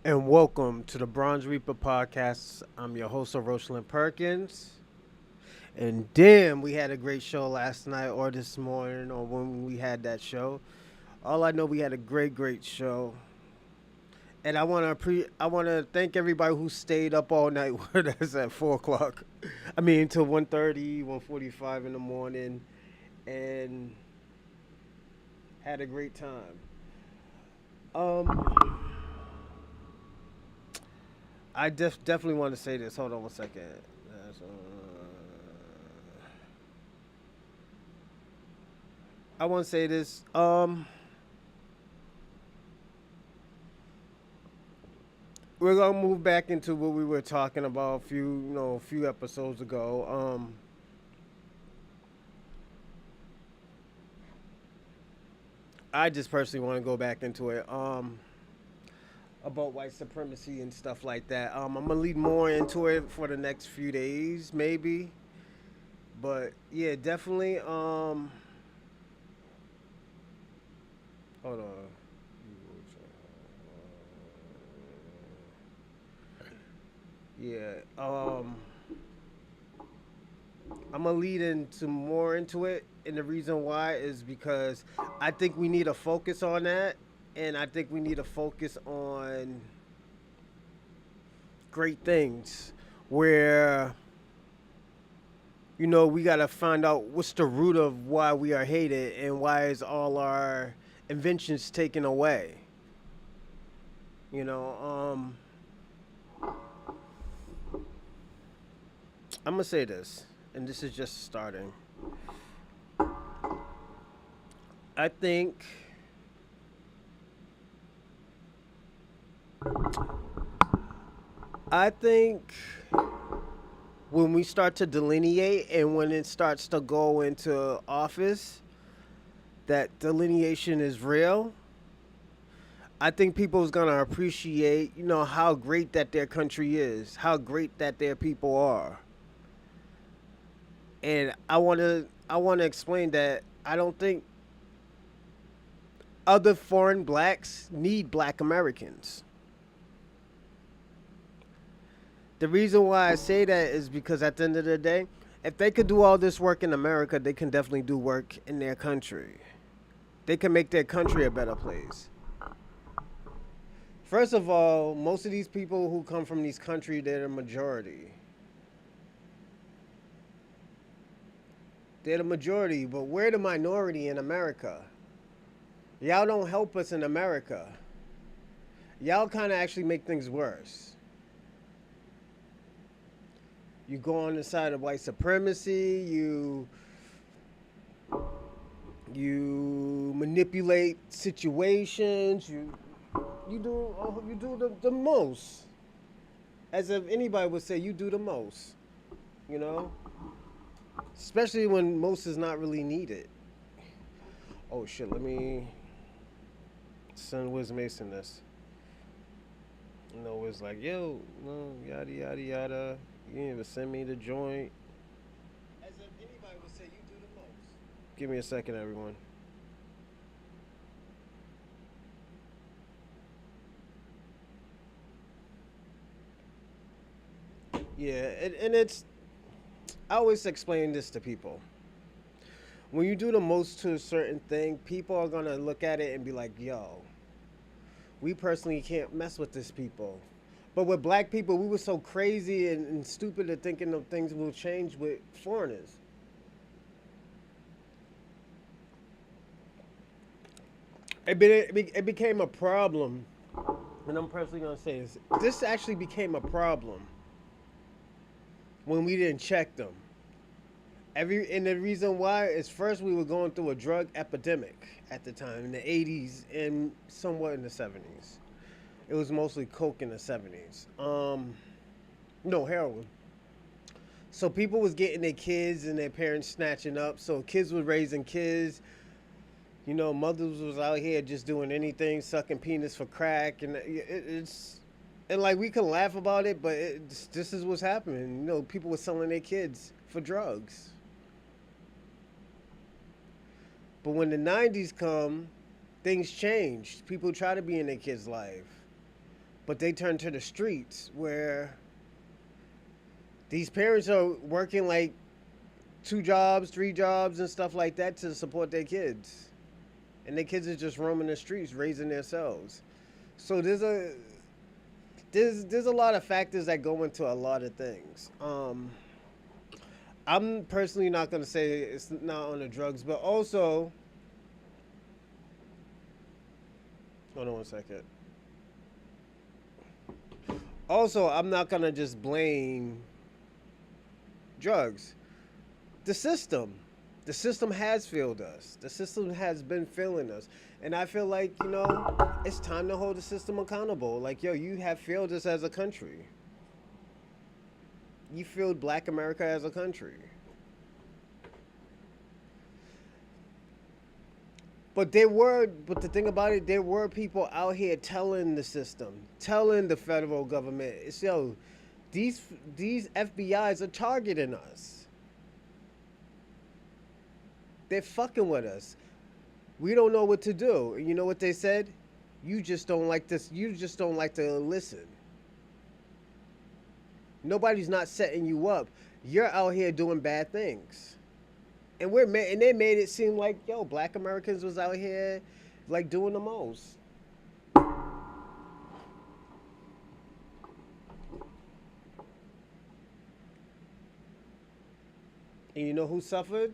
And welcome to the Bronze Reaper podcast. I'm your host, Rosalind Perkins. And damn, we had a great show last night or this morning or when we had that show. All I know, we had a great show. And I want to thank everybody who stayed up all night with us at 4 o'clock. I mean, until 1:30, 1:45 in the morning, and had a great time. Um, I definitely want to say this. Hold on one second. That's, I want to say this. We're gonna move back into what we were talking about a few episodes ago. I just personally want to go back into it. About white supremacy and stuff like that. I'm gonna lead more into it for the next few days, maybe. But yeah, definitely. Hold on. Yeah. I'm gonna lead into more into it, and the reason why is because I think we need to focus on that, and I think we need to focus on great things, where we gotta find out what's the root of why we are hated and why is all our inventions taken away. You know, I'm gonna say this, and this is just starting. I think I think when we start to delineate and when it starts to go into office, that delineation is real. I think people is gonna appreciate, how great that their country is, how great that their people are, and I wanna explain that I don't think other foreign blacks need black Americans. The reason why I say that is because at the end of the day, if they could do all this work in America, they can definitely do work in their country. They can make their country a better place. First of all, most of these people who come from these countries, they're the majority. They're the majority, but we're the minority in America. Y'all don't help us in America. Y'all kind of actually make things worse. You go on the side of white supremacy. You manipulate situations. You do the most. As if anybody would say, you do the most. You know, especially when most is not really needed. Oh shit! Let me send Wiz Mason this. It's like, yo, no, yada yada yada. You didn't even send me the joint. As if anybody would say, you do the most. Give me a second, everyone. Yeah, and it's. I always explain this to people. When you do the most to a certain thing, people are gonna look at it and be like, yo, we personally can't mess with this people. But with black people, we were so crazy and stupid at thinking of things will change with foreigners. It became a problem, and I'm personally gonna say this actually became a problem when we didn't check them. And the reason why is first we were going through a drug epidemic at the time in the 80s and somewhat in the 70s. It was mostly coke in the 70s. No, heroin. So people was getting their kids and their parents snatching up. So kids were raising kids. Mothers was out here just doing anything, sucking penis for crack, and it's and like we can laugh about it, but this is what's happening. People were selling their kids for drugs. But when the '90s come, things changed. People try to be in their kids' life. but they turn to the streets where these parents are working like 2 jobs, 3 jobs, and stuff like that to support their kids, and their kids are just roaming the streets, raising themselves. So there's a lot of factors that go into a lot of things. I'm personally not gonna say it's not on the drugs, but also, hold on one second. Also, I'm not gonna just blame drugs. The system. The system has failed us. The system has been failing us. And I feel like, it's time to hold the system accountable. Like, yo, you have failed us as a country. You failed Black America as a country. But the thing about it, there were people out here telling the system, telling the federal government, it's, yo, these FBIs are targeting us. They're fucking with us. We don't know what to do. And you know what they said? You just don't like this. You just don't like to listen. Nobody's not setting you up. You're out here doing bad things. And they made it seem like, yo, Black Americans was out here like doing the most. And you know who suffered?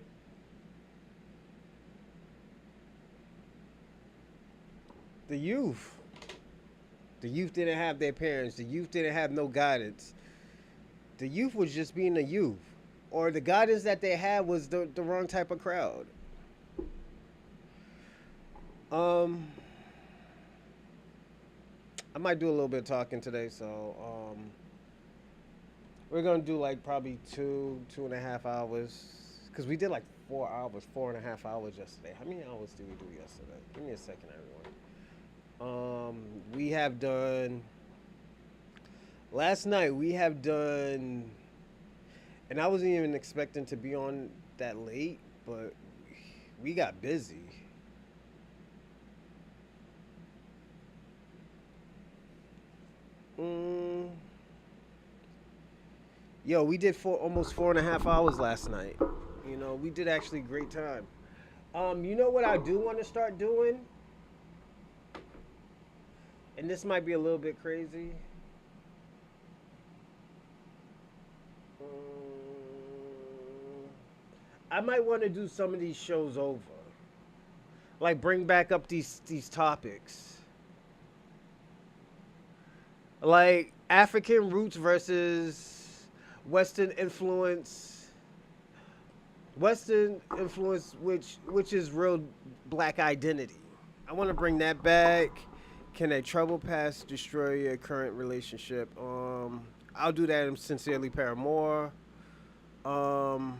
The youth. The youth didn't have their parents. The youth didn't have no guidance. The youth was just being a youth. Or the guidance that they had was the wrong type of crowd. I might do a little bit of talking today, so we're gonna do like probably 2.5 hours. Cause we did like 4 hours, 4.5 hours yesterday. How many hours did we do yesterday? Give me a second, everyone. We have done last night. We have done, and I wasn't even expecting to be on that late, but we got busy. Yo, we did almost 4.5 hours last night. We did actually great time. You know what I do want to start doing? And this might be a little bit crazy. I might want to do some of these shows over. Like bring back up these topics. Like African roots versus Western influence. Western influence which is real Black identity. I want to bring that back. Can a troubled past destroy your current relationship? I'll do that in Sincerely Paramore. Um,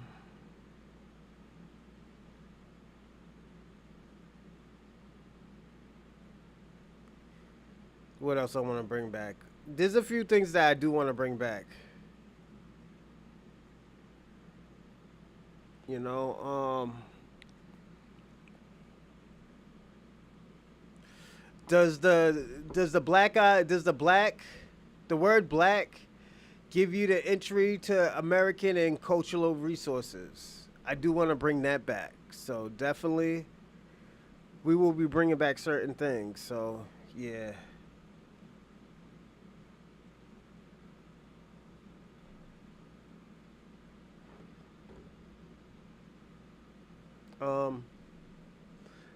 what else I want to bring back? There's a few things that I do want to bring back. You know, the word black give you the entry to American and cultural resources? I do want to bring that back. So definitely, we will be bringing back certain things. So yeah. Um,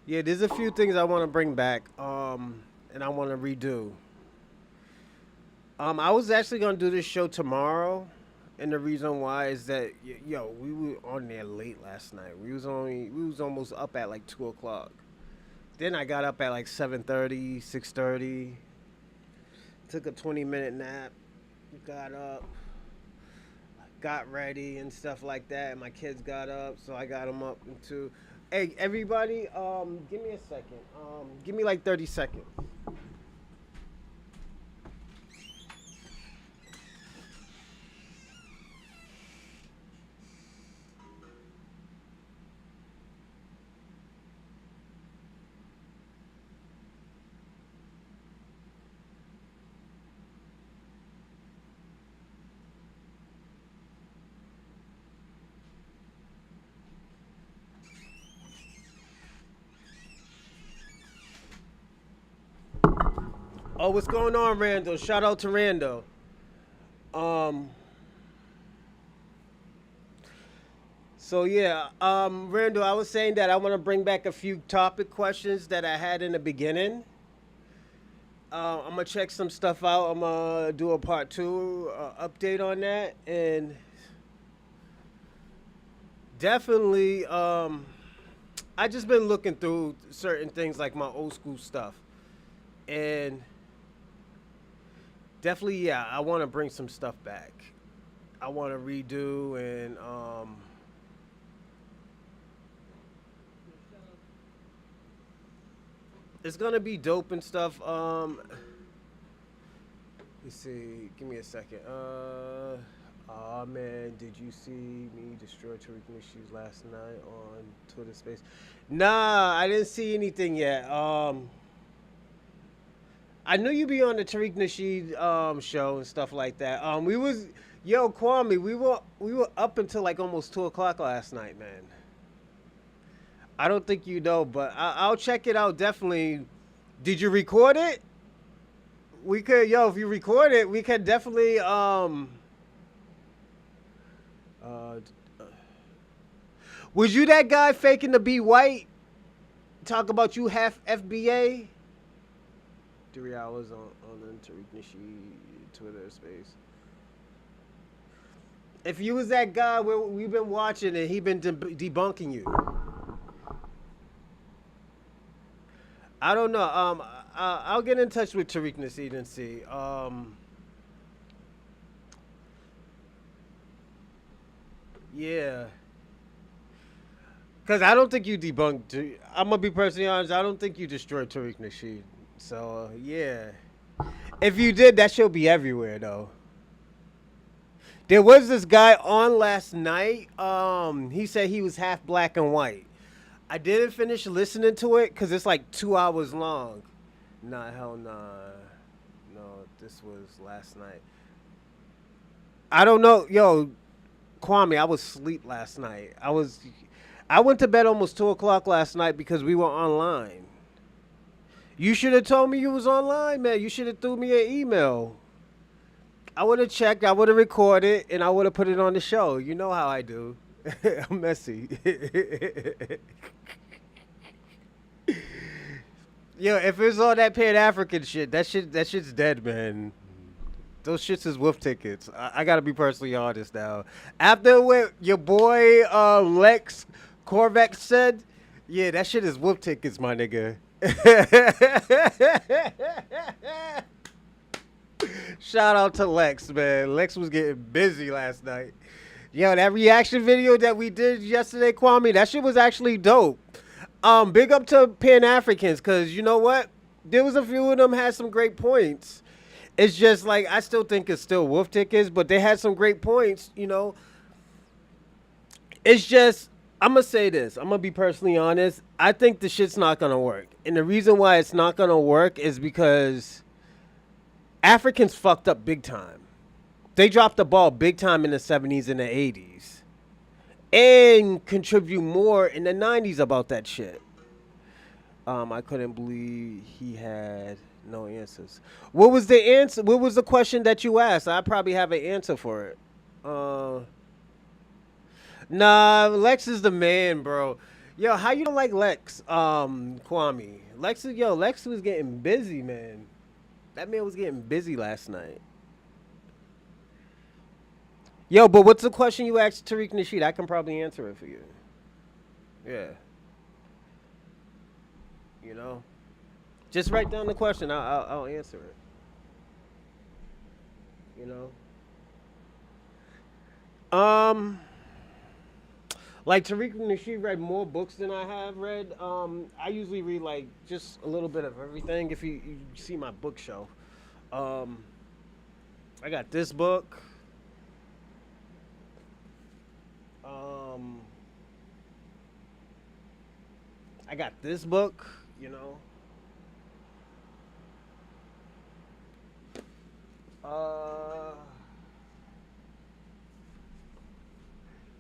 yeah, there's a few things I want to bring back. And I want to redo. I was actually gonna do this show tomorrow, and the reason why is that yo, we were on there late last night. We was almost up at like 2 o'clock. Then I got up at like 7:30, 6:30. Took a 20-minute nap. Got up, got ready and stuff like that. And my kids got up, so I got them up into. Hey, everybody, give me a second. Give me like 30 seconds. Oh, what's going on, Randall? Shout out to Randall. Um, so yeah, Randall, I was saying that I want to bring back a few topic questions that I had in the beginning. I'm gonna check some stuff out. I'm gonna do a part two update on that, and definitely, I just been looking through certain things like my old school stuff, and definitely, yeah, I want to bring some stuff back. I want to redo and it's gonna be dope and stuff. Let's see. Give me a second. Oh man, did you see me destroy Tariq Nasheed last night on Twitter Space? Nah, I didn't see anything yet. I knew you'd be on the Tariq Nasheed show and stuff like that. We was yo Kwame. We were up until like almost 2 o'clock last night, man. I don't think you know, but I'll check it out definitely. Did you record it? We could, yo, if you record it, we could definitely uh was you that guy faking to be white? Talk about you half FBA? 3 hours on the Tariq Nasheed Twitter space. If you was that guy where we've been watching and he been debunking you. I don't know. I'll get in touch with Tariq Nasheed and see. Yeah. Because I don't think you debunked. I'm going to be personally honest. I don't think you destroyed Tariq Nasheed. So, yeah. If you did, that should be everywhere, though. There was this guy on last night. He said he was half black and white. I didn't finish listening to it because it's like 2 hours long. Nah, hell nah. No, this was last night. I don't know. Yo, Kwame, I was asleep last night. I went to bed almost 2 o'clock last night because we were online. You should have told me you was online, man. You should have threw me an email. I would have checked, I would have recorded, and I would have put it on the show. You know how I do. I'm messy. Yo, if it's all that Pan African shit, that shit's dead, man. Those shits is wolf tickets. I gotta be personally honest now. After what your boy Lex Corvette said, yeah, that shit is wolf tickets, my nigga. Shout out to Lex, man. Lex was getting busy last night. Yo, that reaction video that we did yesterday, Kwame, that shit was actually dope. Big up to Pan Africans, cause you know what? There was a few of them had some great points. It's just like I still think it's still wolf tickets, but they had some great points, you know. It's just I'm gonna say this. I'm gonna be personally honest. I think the shit's not gonna work. And the reason why it's not gonna work is because Africans fucked up big time. They dropped the ball big time in the 70s and the 80s. And contribute more in the 90s about that shit. I couldn't believe he had no answers. What was the answer? What was the question that you asked? I probably have an answer for it. Nah, Lex is the man, bro. Yo, how you don't like Lex, Kwame? Lex was getting busy, man. That man was getting busy last night. Yo, but what's the question you asked Tariq Nasheed? I can probably answer it for you. Yeah. You know? Just write down the question. I'll answer it. You know? Like Tariq Nasheed read more books than I have read. I usually read like just a little bit of everything. If you see my bookshelf, I got this book. I got this book. You know.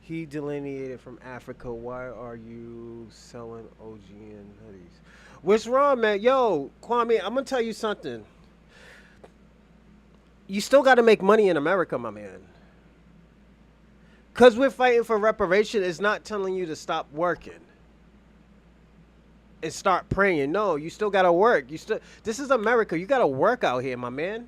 He delineated from Africa. Why are you selling OGN hoodies? What's wrong, man? Yo, Kwame, I'm gonna tell you something. you still got to make money in America, my man. Because we're fighting for reparation, it's not telling you to stop working and start praying. No, you still got to work. This is America. You got to work out here, my man.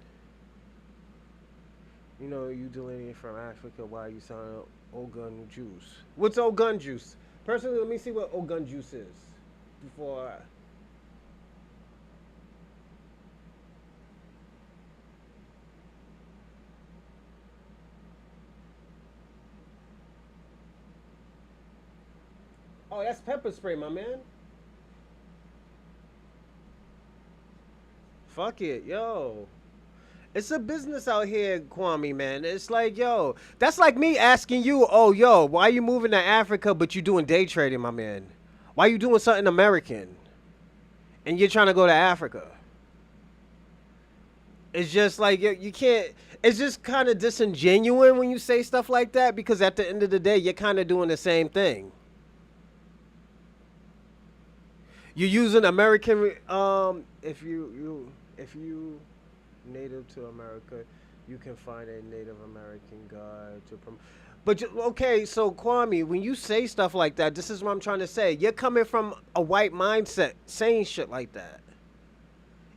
You know, you delineate from Africa while you selling Ogun juice. What's Ogun juice? Personally, let me see what Ogun juice is before I... Oh, that's pepper spray, my man. Fuck it, yo. It's a business out here, Kwame, man. It's like, yo, that's like me asking you, oh, yo, why you moving to Africa but you doing day trading, my man? Why you doing something American and you're trying to go to Africa? It's just like, you can't, it's just kind of disingenuous when you say stuff like that because at the end of the day, you're kind of doing the same thing. You're using American, if you native to America, you can find a Native American guide to but okay, so Kwame, when you say stuff like that, this is what I'm trying to say. You're coming from a white mindset saying shit like that.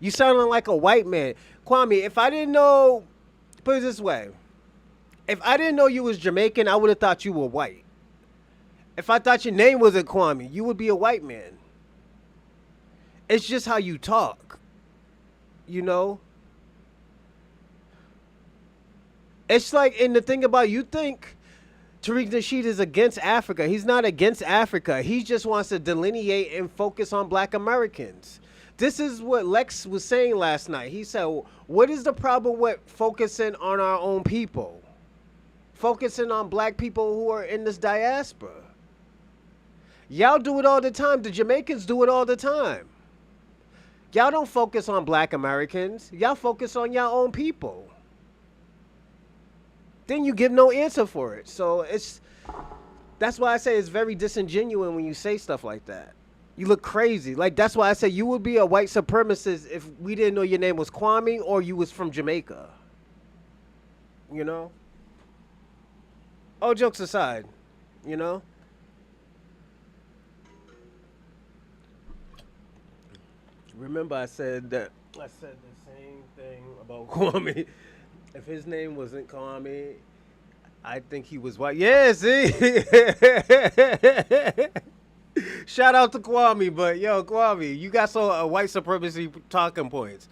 You sounding like a white man. Kwame, if I didn't know, put it this way. If I didn't know you was Jamaican, I would have thought you were white. If I thought your name wasn't Kwame, you would be a white man. It's just how you talk. You know? It's like, and the thing about you think Tariq Nasheed is against Africa. He's not against Africa. He just wants to delineate and focus on black Americans. This is what Lex was saying last night. He said, what is the problem with focusing on our own people? Focusing on black people who are in this diaspora. Y'all do it all the time. The Jamaicans do it all the time. Y'all don't focus on black Americans. Y'all focus on your own people. Then you give no answer for it. So that's why I say it's very disingenuous when you say stuff like that. You look crazy. Like, that's why I say you would be a white supremacist if we didn't know your name was Kwame or you was from Jamaica. You know? All jokes aside, you know? Remember I said the same thing about Kwame. If his name wasn't Kwame, I think he was white. Yeah, see? Shout out to Kwame, but yo, Kwame, you got some white supremacy talking points.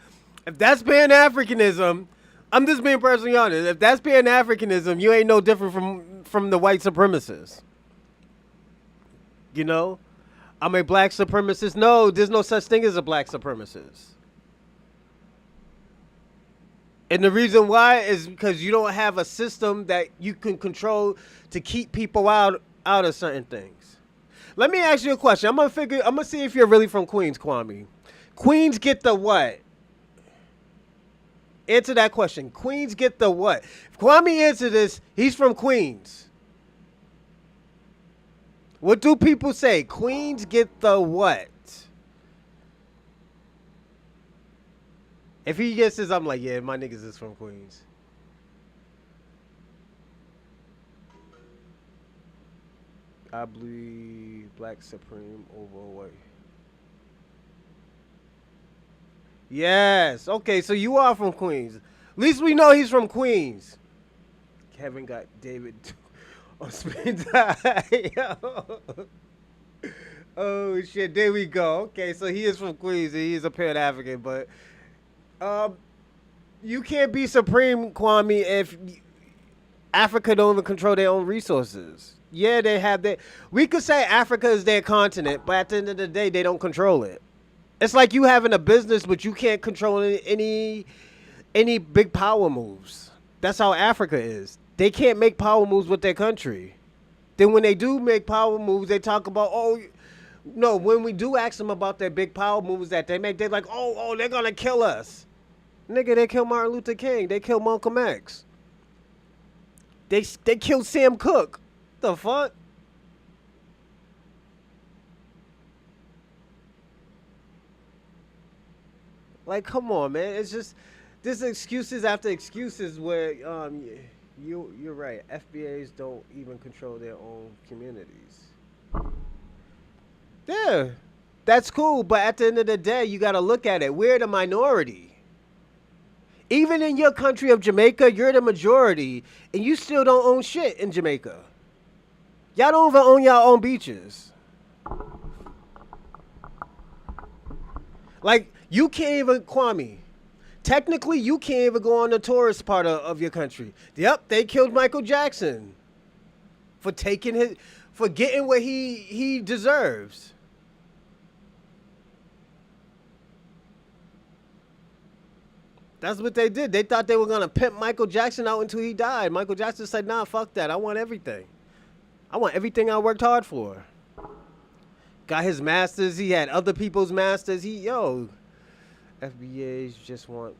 If that's Pan-Africanism, I'm just being personally honest. If that's Pan-Africanism, you ain't no different from the white supremacists. You know? I'm a black supremacist. No, there's no such thing as a black supremacist. And the reason why is because you don't have a system that you can control to keep people out of certain things. Let me ask you a question. I'm gonna see if you're really from Queens, Kwame. Queens get the what? Answer that question. Queens get the what? If Kwame answer this, he's from Queens. What do people say? Queens get the what? If he gets this, I'm like, yeah, my niggas is from Queens. I believe black supreme over white. Yes. Okay, so you are from Queens. At least we know he's from Queens. Kevin got David on spin tie. Oh, shit. There we go. Okay, so he is from Queens and he is a Pan-African, but you can't be supreme, Kwame, if Africa don't even control their own resources. Yeah, they have their... We could say Africa is their continent, but at the end of the day, they don't control it. It's like you having a business, but you can't control any big power moves. That's how Africa is. They can't make power moves with their country. Then when they do make power moves, they talk about, oh... No, when we do ask them about their big power moves that they make, they're like, oh, they're going to kill us. Nigga, they killed Martin Luther King. They killed Malcolm X. They killed Sam Cooke. The fuck? Like, come on, man. It's just, This excuses after excuses where you're right. FBAs don't even control their own communities. Yeah, that's cool, but at the end of the day, you got to look at it. We're the minority. Even in your country of Jamaica, you're the majority, and you still don't own shit in Jamaica. Y'all don't even own your own beaches. Like, you can't even, Kwame, technically, you can't even go on the tourist part of your country. Yep, they killed Michael Jackson for for getting what he deserves. That's what they did. They thought they were gonna pimp Michael Jackson out until he died. Michael Jackson said, "Nah, fuck that. I want everything. I want everything I worked hard for." Got his masters. He had other people's masters. FBAs just want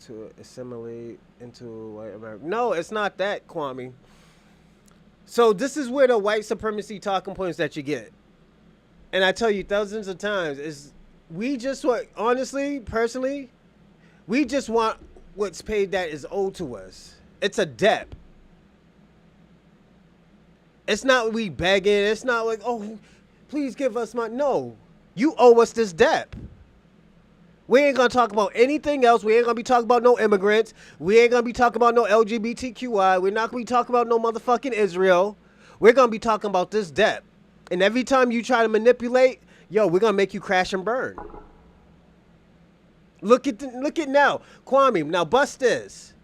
to assimilate into white America. No, it's not that, Kwame. So this is where the white supremacy talking points that you get. And I tell you thousands of times, is we just want, honestly, personally, we just want what's paid that is owed to us. It's a debt. It's not we begging. It's not like, oh, please give us money. No, you owe us this debt. We ain't gonna talk about anything else. We ain't gonna be talking about no immigrants. We ain't gonna be talking about no LGBTQI. We're not gonna be talking about no motherfucking Israel. We're gonna be talking about this debt. And every time you try to manipulate, we're gonna make you crash and burn. Look at now, Kwame. Now bust this.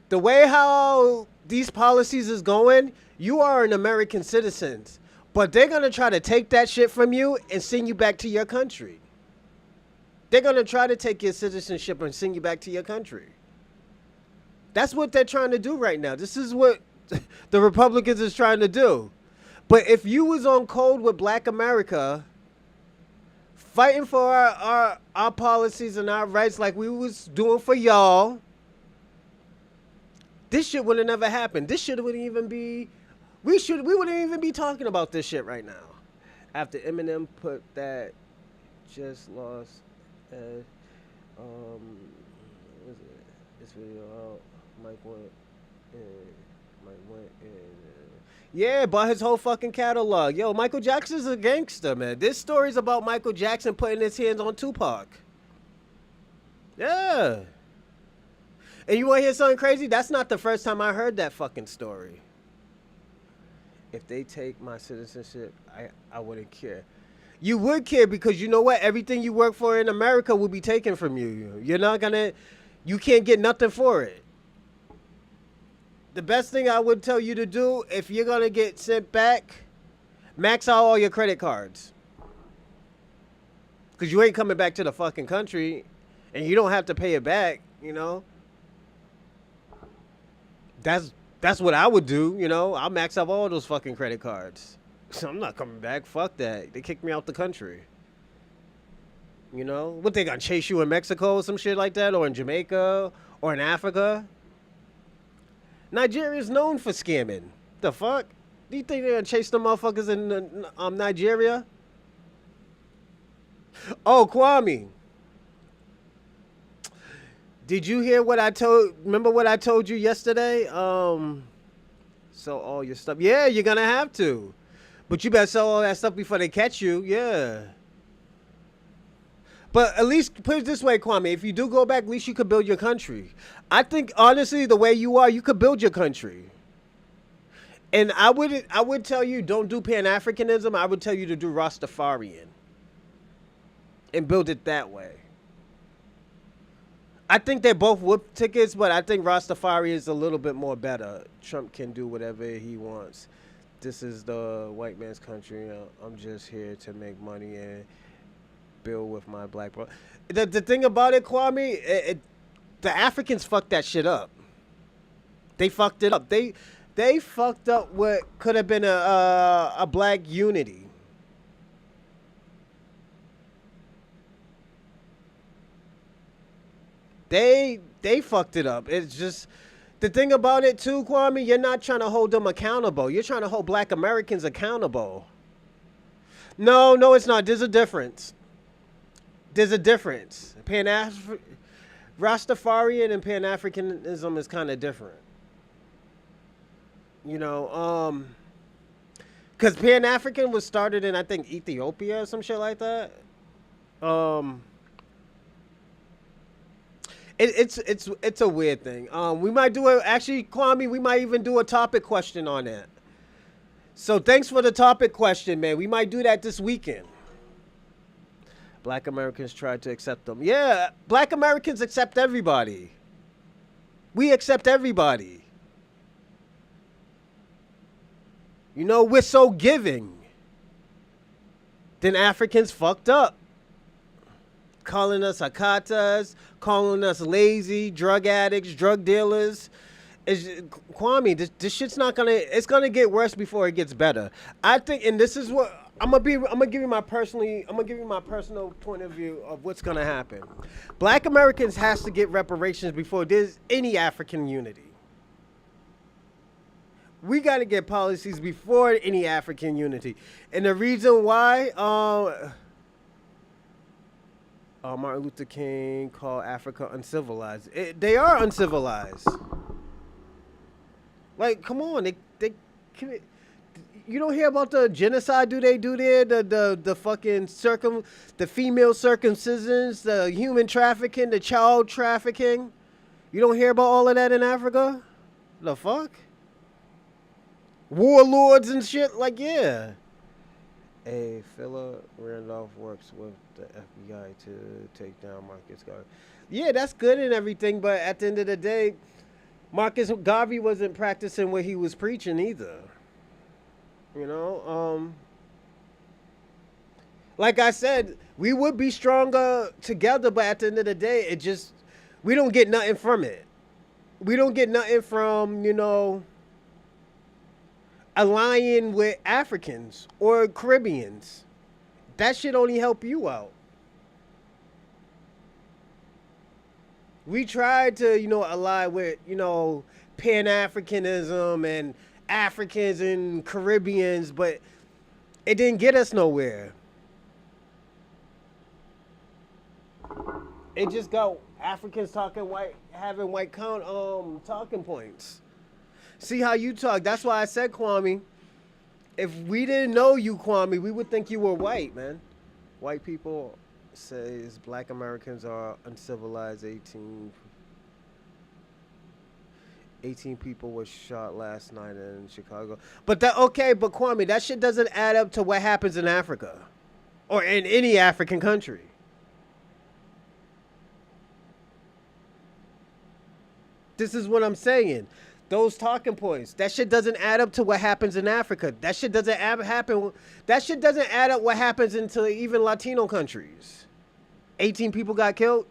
The way how these policies is going, you are an American citizen, but they're gonna try to take that shit from you and send you back to your country. They're gonna try to take your citizenship and send you back to your country. That's what they're trying to do right now. This is what the Republicans is trying to do. But if you was on code with Black America, fighting for our policies and our rights like we was doing for y'all, this shit would have never happened. This shit wouldn't even be, we wouldn't even be talking about this shit right now. After Eminem put that just lost, what is it? This video out, Mike went and yeah, bought his whole fucking catalog. Yo, Michael Jackson's a gangster, man. This story's about Michael Jackson putting his hands on Tupac. Yeah. And you want to hear something crazy? That's not the first time I heard that fucking story. If they take my citizenship, I wouldn't care. You would care because you know what? Everything you work for in America will be taken from you. You can't get nothing for it. The best thing I would tell you to do, if you're going to get sent back, max out all your credit cards. Because you ain't coming back to the fucking country, and you don't have to pay it back, That's what I would do, I'll max out all those fucking credit cards. So I'm not coming back. Fuck that. They kicked me out the country. What, they gonna chase you in Mexico or some shit like that? Or in Jamaica? Or in Africa? Nigeria's known for scamming. The fuck? Do you think they're gonna chase the motherfuckers in Nigeria? Oh, Kwame. Did you hear what remember what I told you yesterday? Sell all your stuff. Yeah, you're gonna have to. But you better sell all that stuff before they catch you. Yeah. But at least, put it this way, Kwame, if you do go back, at least you could build your country. I think, honestly, the way you are, you could build your country. And I would tell you, don't do Pan-Africanism. I would tell you to do Rastafarian. And build it that way. I think they're both whoop tickets, but I think Rastafari is a little bit more better. Trump can do whatever he wants. This is the white man's country. I'm just here to make money and build with my black bro. The thing about it, Kwame, the Africans fucked that shit up. They fucked it up. They fucked up what could have been a black unity. They fucked it up. It's just the thing about it too, Kwame. You're not trying to hold them accountable. You're trying to hold Black Americans accountable. No, it's not. There's a difference. There's a difference. Rastafarian and Pan Africanism is kind of different. You know, because Pan African was started in I think Ethiopia or some shit like that. Um, it's a weird thing. We might do it actually, Kwame. We might even do a topic question on that. So thanks for the topic question, man. We might do that this weekend. Black Americans try to accept them. Yeah, Black Americans accept everybody. We accept everybody. You know, we're so giving. Then Africans fucked up. Calling us hakatas, calling us lazy, drug addicts, drug dealers. Kwame, this shit's not gonna. It's gonna get worse before it gets better. I think, and this is what I'm gonna give you my personal point of view of what's gonna happen. Black Americans has to get reparations before there's any African unity. We got to get policies before any African unity, and the reason why, Martin Luther King called Africa uncivilized. They are uncivilized. Like, come on, they you don't hear about the genocide they do there, the fucking the female circumcisions, the human trafficking, the child trafficking. You don't hear about all of that in Africa? The fuck? Warlords and shit, like, yeah. A Philip Randolph works with the FBI to take down Marcus Garvey. Yeah, that's good and everything, but at the end of the day, Marcus Garvey wasn't practicing what he was preaching either. You know, like I said, we would be stronger together, but at the end of the day, we don't get nothing from it. We don't get nothing from, allying with Africans or Caribbeans. That shit only help you out. We tried to, ally with, Pan-Africanism and Africans and Caribbeans, but it didn't get us nowhere. It just got Africans having white talking points. See how you talk. That's why I said, Kwame, if we didn't know you, Kwame, we would think you were white, man. White people says Black Americans are uncivilized. 18 people were shot last night in Chicago. But Kwame, that shit doesn't add up to what happens in Africa or in any African country. This is what I'm saying. Those talking points. That shit doesn't add up to what happens in Africa. That shit doesn't happen. That shit doesn't add up what happens into even Latino countries. 18 people got killed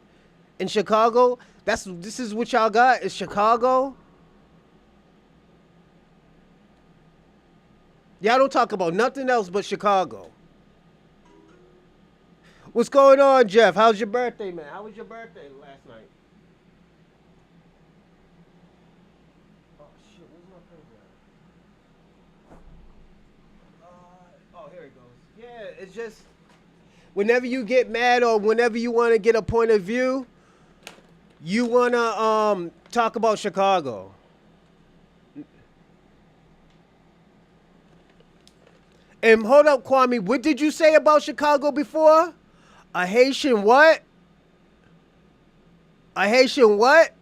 in Chicago. This is what y'all got is Chicago. Y'all don't talk about nothing else but Chicago. What's going on, Jeff? How's your birthday, man? How was your birthday last night? Here it goes. Yeah, it's just whenever you get mad or whenever you want to get a point of view, you want to talk about Chicago. And hold up, Kwame, what did you say about Chicago before? A Haitian what? A Haitian what?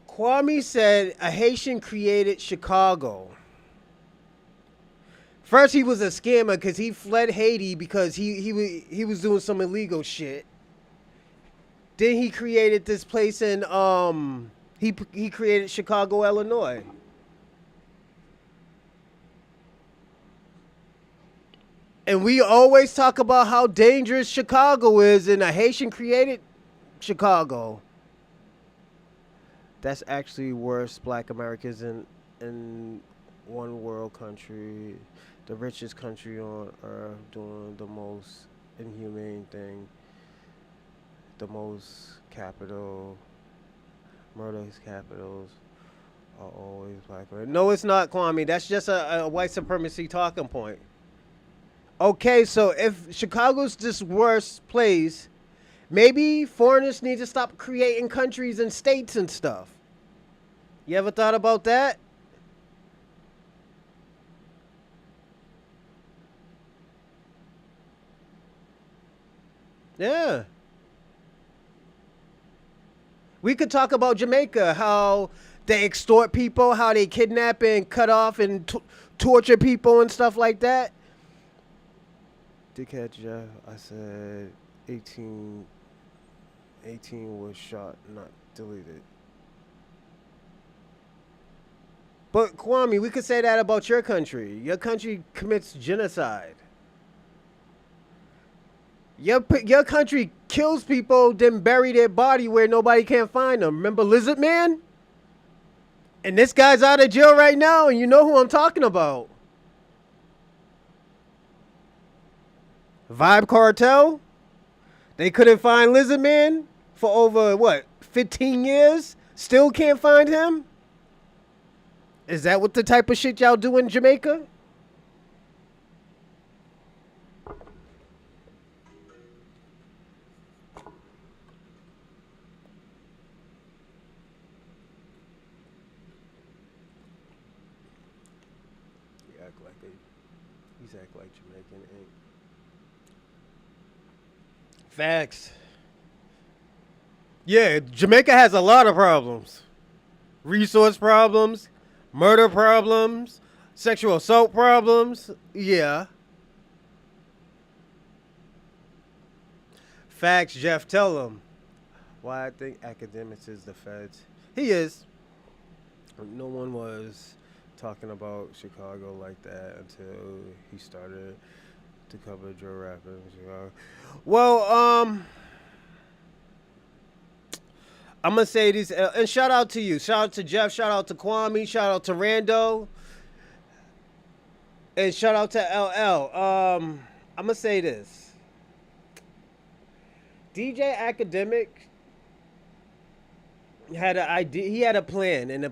Kwame said a Haitian created Chicago. First, he was a scammer because he fled Haiti because he was doing some illegal shit. Then he created this place in he created Chicago, Illinois. And we always talk about how dangerous Chicago is, and a Haitian created Chicago. That's actually worse. Black Americans in one world country, the richest country on earth, doing the most inhumane thing, the most murderous capitals are always black. No, it's not, Kwame. That's just a white supremacy talking point. Okay, so if Chicago's this worst place, maybe foreigners need to stop creating countries and states and stuff. You ever thought about that? Yeah. We could talk about Jamaica, how they extort people, how they kidnap and cut off and torture people and stuff like that. Dickhead Jeff, I said 18, 18 was shot, not deleted. But Kwame, we could say that about your country. Your country commits genocide. Your country kills people, then bury their body where nobody can find them. Remember Lizard Man? And this guy's out of jail right now, and you know who I'm talking about. Vibe Cartel? They couldn't find Lizard Man for over, what, 15 years? Still can't find him? Is that what the type of shit y'all do in Jamaica? He act like he's act like Jamaican ain't. Facts. Yeah, Jamaica has a lot of problems. Resource problems, murder problems, sexual assault problems. Yeah. Facts, Jeff. Tell them why I think academics is the feds. He is. No one was talking about Chicago like that until he started to cover Joe Rapper in Chicago. Well, I'm gonna say these, and shout out to you, shout out to Jeff, shout out to Kwame, shout out to Rando, and shout out to LL. I'm gonna say this: DJ Academic had an idea. He had a plan, and the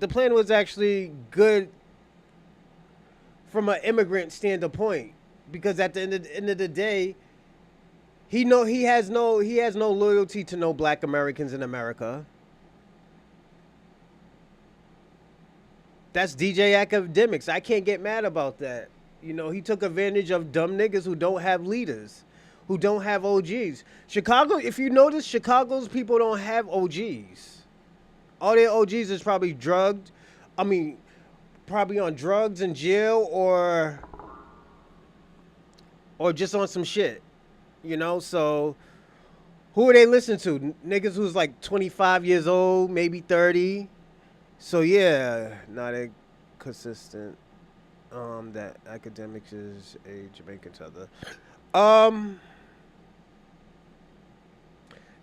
plan was actually good from an immigrant standpoint, because at the end of the day, he has no loyalty to no black Americans in America. That's DJ Academics. I can't get mad about that. He took advantage of dumb niggas who don't have leaders, who don't have OGs. Chicago, if you notice, Chicago's people don't have OGs. All their OGs is probably drugged. I mean, probably on drugs in jail, or just on some shit. So who are they listening to? Niggas who's like 25 years old, maybe 30. So yeah, not a consistent. That academics is a Jamaican tether. Um,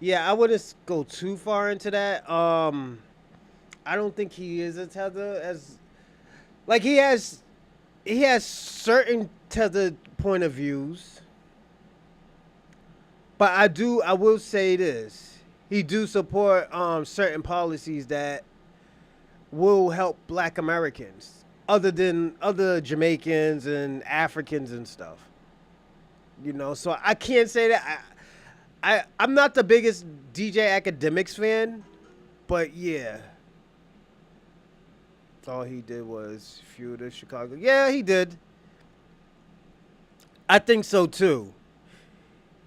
yeah, I wouldn't go too far into that. I don't think he is a tether, as like he has certain tethered point of views, but I will say this: he do support certain policies that will help Black Americans, other than other Jamaicans and Africans and stuff. So I can't say that I'm not the biggest DJ Academics fan, but yeah, all he did was feud to Chicago. Yeah, he did. I think so too.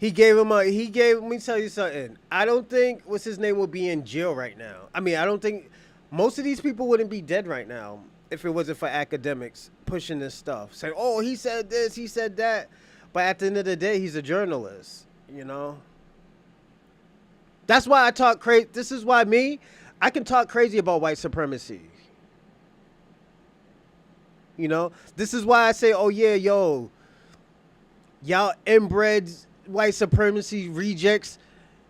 Let me tell you something. I don't think what's his name will be in jail right now. I mean, I don't think most of these people wouldn't be dead right now if it wasn't for academics pushing this stuff. Saying, "Oh, he said this, he said that." But at the end of the day, he's a journalist, you know? That's why I talk crazy. This is why I can talk crazy about white supremacy. This is why I say, "Oh yeah, yo, y'all inbred white supremacy rejects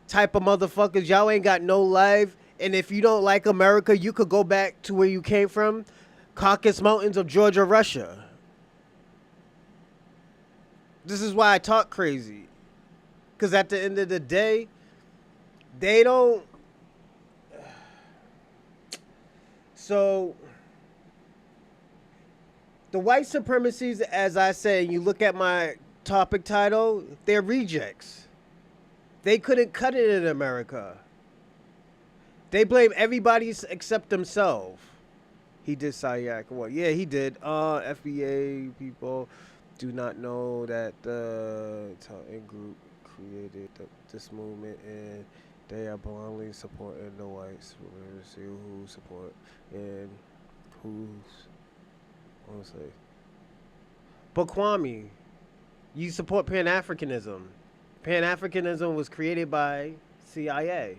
type of motherfuckers. Y'all ain't got no life. And if you don't like America, you could go back to where you came from, Caucasus Mountains of Georgia, Russia." This is why I talk crazy. Because at the end of the day, they don't. So, The white supremacies, as I say, you look at my topic title, they're rejects. They couldn't cut it in America. They blame everybody except themselves. He did Sayak. Well, yeah, he did. FBA people do not know that the Titan group created this movement, and they are blindly supporting the whites who support and who's honestly. But Kwame, you support Pan-Africanism. Pan-Africanism was created by CIA.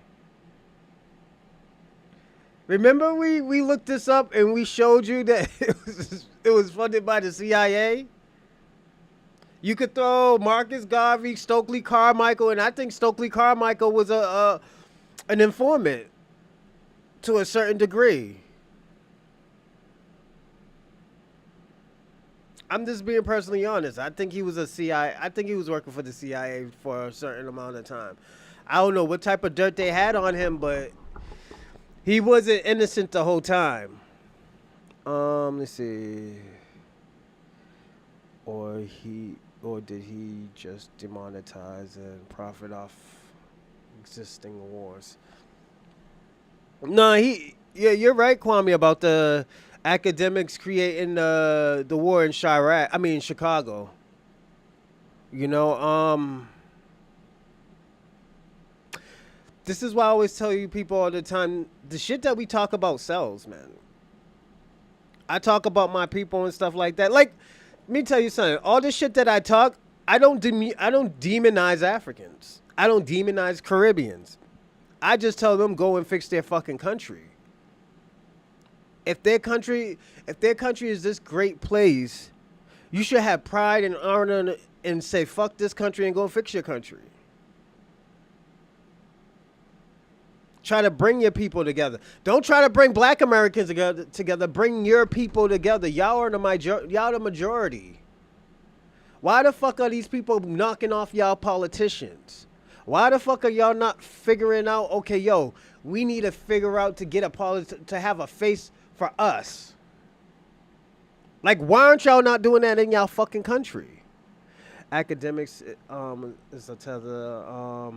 Remember we looked this up and we showed you that it was funded by the CIA? You could throw Marcus Garvey, Stokely Carmichael, and I think Stokely Carmichael was an informant to a certain degree. I'm just being personally honest. I think he was a CIA. I think he was working for the CIA for a certain amount of time. I don't know what type of dirt they had on him, but he wasn't innocent the whole time. Let's see. Or did he just demonetize and profit off existing wars? No, yeah, you're right, Kwame, about the academics creating the war in Chicago. You know, this is why I always tell you people all the time, the shit that we talk about sells, man. I talk about my people and stuff like that. Like, let me tell you something. All this shit that I talk, I don't demonize Africans. I don't demonize Caribbeans. I just tell them go and fix their fucking country. If their country is this great place, you should have pride and honor and say fuck this country and go and fix your country. Try to bring your people together. Don't try to bring black Americans together. Bring your people together. Y'all are the majority. Why the fuck are these people knocking off y'all politicians? Why the fuck are y'all not figuring out, okay, yo, we need to figure out to get to have a face for us. Like, why aren't y'all not doing that in y'all fucking country? Academics is a tether.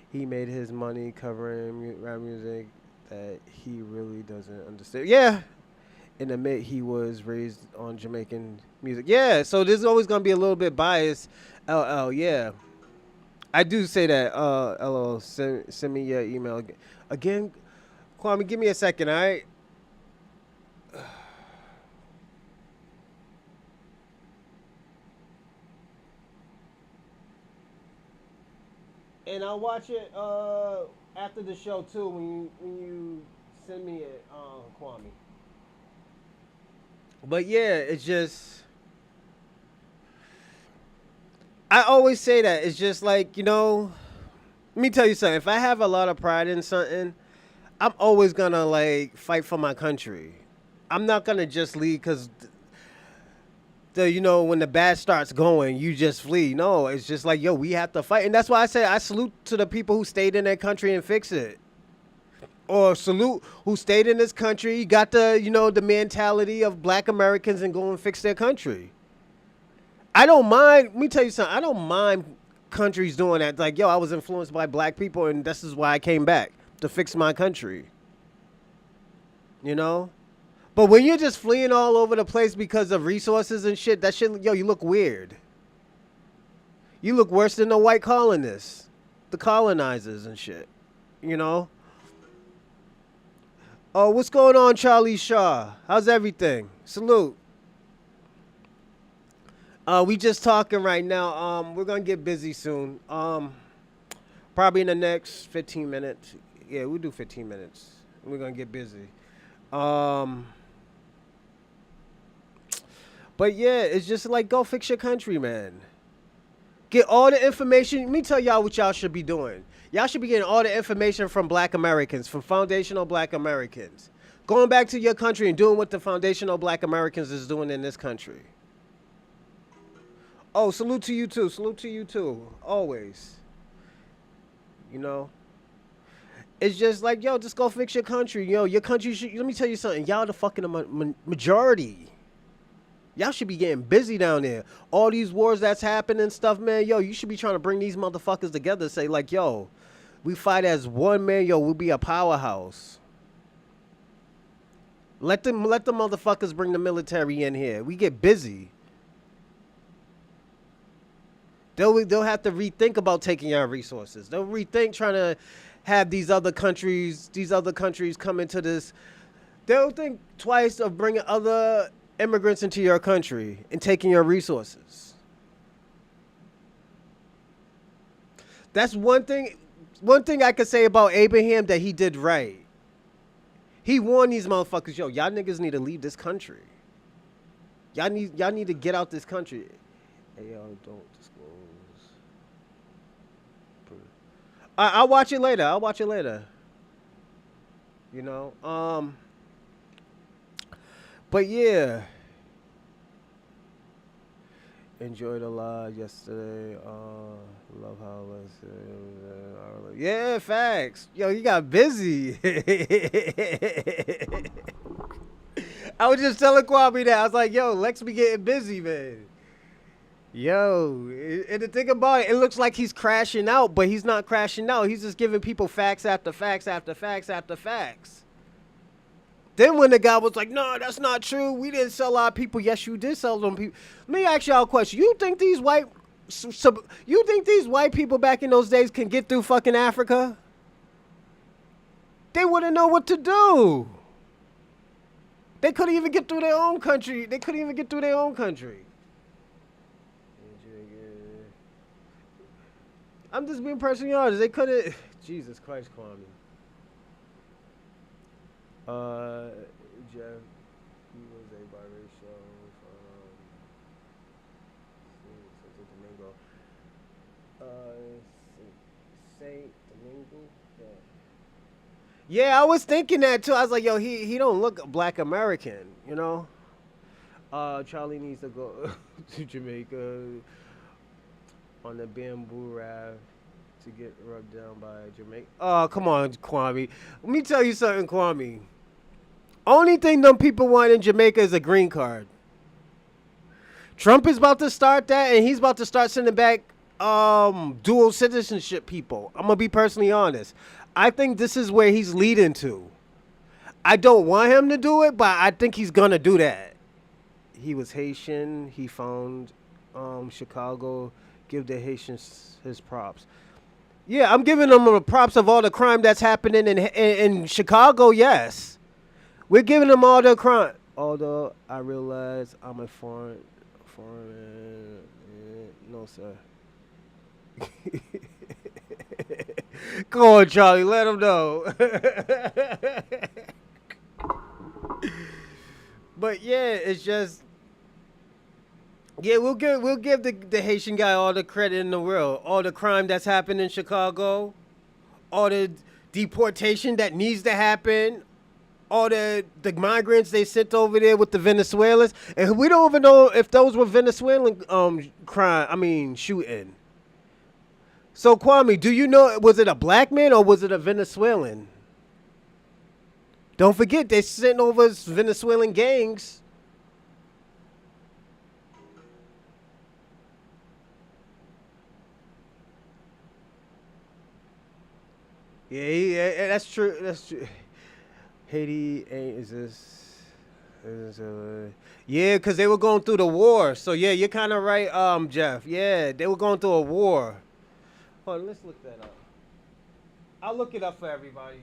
He made his money covering rap music that he really doesn't understand. Yeah. And admit he was raised on Jamaican music. Yeah, so there's always going to be a little bit biased. LL, yeah. I do say that. LL, send me your email. Again, Kwame, give me a second, all right? And I'll watch it after the show too when you send me it, Kwame. But yeah, it's just I always say that it's just like, you know, let me tell you something. If I have a lot of pride in something, I'm always gonna like fight for my country. I'm not gonna just leave because when the bad starts going, you just flee. No, it's just like, yo, we have to fight. And that's why I say I salute to the people who stayed in their country and fix it. Or salute who stayed in this country, got the mentality of black Americans and go and fix their country. I don't mind. Let me tell you something. I don't mind countries doing that. Like, yo, I was influenced by black people and this is why I came back to fix my country. You know? But when you're just fleeing all over the place because of resources and shit, that shit, yo, you look weird. You look worse than the white colonists, the colonizers and shit, you know? Oh, what's going on, Charlie Shaw? How's everything? Salute. We just talking right now. We're going to get busy soon. Probably in the next 15 minutes. Yeah, we'll do 15 minutes. We're going to get busy. But yeah, it's just like, go fix your country, man. Get all the information. Let me tell y'all what y'all should be doing. Y'all should be getting all the information from black Americans, from foundational black Americans. Going back to your country and doing what the foundational black Americans is doing in this country. Oh, salute to you too. Salute to you too. Always. You know? It's just like, yo, just go fix your country. Yo, your country should, let me tell you something. Y'all the fucking majority. Y'all should be getting busy down there. All these wars that's happening and stuff, man. Yo, you should be trying to bring these motherfuckers together. Say like, yo, we fight as one, man. Yo, we'll be a powerhouse. Let the motherfuckers bring the military in here. We get busy. They'll have to rethink about taking our resources. They'll rethink trying to have these other countries come into this. They'll think twice of bringing other immigrants into your country and taking your resources. That's one thing. One thing I could say about Abraham that he did right. He warned these motherfuckers, yo, y'all niggas need to leave this country. Y'all need to get out this country. Hey, yo, don't disclose. I'll watch it later. I'll watch it later. You know? But yeah. Enjoyed a lot yesterday. Love how yeah, facts. Yo, you got busy. I was just telling Kwame that. I was like, yo, Lex be getting busy, man. Yo, and the thing about it, it looks like he's crashing out, but he's not crashing out. He's just giving people facts after facts after facts after facts. Then when the guy was like, no, that's not true. We didn't sell our people. Yes, you did sell them people. Let me ask y'all a question. You think these white people back in those days can get through fucking Africa? They wouldn't know what to do. They couldn't even get through their own country. I'm just being personally honest. They couldn't. Jesus Christ, Kwame. Jeff, he was a biracial from Domingo. Saint Domingo. Yeah, I was thinking that too. I was like, yo, he don't look black American, you know. Charlie needs to go to Jamaica on the bamboo raft to get rubbed down by Jamaica. Oh, come on, Kwame. Let me tell you something, Kwame. Only thing them people want in Jamaica is a green card. Trump is about to start that, and he's about to start sending back dual citizenship people. I'm gonna be personally honest. I think this is where he's leading to. I don't want him to do it, but I think he's gonna do that. He was Haitian. He found Chicago. Give the Haitians his props. Yeah, I'm giving them the props of all the crime that's happening in Chicago. Yes. We're giving them all the crime. Although I realize I'm a foreign. No, sir. Come on, Charlie. Let him know. But yeah, it's just. Yeah, we'll give the Haitian guy all the credit in the world. All the crime that's happened in Chicago. All the deportation that needs to happen. All the migrants they sent over there with the Venezuelans, and we don't even know if those were Venezuelan shooting. So Kwame, do you know, was it a black man or was it a Venezuelan? Don't forget they sent over Venezuelan gangs. Yeah, that's true. That's true. Haiti ain't yeah, because they were going through the war. So yeah, you're kind of right, Jeff. Yeah, they were going through a war. Hold on, let's look that up. I'll look it up for everybody.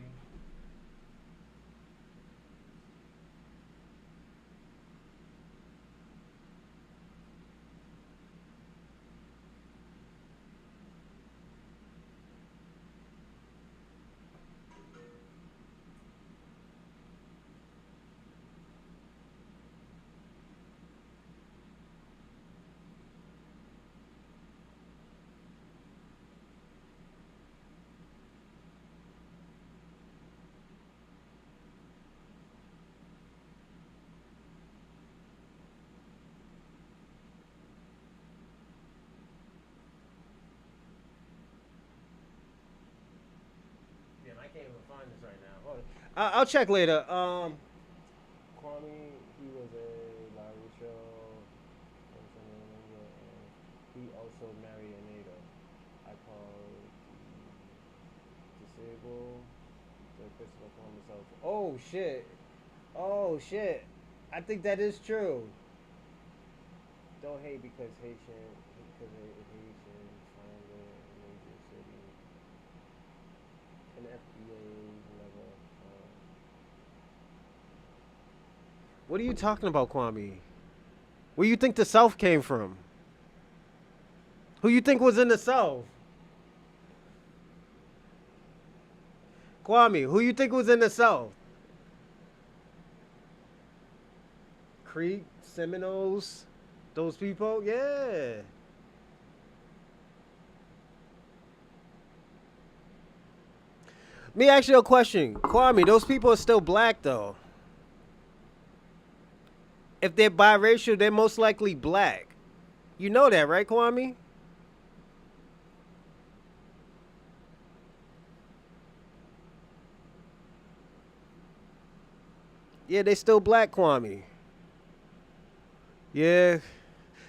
I can't even find this right now. Hold on. I'll check later. Kwame, he was a biracial he also married a native. I call disabled the Christopher Columbus self. Oh shit. Oh shit. I think that is true. Don't hate because Haitian find a major city and FBA never. What are you talking about, Kwame? Where you think the South came from? Who you think was in the South? Kwame, who you think was in the South? Creek, Seminoles, those people? Yeah. Me ask you a question. Kwame, those people are still black though. If they're biracial, they're most likely black. You know that, right, Kwame? Yeah, they still black, Kwame. Yeah.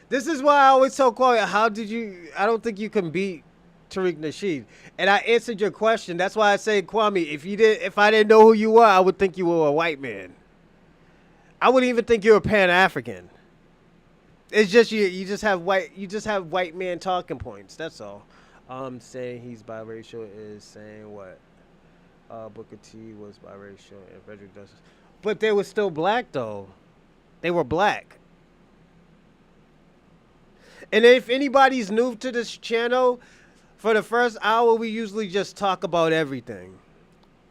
This is why I always tell Kwame, how did you... I don't think you can beat Tariq Nasheed. And I answered your question. That's why I say, Kwame, if I didn't know who you were, I would think you were a white man. I wouldn't even think you're a Pan-African. It's just you just have white man talking points. That's all. Saying he's biracial is saying what? Booker T was biracial and Frederick Douglass. But they were still black though. They were black. And if anybody's new to this channel, for the first hour we usually just talk about everything.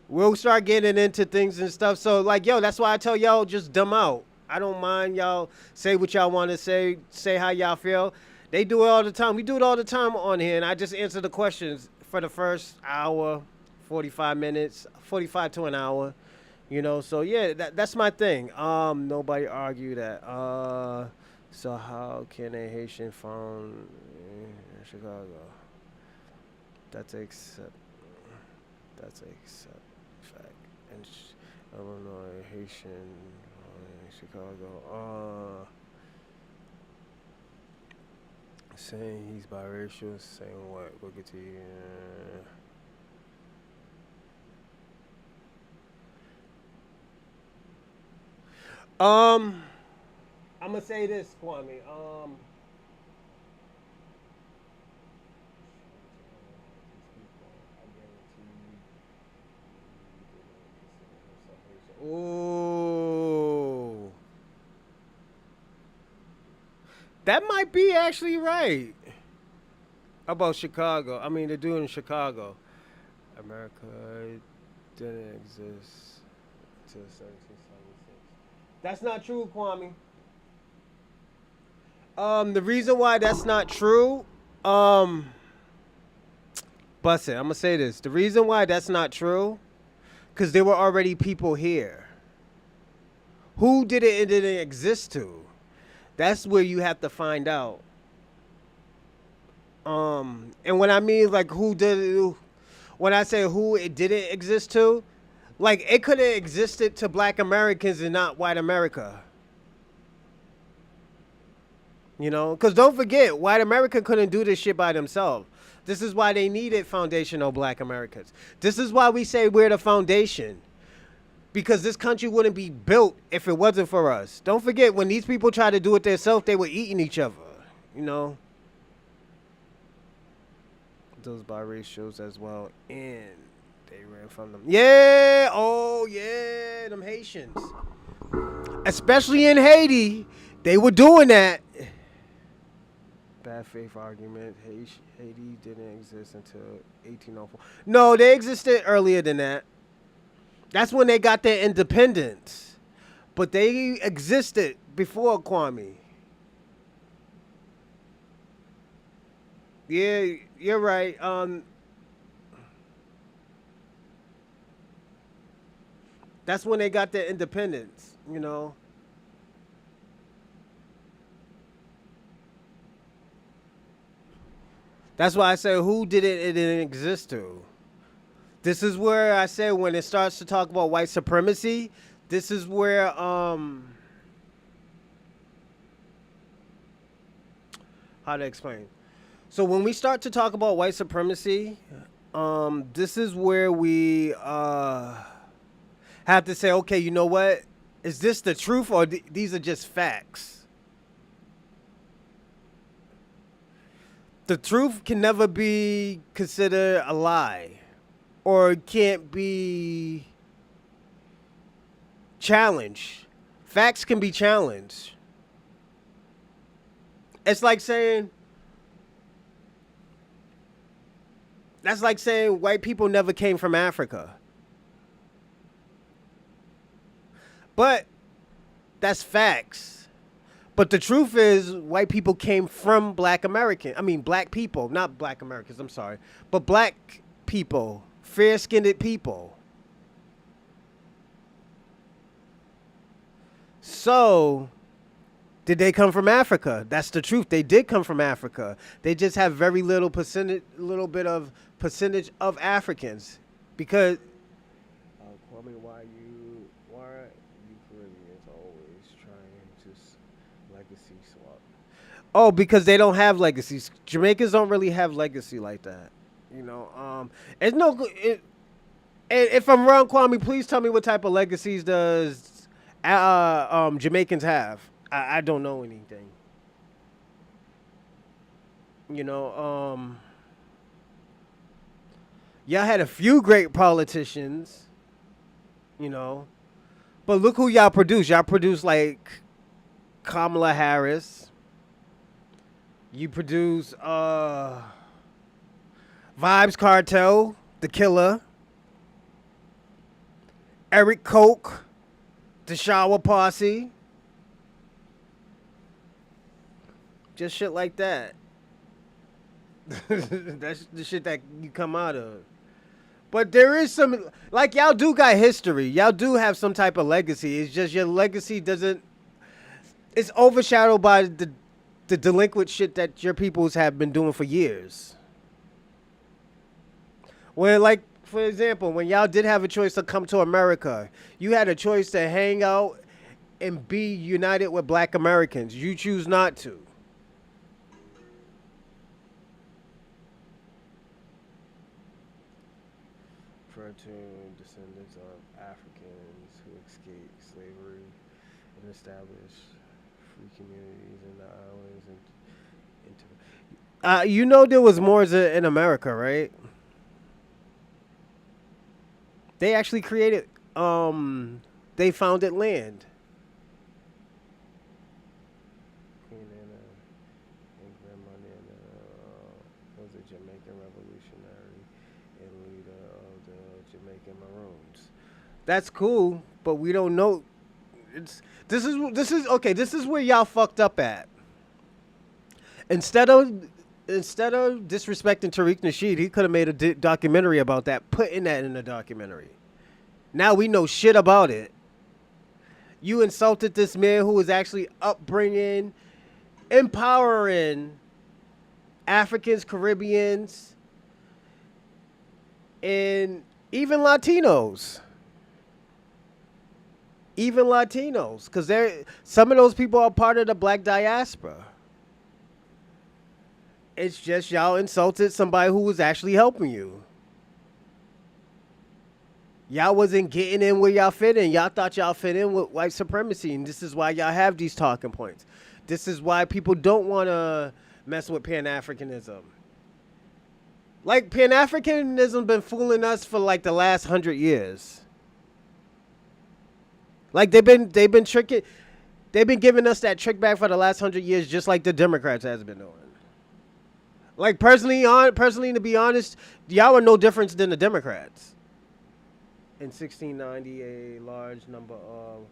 We'll start getting into things and stuff. So like, yo, that's why I tell y'all just dumb out. I don't mind y'all say what y'all want to say how y'all feel. They do it all the time. We do it all the time on here, and I just answer the questions for the first hour, 45 minutes, 45 to an hour. You know, so yeah, that's my thing. Nobody argue that. So how can a Haitian found in Chicago? That's accept fact. And Illinois Haitian in Chicago. Saying he's biracial. Saying what? Booker T. I'm gonna say this, Kwame. Ooh, that might be actually right about Chicago. I mean, they're doing Chicago. America didn't exist until 1776. That's not true, Kwame. The reason why that's not true, bust it. I'm gonna say this. The reason why that's not true, because there were already people here. Who did it didn't exist to? That's where you have to find out. And when I mean like who did it, when I say who it didn't exist to, like it could have existed to black Americans and not white America. You know, because don't forget, white America couldn't do this shit by themselves. This is why they needed foundational black Americans. This is why we say we're the foundation. Because this country wouldn't be built if it wasn't for us. Don't forget, when these people tried to do it themselves, they were eating each other. You know? Those biracials as well. And they ran from them. Yeah! Oh, yeah! Them Haitians. Especially in Haiti. They were doing that. Bad faith argument. Haiti didn't exist until 1804. No, they existed earlier than that. That's when they got their independence. But they existed before Kwame. Yeah, you're right. That's when they got their independence, you know. That's why I say who did it didn't exist to. This is where I say when it starts to talk about white supremacy, this is where how to explain? So when we start to talk about white supremacy, this is where we have to say, okay, you know what? Is this the truth or these are just facts? The truth can never be considered a lie or it can't be challenged. Facts can be challenged. It's like saying, that's like saying white people never came from Africa. But that's facts. But the truth is, white people came from black people, not black Americans, I'm sorry, but black people, fair-skinned people. So, did they come from Africa? That's the truth. They did come from Africa. They just have very little bit of percentage of Africans, because. Kwame, why you Caribbeans always trying to legacy swap? Oh, because they don't have legacies. Jamaicans don't really have legacy like that. You know, it's no good. And if I'm wrong, Kwame, please tell me what type of legacies does Jamaicans have. I don't know anything. You know, y'all had a few great politicians. You know, but look who y'all produce. Y'all produce like Kamala Harris. You produce Vibes Cartel, The Killer, Eric Koch, The Shower Posse. Just shit like that. That's the shit that you come out of. But there is some, like, y'all do got history. Y'all do have some type of legacy. It's just your legacy doesn't, it's overshadowed by the delinquent shit that your peoples have been doing for years. When, like, for example, when y'all did have a choice to come to America, you had a choice to hang out and be united with black Americans. You choose not to. To descendants of Africans who escaped slavery and established free communities in the islands. You know there was Moors in America, right? They actually created, they founded land. Queen Anna and Grandma Nana was a Jamaican revolutionary and leader of the Jamaican Maroons. That's cool, but we don't know. This is where y'all fucked up at. Instead of disrespecting Tariq Nasheed, he could have made a documentary about that, putting that in a documentary. Now we know shit about it. You insulted this man who was actually upbringing, empowering Africans, Caribbeans, and even Latinos. Because some of those people are part of the black diaspora. It's just y'all insulted somebody who was actually helping you. Y'all wasn't getting in where y'all fit in. Y'all thought y'all fit in with white supremacy, and this is why y'all have these talking points. This is why people don't want to mess with Pan-Africanism. Like, Pan-Africanism been fooling us for like the last 100 years. Like, they've been tricking, they've been giving us that trick back for the last 100 years, just like the Democrats has been doing. Like, personally, to be honest, y'all are no different than the Democrats. In 1690, a large number of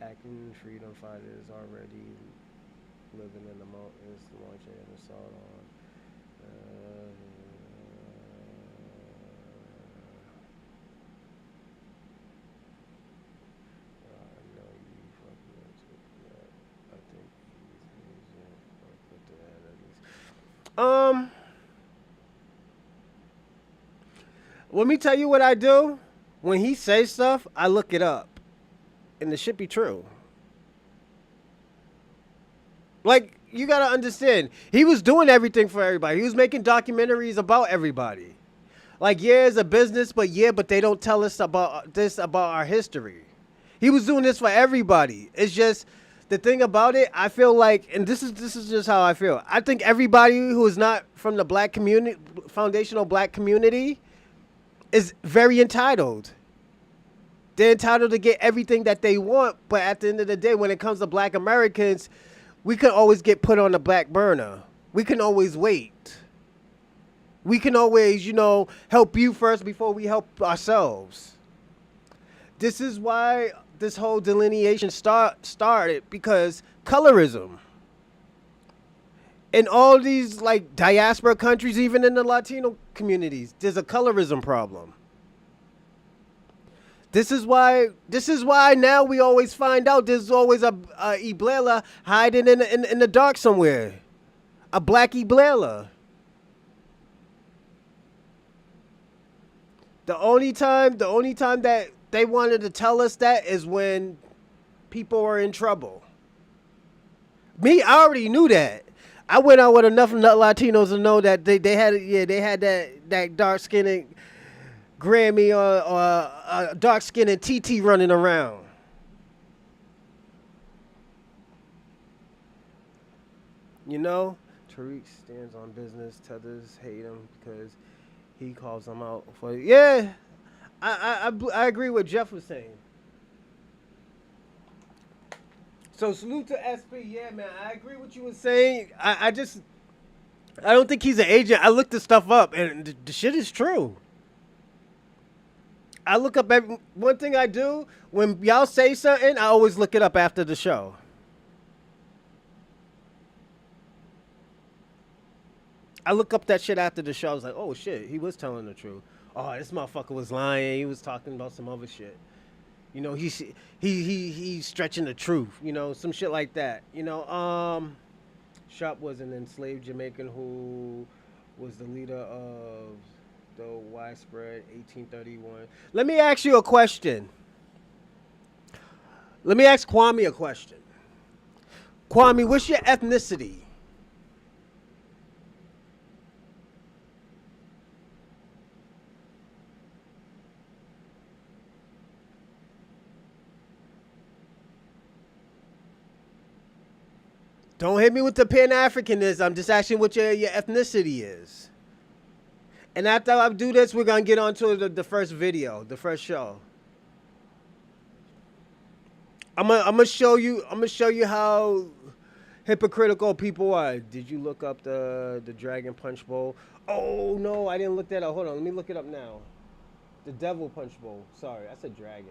acting freedom fighters already living in the mountains launching an assault on. I know you fucking with that. I think he's put that at least. Let me tell you what I do. When he says stuff, I look it up. And the shit be true. Like, you gotta understand. He was doing everything for everybody. He was making documentaries about everybody. Like, yeah, it's a business, but they don't tell us about this about our history. He was doing this for everybody. It's just the thing about it. I feel like, and this is just how I feel. I think everybody who is not from the black community, foundational black community, is very entitled. They're entitled to get everything that they want, but at the end of the day, when it comes to black Americans, we can always get put on the back burner. We can always wait. We can always, help you first before we help ourselves. This is why this whole delineation started, because colorism. In all these like diaspora countries, even in the Latino communities, there's a colorism problem. This is why now we always find out there's always a Iblela hiding in the dark somewhere, a black Iblela. The only time that they wanted to tell us that is when people were in trouble. Me, I already knew that. I went out with enough Latinos to know that they had that dark skinned Grammy or dark skinned TT running around. Tariq stands on business. Tethers hate him because he calls them out for. Yeah, I agree with Jeff was saying. So salute to SP. Yeah, man, I agree with you were saying. I don't think he's an agent. I looked the stuff up, and the shit is true. I look up one thing I do when y'all say something. I always look it up after the show. I look up that shit after the show. I was like, oh shit, he was telling the truth. Oh, this motherfucker was lying. He was talking about some other shit. He's stretching the truth. Some shit like that. Sharp was an enslaved Jamaican who was the leader of the widespread 1831. Let me ask you a question. Let me ask Kwame a question. Kwame, what's your ethnicity? Don't hit me with the Pan-Africanism. I'm just asking what your ethnicity is. And after I do this, we're going to get on to the first video, the first show. I'm gonna show you how hypocritical people are. Did you look up the Dragon Punch Bowl? Oh, no, I didn't look that up. Hold on, let me look it up now. The Devil Punch Bowl. Sorry, I said dragon.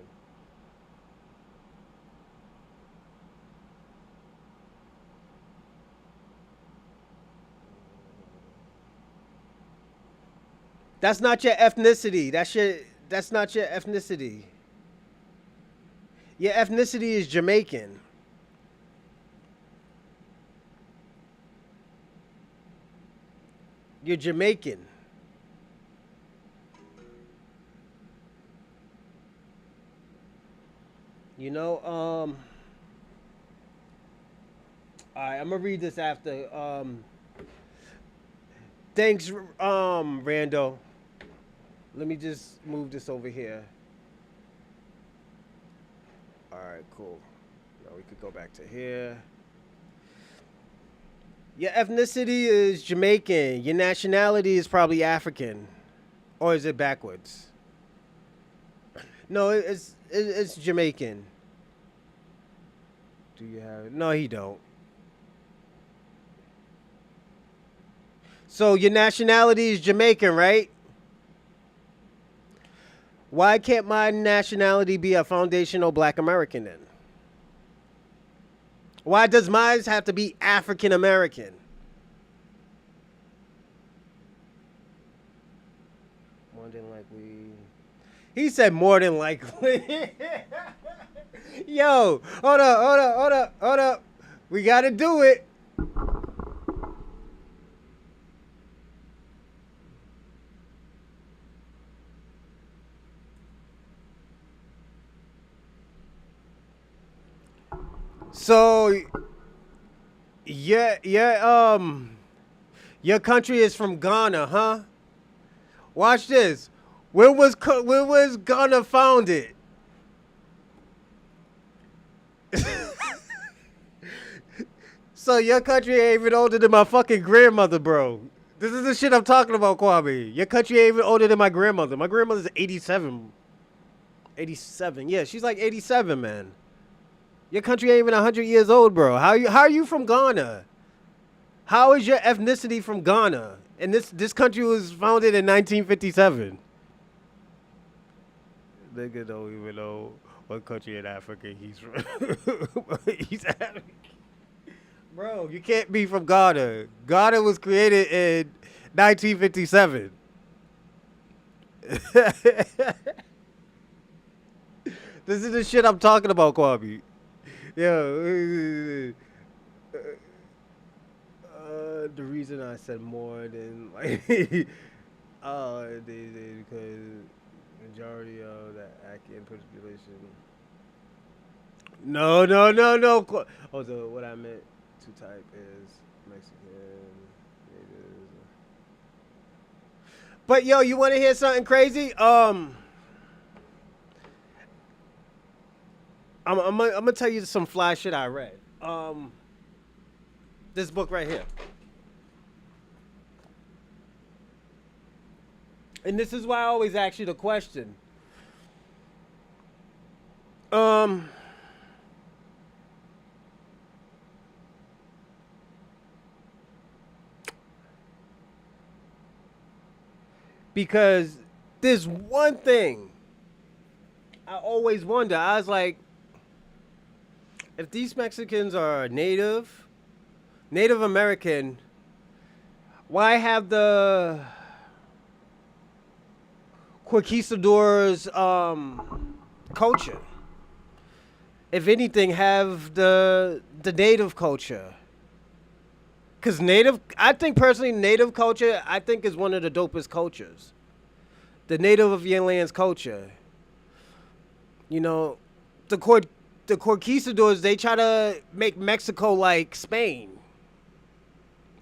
That's not your ethnicity. That's not your ethnicity. Your ethnicity is Jamaican. You're Jamaican. All right, I'm gonna read this after. Thanks, Rando. Let me just move this over here. All right, cool. Now we could go back to here. Your ethnicity is Jamaican. Your nationality is probably African, or is it backwards? No, it's Jamaican. Do you have it? No, he don't. So your nationality is Jamaican, right? Why can't my nationality be a foundational black American then? Why does mine have to be African American? More than likely. He said more than likely. Yo, hold up. We gotta do it. So, Your country is from Ghana, huh? Watch this. When was Ghana founded? So your country ain't even older than my fucking grandmother, bro. This is the shit I'm talking about, Kwame. Your country ain't even older than my grandmother. My grandmother's 87. 87. Yeah, she's like 87, man. Your country ain't even 100 years old, bro. How are you from Ghana? How is your ethnicity from Ghana? And this country was founded in 1957. Nigga don't even know what country in Africa he's from. He's African. Bro, you can't be from Ghana. Ghana was created in 1957. This is the shit I'm talking about, Kwame. Yo, the reason I said more than like, because majority of the Achaean population. No, no, no, no. Oh, so what I meant to type is Mexican natives. But yo, you want to hear something crazy? I'm gonna tell you some fly shit I read. This book right here. And this is why I always ask you the question. Because there's one thing I always wonder. I was like, if these Mexicans are Native American, why have the conquistadors culture? If anything, have the native culture. Cause I think personally, native culture, I think is one of the dopest cultures. The native of your land's culture. You know, the conquistadors, they try to make Mexico like Spain.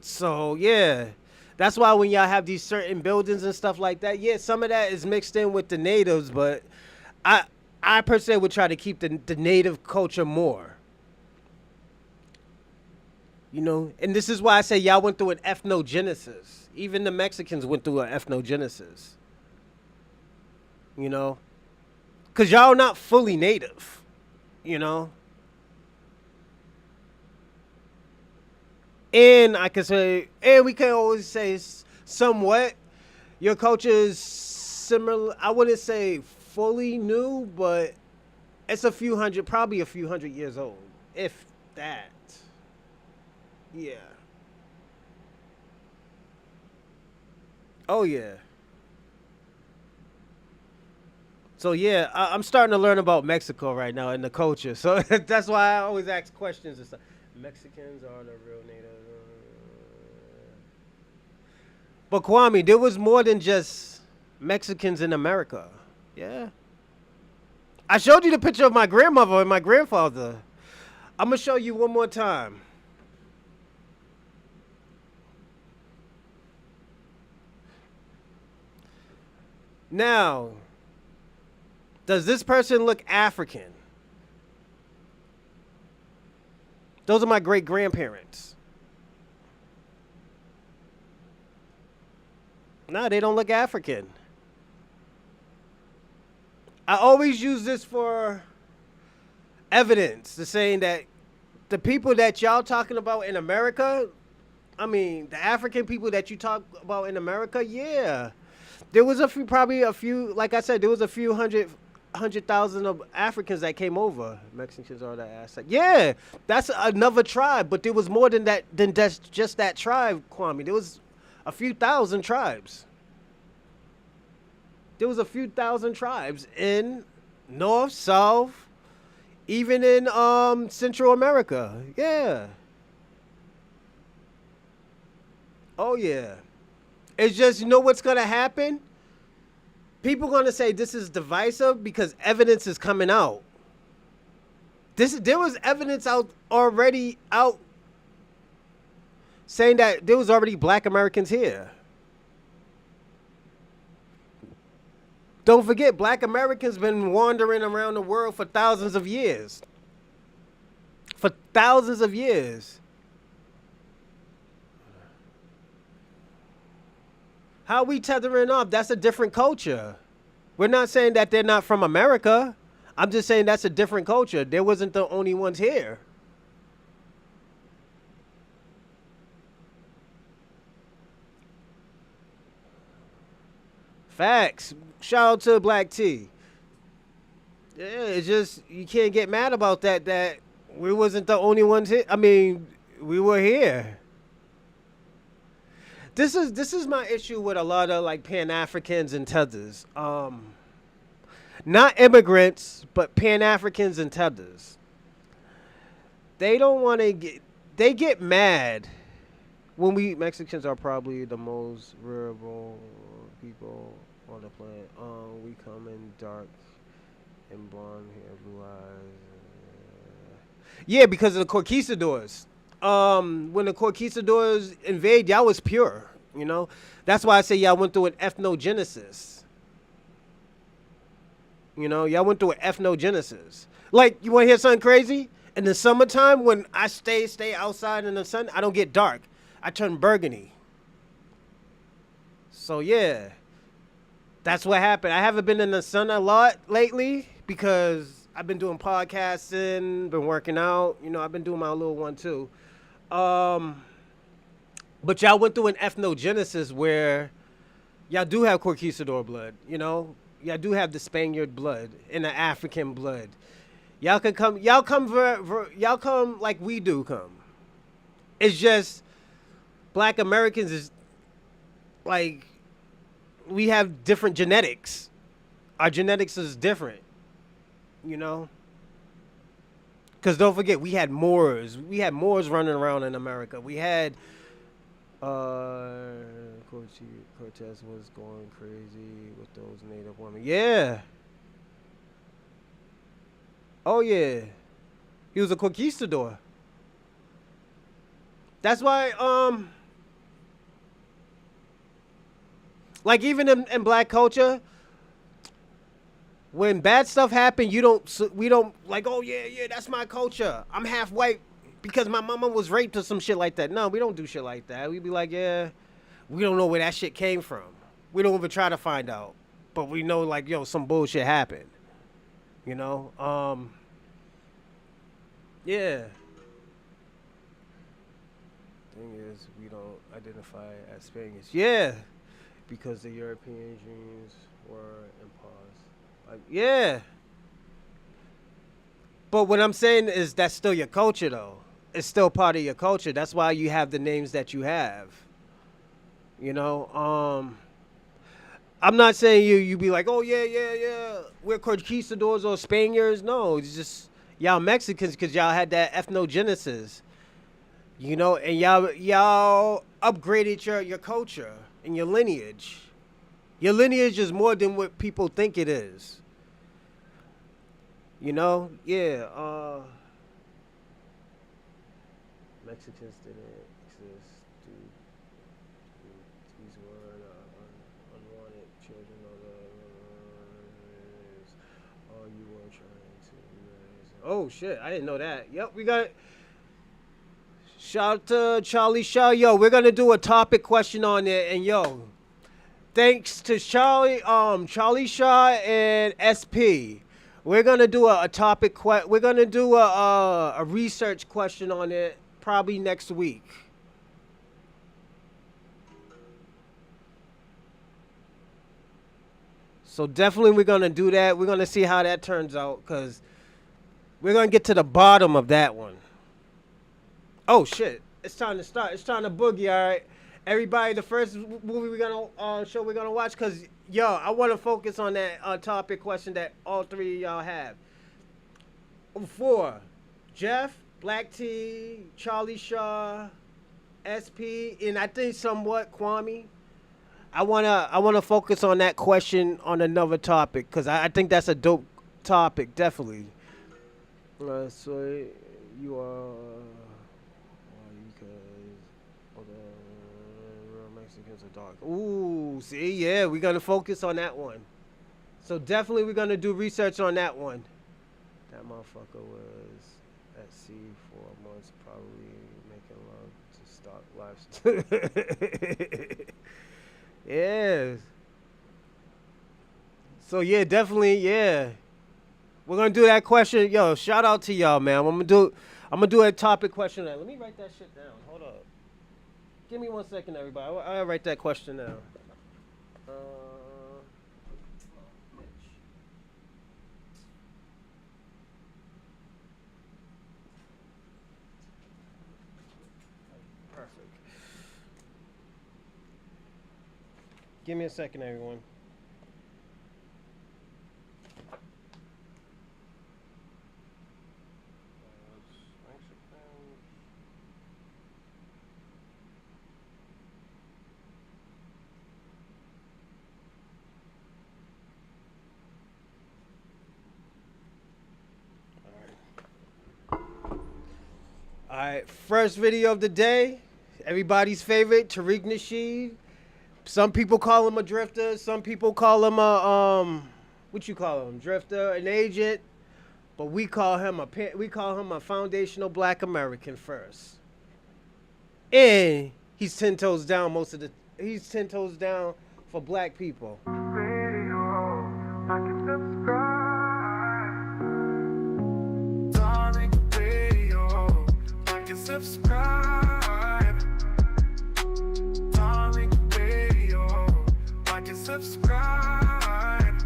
So yeah, that's why when y'all have these certain buildings and stuff like that, yeah, some of that is mixed in with the natives, but I per se would try to keep the native culture more. You know, and this is why I say y'all went through an ethnogenesis. Even the Mexicans went through an ethnogenesis. You know, because y'all not fully native, you know. And I can say, and we can always say somewhat, your culture is similar. I wouldn't say fully new, but it's probably a few hundred years old, if that. Yeah. Oh yeah. So yeah, I'm starting to learn about Mexico right now and the culture. So that's why I always ask questions and stuff. Mexicans are the real native. But Kwame, there was more than just Mexicans in America. Yeah. I showed you the picture of my grandmother and my grandfather. I'm gonna show you one more time. Now, does this person look African? Those are my great grandparents. No, they don't look African. I always use this for evidence, the saying that the people that y'all talking about in America, I mean, the African people that you talk about in America, yeah. There was probably a few, like I said, there was a few hundred thousand of Africans that came over. Mexicans are that ass. Yeah, that's another tribe, but there was more than that, just that tribe, Kwame. There was a few thousand tribes. There was a few thousand tribes in North, South, even in Central America. Yeah. Oh yeah. It's just, you know what's gonna happen? People gonna say this is divisive because evidence is coming out. There was evidence already out saying that there was already black Americans here. Don't forget, black Americans been wandering around the world for thousands of years. For thousands of years. How we tethering off? That's a different culture. We're not saying that they're not from America. I'm just saying that's a different culture. They wasn't the only ones here. Facts. Shout out to Black T. Yeah, it's just you can't get mad about that. That we wasn't the only ones here. I mean, we were here. This is my issue with a lot of like Pan Africans and tethers. Not immigrants, but Pan Africans and tethers. They don't want to get. They get mad when we Mexicans are probably the most vulnerable people on the planet. We come in dark and blonde hair, blue eyes. Yeah, because of the conquistadors. When the conquistadors invade, y'all was pure. You know, that's why I say y'all went through an ethnogenesis. You know, y'all went through an ethnogenesis. Like, you want to hear something crazy? In the summertime, when I stay outside in the sun, I don't get dark. I turn burgundy. So yeah, that's what happened. I haven't been in the sun a lot lately because I've been doing podcasting, been working out. You know, I've been doing my little one too. But y'all went through an ethnogenesis where y'all do have conquistador blood. You know, y'all do have the Spaniard blood and the African blood. Y'all can come. Y'all come like we do come. It's just black Americans is like we have different genetics. Our genetics is different, you know. Because don't forget, we had Moors. We had Moors running around in America. We had Cortez was going crazy with those native women. Yeah. Oh yeah. He was a conquistador. That's why like even in black culture, when bad stuff happen, we don't like, oh yeah, that's my culture. I'm half white because my mama was raped or some shit like that. No, we don't do shit like that. We be like, yeah, we don't know where that shit came from. We don't even try to find out. But we know like, yo, some bullshit happened. You know? Yeah. Thing is, we don't identify as Spaniards. Yeah. Because the European dreams were imposed. Like, yeah. But what I'm saying is that's still your culture, though. It's still part of your culture. That's why you have the names that you have. You know, I'm not saying you be like, oh yeah, we're conquistadors or Spaniards. No, it's just y'all Mexicans because y'all had that ethnogenesis. You know, and y'all upgraded your culture and your lineage. Your lineage is more than what people think it is. You know, yeah. Mexicans didn't exist. These were unwanted children of the. Oh, you were trying to. Oh shit! I didn't know that. Yep, we got. Shout out to Charlie Shaw. Yo, we're gonna do a topic question on it, and yo, thanks to Charlie Shaw and SP. We're gonna do a topic. We're gonna do a research question on it probably next week. So definitely we're gonna do that. We're gonna see how that turns out because we're gonna get to the bottom of that one. Oh shit! It's time to start. It's time to boogie. All right, everybody. The first movie we're gonna show we're gonna watch because yo, I want to focus on that topic question that all three of y'all have. Four, Jeff, Black T, Charlie Shaw, SP, and I think somewhat Kwame. I wanna focus on that question on another topic because I think that's a dope topic, definitely. So you are. Because against the dark. Ooh, see, yeah, we're gonna focus on that one. So definitely we're gonna do research on that one. That motherfucker was at sea for months, probably making love to start lives. Yes. So yeah, definitely, yeah. We're gonna do that question. Yo, shout out to y'all, man. I'm gonna do a topic question. Let me write that shit down. Hold up. Give me 1 second, everybody. I'll write that question down. Uh, Perfect. Give me a second, everyone. All right, first video of the day. Everybody's favorite, Tariq Nasheed. Some people call him a drifter. Some people call him a what you call him? Drifter, an agent. But we call him a foundational Black American first. And he's 10 toes down he's 10 toes down for Black people. Subscribe. Darling Radio, like and subscribe.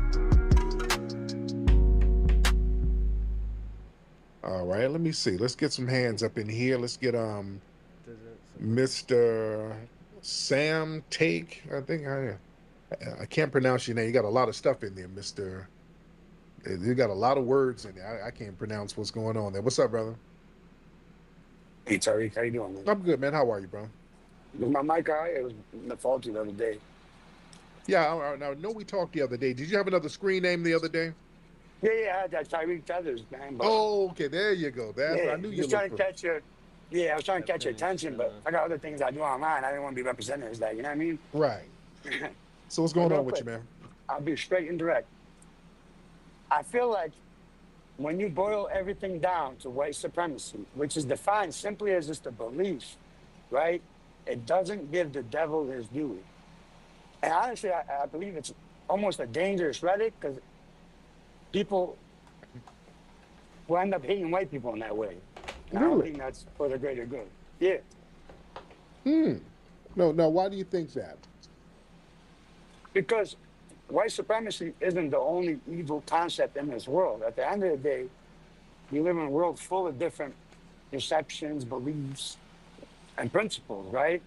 All right, let me see. Let's get some hands up in here. Let's get Mr. Sam Take. I think I can't pronounce your name. You got a lot of stuff in there, Mr. You got a lot of words in there. I can't pronounce what's going on there. What's up, brother? Hey Tariq, how you doing, man? I'm good, man. How are you, bro? Was my mic all right? It was faulty the other day. Yeah, I know we talked the other day. Did you have another screen name the other day? Yeah, I had that Tariq Feathers, man. But Oh, okay. There you go. I knew you just looked trying to catch your. Yeah, I was trying to catch your attention, but I got other things I do online. I didn't want to be represented as that. You know what I mean? right. So what's But going real on with you, quick, man? I'll be straight and direct. I feel like when you boil everything down to white supremacy, which is defined simply as just a belief, right? It doesn't give the devil his due. And honestly, I believe it's almost a dangerous rhetoric because people will end up hating white people in that way. And I don't Really? think that's for the greater good. Yeah. No. Why do you think that? Because white supremacy isn't the only evil concept in this world. At the end of the day, we live in a world full of different perceptions, beliefs, and principles, right?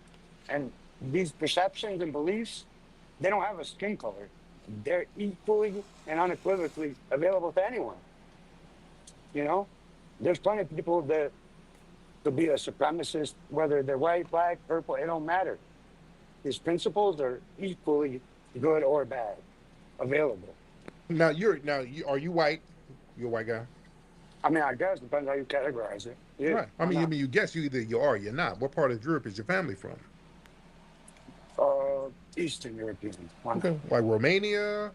And these perceptions and beliefs, they don't have a skin color. They're equally and unequivocally available to anyone. You know, there's plenty of people that could be a supremacist, whether they're white, black, purple, it don't matter. These principles are equally good or bad, available. Now are you white? You're a white guy? I mean, I guess depends how you categorize it. Yeah, Right. I why mean, not? you guess you either you are or you're not. What part of Europe is your family from? Eastern European, why not? Okay. Like Romania?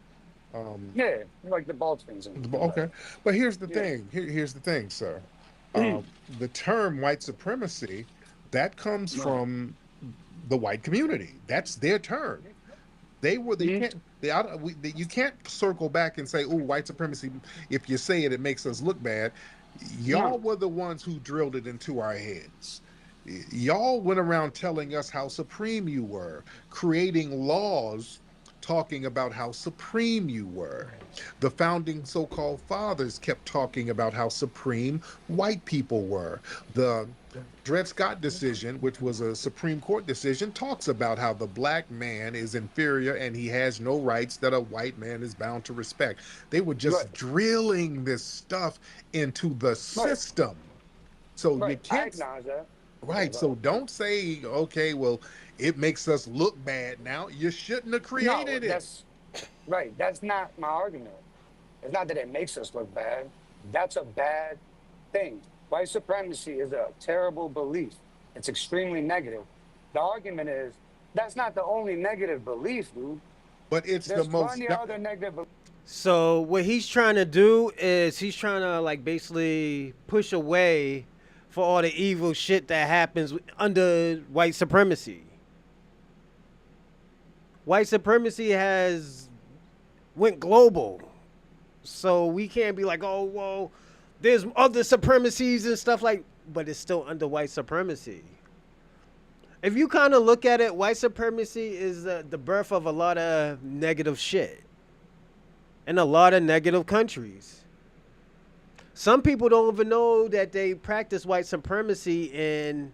Um, Yeah, like the Balkans and okay. But here's the yeah. thing. Here's the thing, sir. The term white supremacy, that comes Right. from the white community. That's their term. They Mhm. can't you can't circle back and say, oh, white supremacy. If you say it, it makes us look bad. Y'all No, were the ones who drilled it into our heads. Y'all went around telling us how supreme you were, creating laws talking about how supreme you were. The founding so-called fathers kept talking about how supreme white people were. The Dred Scott decision, which was a Supreme Court decision, talks about how the black man is inferior and he has no rights that a white man is bound to respect. They were right, just drilling this stuff into the right, system. So you right. I can't, acknowledge that. Okay, right? but So don't say, okay, well, it makes us look bad now. You shouldn't have no, created it. that's right. That's not my argument. It's not that it makes us look bad. That's a bad thing. White supremacy is a terrible belief. It's extremely negative. The argument is that's not the only negative belief, dude. But it's the There's most. plenty of other negative beliefs. So what he's trying to do is he's trying to like basically push away for all the evil shit that happens under white supremacy. White supremacy has went global. So we can't be like, oh, well, there's other supremacies and stuff like, but it's still under white supremacy. If you kind of look at it, white supremacy is the birth of a lot of negative shit in a lot of negative countries. Some people don't even know that they practice white supremacy and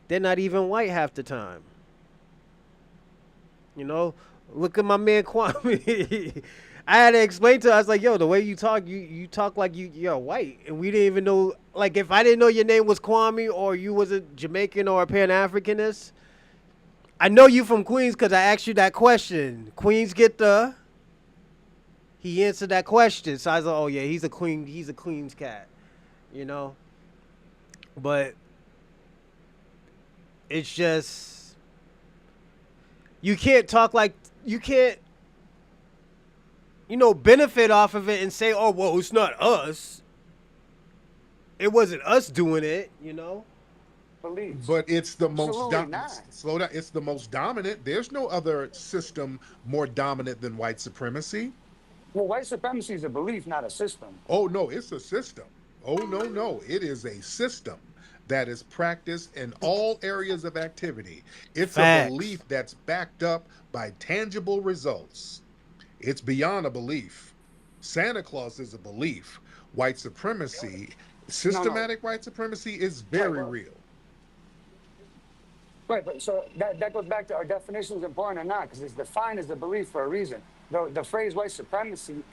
they're not even white half the time. You know, look at my man Kwame. I had to explain to her, I was like, yo, the way you talk, you talk like you're white. And we didn't even know, like, if I didn't know your name was Kwame or you was a Jamaican or a Pan-Africanist, I know you from Queens because I asked you that question. Queens get the... He answered that question. So I was like, oh, yeah, he's a Queens cat, you know? But it's just... You can't talk like... You can't... benefit off of it and say, oh, well, it's not us. It wasn't us doing it, Beliefs. But it's the most Absolutely not. slow down. It's the most dominant. There's no other system more dominant than white supremacy. Well, white supremacy is a belief, not a system. Oh no, it's a system. Oh no, it is a system that is practiced in all areas of activity. It's Facts. a belief that's backed up by tangible results. It's beyond a belief. Santa Claus is a belief. White supremacy, systematic white supremacy is very real. Right, but so that goes back to our definition is important or not, because it's defined as a belief for a reason. The phrase white supremacy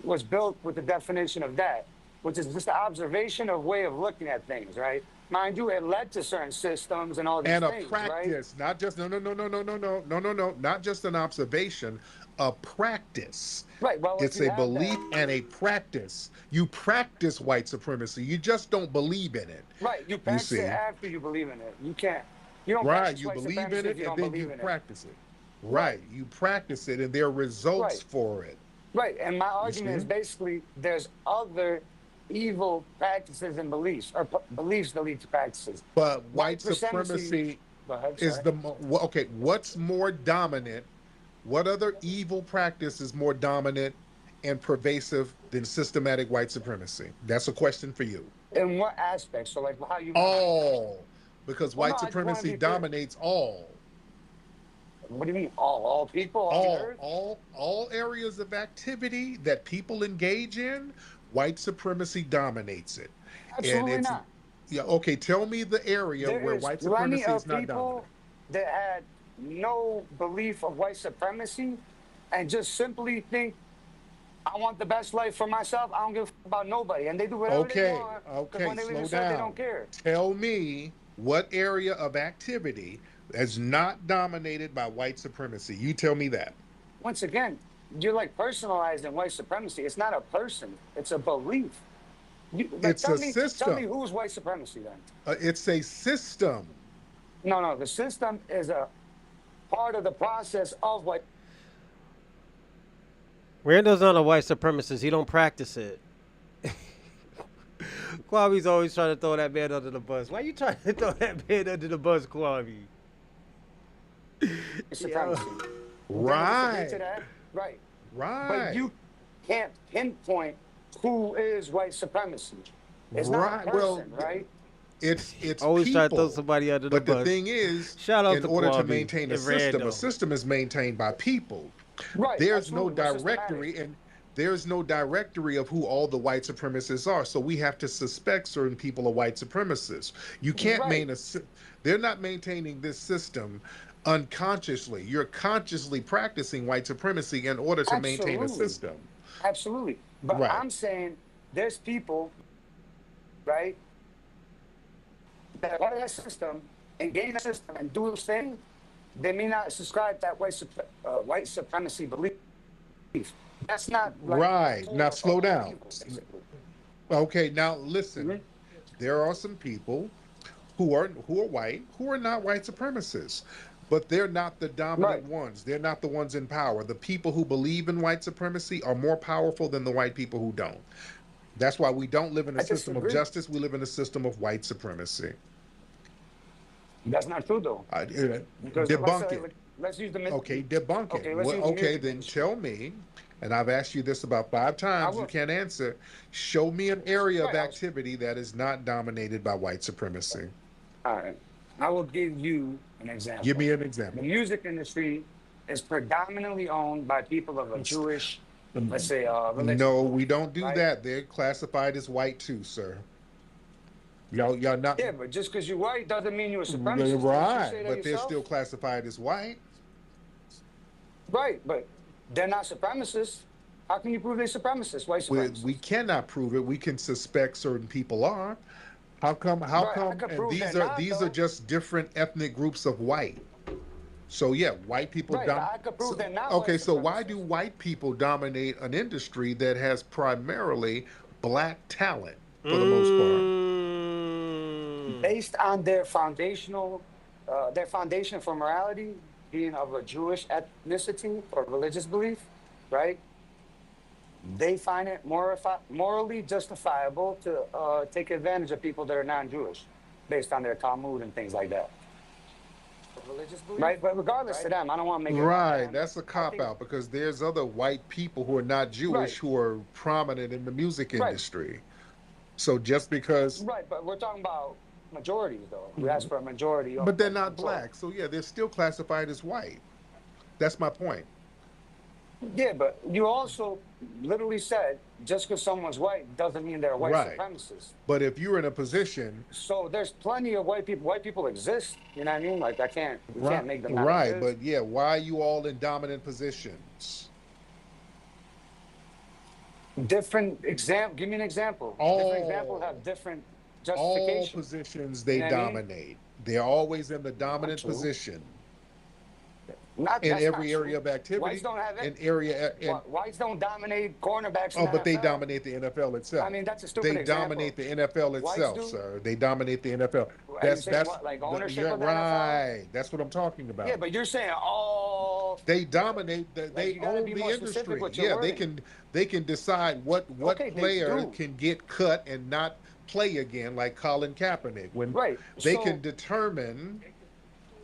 was built with the definition of that, which is just the observation of way of looking at things, right? Mind you, it led to certain systems and all these And a things, practice, right? not just no, not just an observation, a practice. Right, well, if It's you a have belief that, and a practice. You practice white supremacy. You just don't believe in it. right, you You practice it see, after you believe in it. You don't right? practice You white believe in supremacy if it you and don't then you believe in it. practice it. Right, Right? You practice it, and there are results right. for it. Right, and my You argument see? is basically there's other evil practices and beliefs, or beliefs that lead to practices. But white White supremacy. supremacy Go ahead, is sorry. okay. What's more dominant? What other evil practice is more dominant and pervasive than systematic white supremacy? That's a question for you. In what aspect? So, like, how you mean? All, because Well, no, white I just want to supremacy be clear. dominates all. What do you mean, all people, all the all earth? all all areas of activity that people engage in, white supremacy dominates it. And Absolutely it's not. yeah, okay, tell me the area There where is white plenty supremacy is of not people dominant. that had no belief of white supremacy and just simply think, I want the best life for myself. I don't give a fuck about nobody. And they do whatever they Okay, want because okay, when they leave slow this earth, they don't down. care. Tell me what area of activity is not dominated by white supremacy. You tell me that. Once again, you're like personalizing white supremacy. It's not a person, it's a belief. Like, It's a tell me system. who's white supremacy then? It's a system. No, the system is a part of the process of white. Randall's not a white supremacist. He don't practice it. Kwame's always trying to throw that man under the bus. Why you trying to throw that man under the bus, Kwame? Yo. Supremacy. Then we agree to Right. that, right? But Right. you can't pinpoint who is white supremacy. It's not a Right. Well, person, right? it's Always try to throw people. somebody under the But the bus. thing is, Shout out in to order to Kwame maintain and a Randall. system is maintained by people. Right, There's no absolutely. But systematic. directory, and there's no directory of who all the white supremacists are. So we have to suspect certain people are white supremacists. You can't Right, they're not maintaining this system unconsciously. You're consciously practicing white supremacy in order to maintain a absolutely. system. Absolutely. But Right. I'm saying there's people, right, that are part of that system, engage that system and do this thing. They may not subscribe to that white supremacy belief. That's not like Right. Now for slow all down. evil, basically. Okay, now listen. Mhm. There are some people who are white, who are not white supremacists. but they're not the dominant Right. ones. They're not the ones in power. The people who believe in white supremacy are more powerful than the white people who don't. That's why we don't live in a I system of disagree. justice. We live in a system of white supremacy. That's not true though, because Debunk it. let's use Okay, debunk it. okay, let's Well, use the okay, music then industry. tell me, and I've asked you this about five I times, you will. can't answer. Show me an area of Right. activity that is not dominated by white supremacy. All right. I will give you an Give example. me an The example. music industry is predominantly owned by people of a Jewish, let's say, religion, No, we don't do right? that. They're classified as white too, sir. Y'all not Yeah, but just because you're white doesn't mean you're a supremacist. Didn't you right, say that but they're still yourself? classified as white. Right, but they're not supremacists. How can you prove they're supremacists, white We supremacists? cannot prove it. We can suspect certain people are. How come? How Right, I come? could And prove they're not these are though. just different ethnic groups of white. So yeah, white people Right, but I could prove so, they're not white okay, so why do supremacists. white people dominate an industry that has primarily black talent for the most part? Mm. Based on their foundation for morality being of a Jewish ethnicity or religious belief, right? They find it morally justifiable to take advantage of people that are non-Jewish, based on their Talmud and things like that, Religious belief? right? But regardless to them, I don't want to make it about Right, them. that's a I cop think, out because there's other white people who are not right, Jewish who are prominent in the music right, industry. So just because, right. But we're talking about majorities, though. We ask for a majority but they're of not control. black. So yeah, they're still classified as white. That's my point. Yeah, but you also literally said just because someone's white doesn't mean they're a white Right. supremacist. But if you're in a position, So there's plenty of white people. White people exist. You know what I mean? Like we right, can't make them not right, exist. but yeah, why are you all in dominant positions? Different example. Give me an example. Different examples All have different all justification. positions You they know what I mean? dominate. They're always in the Not dominant true. position Not in That's not every area true. of Whites activity, don't have it. in area in Whites don't dominate cornerbacks in oh, the but they NFL. dominate the NFL I itself. mean, that's a They stupid dominate example. the NFL Whites itself, do. sir. They dominate the NFL. Are you saying what, like ownership Yeah, of the NFL? right. That's what I'm talking Yeah, about. but you're saying all. They dominate Like they you got to own be the more specific industry. with your Yeah, wording. they can decide what Okay, they player do. can get cut and not play again, like Colin Kaepernick. When Right. they can So determine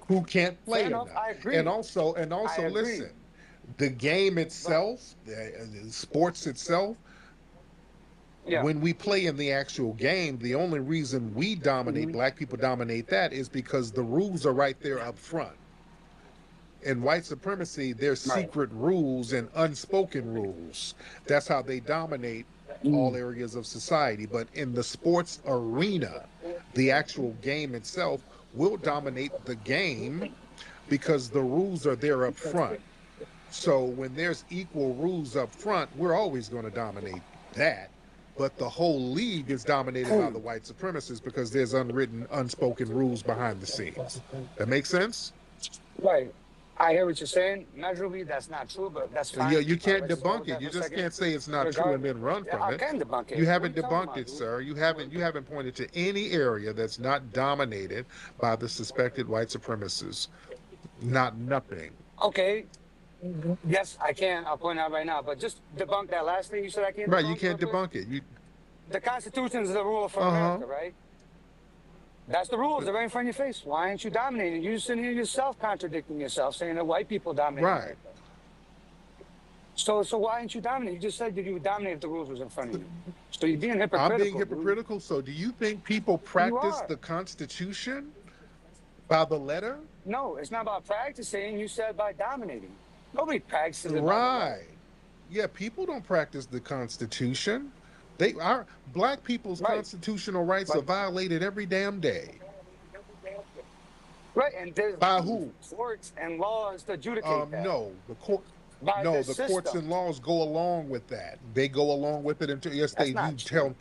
who can't fair play or enough. not. I agree. And I also agree. listen, the game Right. itself, the sports itself, Yeah. when we play in the actual game, the only reason we dominate, Hmm. black people dominate that is because the rules are right there up front. In white supremacy, there's Right. secret rules and unspoken rules. That's how they dominate all Mm. areas of society. But in the sports arena, the actual game itself will dominate the game because the rules are there up front. So when there's equal rules up front, we're always going to dominate that. But the whole league is dominated by the white supremacists because there's unwritten, unspoken rules behind the scenes. That makes sense? Right. I hear what you're saying. Measurably, that's not true, but that's Yeah, fine. you can't Let's go debunk with it. that You for a just second. can't say it's not true and Regardless, then run yeah, from I it. can debunk You it. What are haven't you talking debunked about, it, dude? sir. You haven't pointed to any area that's not dominated by the suspected white supremacists. Not nothing. Okay. Yes, I can. I'll point out right now, but just debunk that last thing you said I can't Right, you debunk real can't quick. debunk it. You The Constitution is the rule for uh-huh. America, right? That's the rules. They're right in front of your face. Why aren't you dominating? You're sitting here yourself contradicting yourself, saying that white people dominate Right. America. So why aren't you dominating? You just said that you would dominate if the rules was in front of you. So you're being I'm being hypocritical, dude. hypocritical. So do you think people You practice are. the Constitution by the letter? No, it's not about practicing. You said by dominating. Nobody practices it by the letter. Right. Yeah, people don't practice the Constitution. Our black people's Right. constitutional rights are But violated every damn day. right, and there's By who? courts and laws to adjudicate that No, the court. by No, the the courts system. and laws go along with that. They go along with it until yes, That's they not do. true.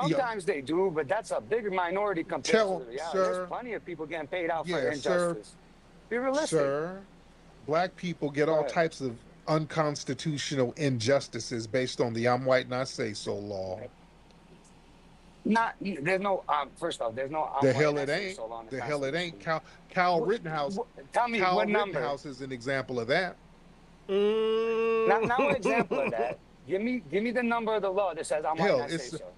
Yeah, Sometimes they do, but that's a bigger minority compared to the reality. There's sir. plenty of people getting paid out for Yeah, sir, injustice. Be realistic. sir. Black people get Go all ahead. types of unconstitutional injustices based on the "I'm white and I say so" law. Not there's no first off, there's no I'm The white hell and I it say ain't. so on the The hell it ain't. Constitution. Cal What, Rittenhouse. tell me Cal what number. Rittenhouse is an example of that. Now, example of Mm. that. Give me the number of the law that says I'm white and Hell, I say so.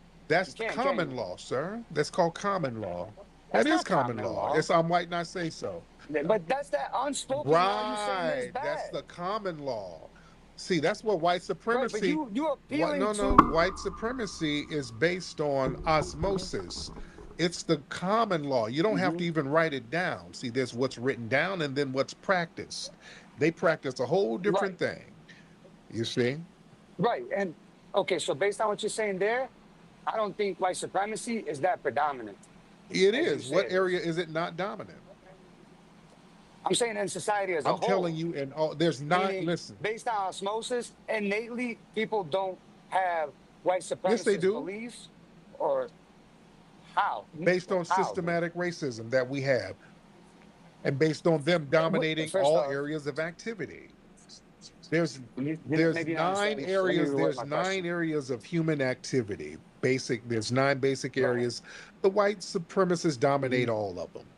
You that's can't, can common you? law, sir. That's called common law. That That's is not common common law. law. It's I'm white and I say so. But that's that unspoken law you saying is Right. That's bad. the common law. See, that's what white Right, but supremacy. you What? appealing No, no. to White supremacy is based on osmosis. It's the common law. You don't have to Mhm. even write it down. See, there's what's written down and then what's practiced. They practice a whole different Right, thing. You see? right. And okay, so based on what you're saying there, I don't think white supremacy is that predominant It as you is. say What it area is. is it not dominant? I'm saying in society as a I'm telling whole, you, and all there's not. meaning Listen. based on osmosis, innately people don't have white Yes, they supremacist do. beliefs, or how? Based on How? systematic racism that we have, and based on them dominating First all off, areas of activity. There's maybe you understand. Let me reword there's my nine question. areas of human activity. There's nine basic Right. areas. The white supremacists dominate Mhm. all of them.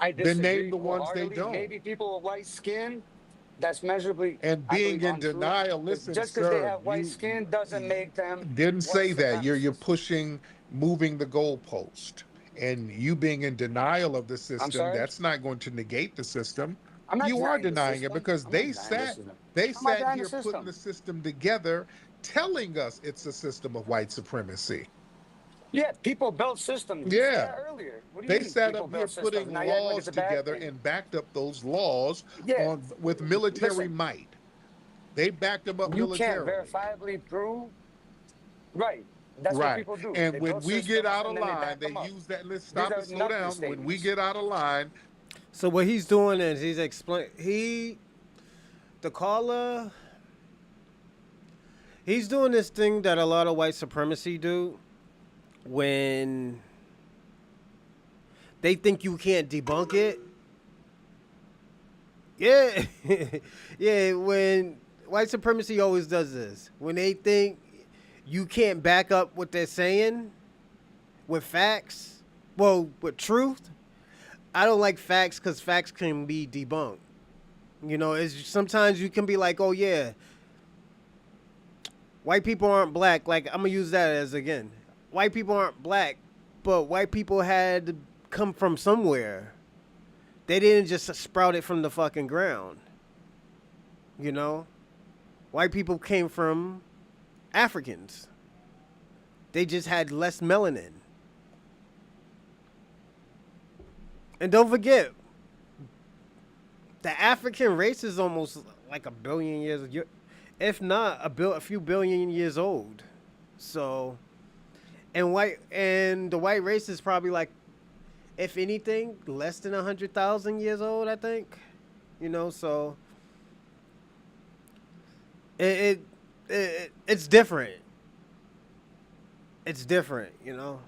I Then name disagree the ones they wholeheartedly. don't. Maybe people with white skin, that's measurably, And I being believe, in untrue. denial, Because listen, just because they sir, have white skin doesn't you make them didn't white say that. You're supremacists. pushing, moving the goalpost. And you being in denial of the I'm system, sorry. that's not going to negate the system. I'm not You are denying the denying it system. because I'm not denying the system. they I'm not sat denying the here putting system. the system together, telling us it's a system of white supremacy. Yeah, people built systems. You said Yeah. that earlier. What do you They mean sat people up here built systems? putting Now you act like it's laws a bad together thing. and backed up those laws Yeah, on with military listen, might. They backed them up you can't militarily. verifiably prove. Right. That's what Right. people do. And They when build we get systems out of and then they line, back they them up. use that. Let's These stop and are slow nothing down. When we statements. get out of line, So what he's doing is the caller, he's doing this thing that a lot of white supremacy do when they think you can't debunk it. Yeah. Yeah, when white supremacy always does this. When they think you can't back up what they're saying with facts, well, with truth. I don't like facts because facts can be debunked. You know, it's sometimes you can be like, oh yeah, white people aren't black. Like I'm gonna use that as again, white people aren't black, but white people had to come from somewhere. They didn't just sprout it from the fucking ground. You know, white people came from Africans. They just had less melanin. And don't forget, the African race is almost like a billion years, if not a few billion years old. So, and the white race is probably like, if anything, less than 100,000 years old. I think, you know. So it, it's different. It's different, you know.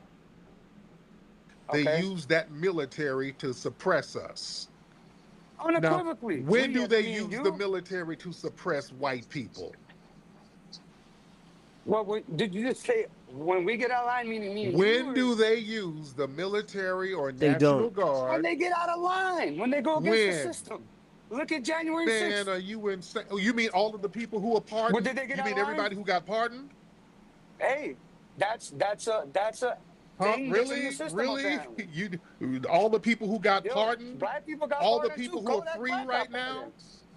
they Okay. use that military to suppress us. Now, Unequivocally. when We do as they mean use the you. military to suppress white people? Well, did you just say when we get out of line, meaning me and you, When or do they use the military or They National don't. when Guard? they get out of line, when they go against the When? system? Look at January Man, 6th. are you insane? Oh, you mean all of the people who were Well, pardoned? did they get You out mean of line? everybody who got pardoned? Hey, that's a Huh? thing that's in the Really? system Really? apparently. You all the people who got Yo, pardoned? black people got All the pardoned too. people who are Kodak free Black got right now? pardoned.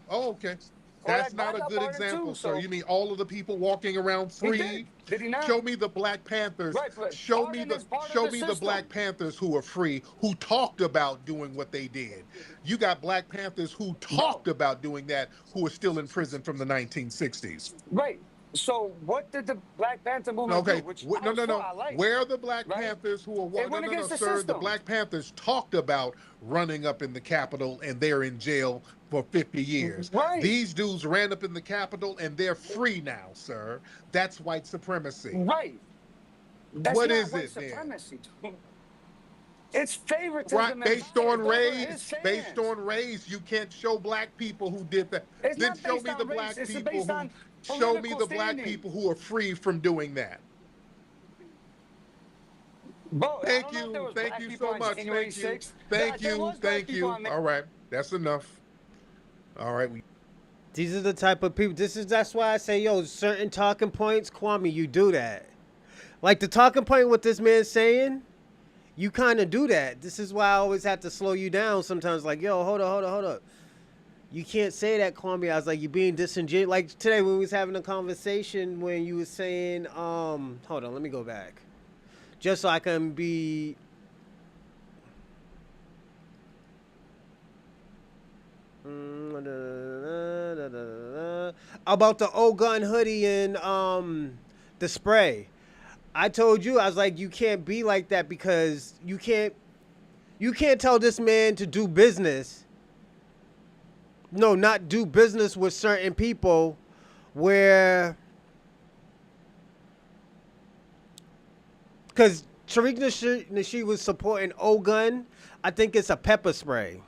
Oh, okay. That's Kodak not Black a got good pardoned too. example, sir. So You mean all of the people walking around he free? did. Did he not? Show me the Black Panthers. Right, but pardon is part of Show the me the Black system. Panthers who are free, who talked about doing what they did. You got Black Panthers who Bro, talked about doing that who are still in prison from the 1960s. right. So what did the Black Panther movement do? Okay, Which I no, was no, for, no. I liked, Where are the Black right? Panthers who are It no, went no, no, against the sir? The system. Black Panthers talked about running up in the Capitol and they're in jail for 50 years. Right, These dudes ran up in the Capitol and they're free now, sir. That's white supremacy. right. That's What not is white it then? supremacy, dude. It's Right, favoritism and based bias. on Those are his race, fans. you can't show black people who did that. It's Then not show based me the on race. black It's people based who on political show me the black standing. people who are free from doing that. But I Thank don't know if there you. was Thank black you people so on much. January Thank you. 6th. Thank There you. was black Thank people you. on. All right. That's enough. All right. These are the type of people. That's why I say, yo, certain talking points, Kwame, you do that. Like the talking point what this man's saying, you kind of do that. This is why I always have to slow you down sometimes. Like, yo, hold up. You can't say that, Kwame. I was like, you being disingenuous. Like today when we was having a conversation when you was saying, hold on, let me go back. Just so I can be about the old gun hoodie and the spray. I told you I was like you can't be like that because you can't tell this man to do business. No, not do business with certain people where because Tariq Nasheed was supporting Ogun. I think it's a pepper spray.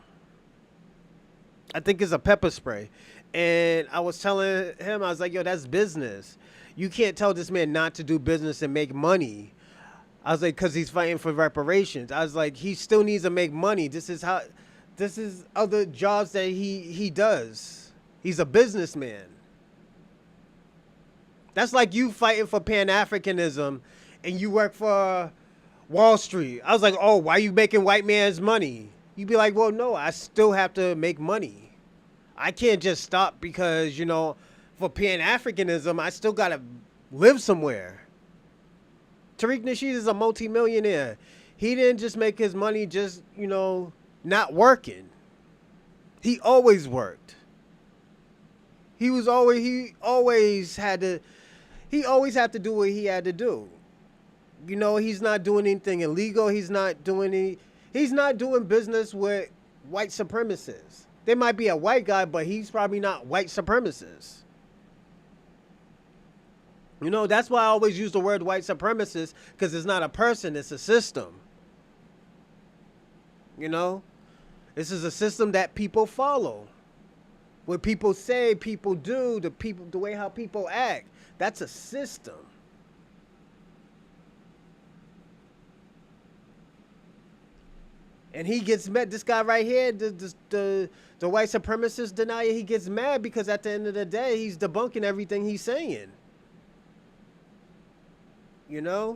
I think it's a pepper spray. And I was telling him, I was like, yo, that's business. You can't tell this man not to do business and make money. I was like, because he's fighting for reparations. I was like, he still needs to make money. This is other jobs that he does. He's a businessman. That's like you fighting for Pan-Africanism and you work for Wall Street. I was like, oh, why you making white man's money? You'd be like, well, no, I still have to make money. I can't just stop because, for Pan-Africanism, I still got to live somewhere. Tariq Nasheed is a multimillionaire. He didn't just make his money just, not working. He always worked. He always had to do what he had to do. He's not doing anything illegal. He's not doing business with white supremacists. There might be a white guy, but he's probably not white supremacist. That's why I always use the word white supremacist, because it's not a person, it's a system. This is a system that people follow. What people say, people do, the way how people act. That's a system. And he gets mad. This guy right here, the white supremacist denier, he gets mad because at the end of the day, he's debunking everything he's saying. You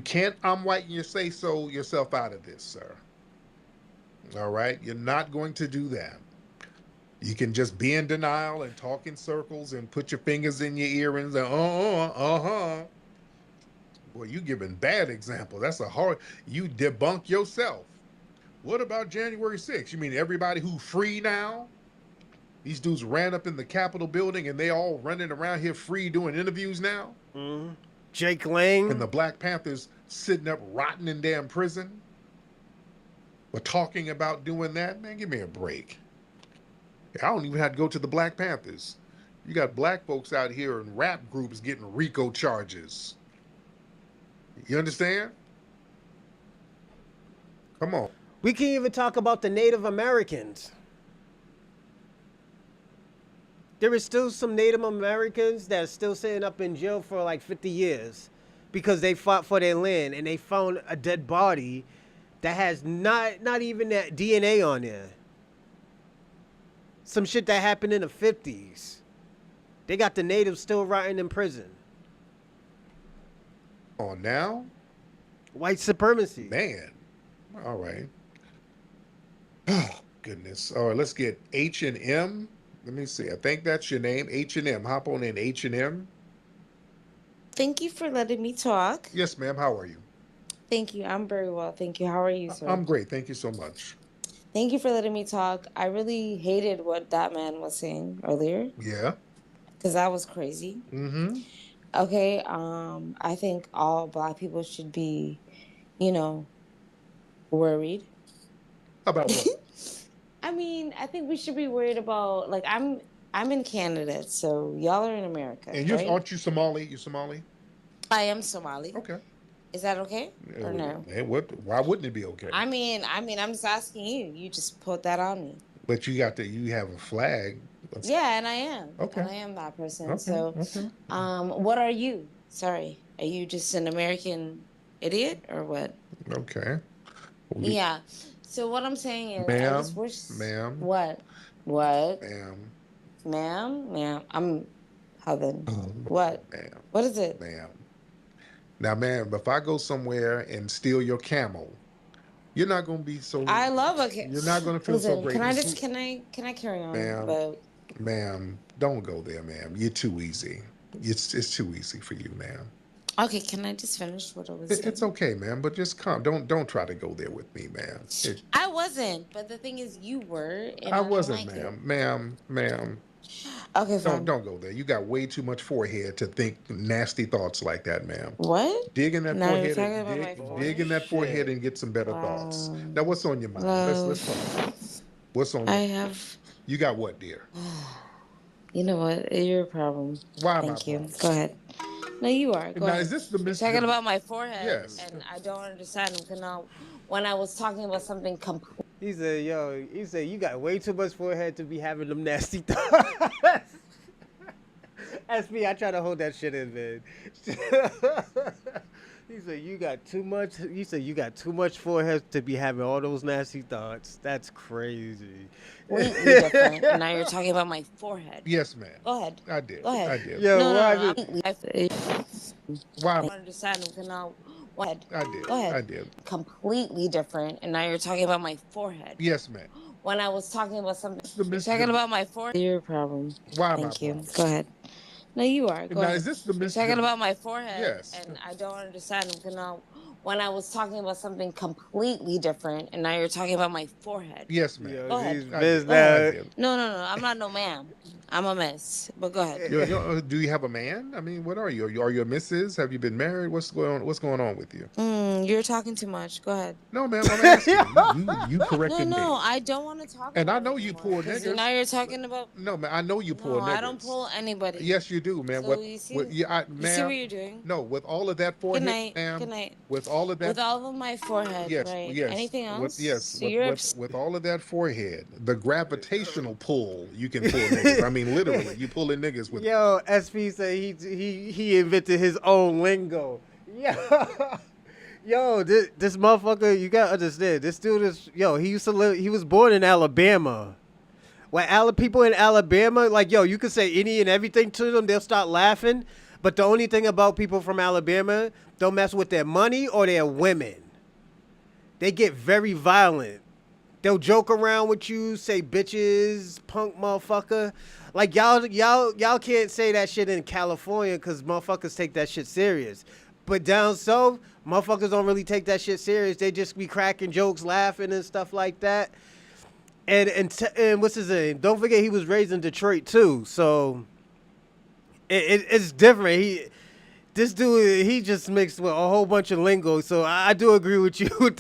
can't I'm white and you say so yourself out of this, sir. All right? You're not going to do that. You can just be in denial and talk in circles and put your fingers in your ear and say, uh-huh. Boy, you giving bad example. That's a hard, you debunk yourself. What about January 6th? You mean everybody who free now? These dudes ran up in the Capitol building and they all running around here free doing interviews now? Mm-hmm. Jake Lang. And the Black Panthers sitting up rotting in damn prison? But talking about doing that? Man, give me a break. I don't even have to go to the Black Panthers. You got black folks out here in rap groups getting RICO charges. You understand? Come on. We can even talk about the Native Americans. There is still some Native Americans that are still sitting up in jail for like 50 years because they fought for their land and they found a dead body that has not even that DNA on there. Some shit that happened in the 50s. They got the natives still rotting in prison. On now? White supremacy. Man. All right. Oh, goodness. All right, let's get H&M. Let me see. I think that's your name, H&M. Hop on in, H&M. Thank you for letting me talk. Yes, ma'am. How are you? Thank you. I'm very well. Thank you. How are you, sir? I'm great. Thank you so much. Thank you for letting me talk. I really hated what that man was saying earlier Yeah. because that was crazy. Mm-hmm. Okay. I think all black people should be, worried. About what? I mean, I think we should be worried about like I'm in Canada, so y'all are in America, And right? aren't you Somali? You Somali? I am Somali. Okay. Is that okay or no? Hey, why wouldn't it be okay? I mean, I'm just asking you. You just put that on me. But you have a flag. Yeah, and I am. Okay. And I am that person. Okay. So, Okay. what are you? Sorry. Are you just an American idiot or what? Okay. Yeah. So what I'm saying is, I just Ma'am, wish. ma'am, What? What? ma'am, Ma'am? Ma'am? I'm Heaven. ma'am, What? What is it? ma'am. Now, ma'am, if I go somewhere and steal your camel, you're not gonna be so. I love a You're not gonna feel so Listen, great. can I carry on? Ma'am, But ma'am, don't go there, ma'am. You're too easy. It's too easy for you, ma'am. okay, can I just finish what I was It's saying? okay, ma'am, but just come. Don't try to go there with me, ma'am. I wasn't, but the thing is, you were, and I I don't wasn't, like it. ma'am. Okay, Don't fine. don't go there. You got way too much forehead to think nasty thoughts like that, ma'am. What? Dig in that Now you're forehead talking and about my dig in forehead? that forehead Shit. and get some better thoughts. Wow. Now, what's on your mind? Let's talk. Love. What's on I your? have. You got what, dear? You know what? You're a problem. Why my Thank you. problem? Go ahead. No, you are. Go Now, is ahead. this the You're miss? talking about my forehead, Yes. and I don't understand because now, when I was talking about something completely. He said, "Yo," he said, "You got way too much forehead to be having them nasty thoughts." That's me. I try to hold that shit in, man. He said, "You got too much." He said, "You got too much forehead to be having all those nasty thoughts." That's crazy. Completely different. And now you're talking about my forehead. Yes, ma'am. Go ahead. I did. Go ahead. I did. Yo, No, why no, is no. Why? I don't understand because now. Go ahead. I did. Go ahead. I did. Completely different. And now you're talking about my forehead. Yes, ma'am. When I was talking about something. The You're miss. talking about my forehead. Your problem. Why my Thank you. problem? Go ahead. No, you are. Go Now, ahead. is this the You're miss? talking about my forehead, Yes. and I don't understand because now, when I was talking about something completely different, and now you're talking about my forehead. Yes, ma'am. Yo, Go ahead. these I biz did. Go ahead. I now. did. No, no, no. I'm not no ma'am. I'm a miss. But go ahead. Do you have a man? I mean, what are you? Are you a missus? Have you been married? What's going on? What's going on with you? You're talking too much. Go ahead. No, ma'am. I'm asking you. You No, corrected no. me, I don't want to talk and I about it know you anymore poor because niggers. now you're talking about. No, man. I know you poor No, I don't niggers. pull anybody. Yes, you do, man. So you see, you see what ma'am. you're doing. No, with all of that Good forehead, night. ma'am. Good night. With all of that, With all of my forehead, yes, right? yes, Anything else? So with you're with all of that forehead, the gravitational pull you can pull niggas. I mean, literally, you pulling niggas with. Yo, SP said he invented his own lingo. Yo, yo, this motherfucker, you gotta understand. This dude is he used to live. He was born in Alabama. When people in Alabama, like yo, you could say any and everything to them, they'll start laughing. But the only thing about people from Alabama, don't mess with their money or their women. They get very violent. They'll joke around with you, say bitches, punk motherfucker. Like y'all can't say that shit in California because motherfuckers take that shit serious. But down south, motherfuckers don't really take that shit serious. They just be cracking jokes, laughing and stuff like that. And what's his name? Don't forget he was raised in Detroit too. So it's different. This dude, he just mixed with a whole bunch of lingo. So I do agree with you with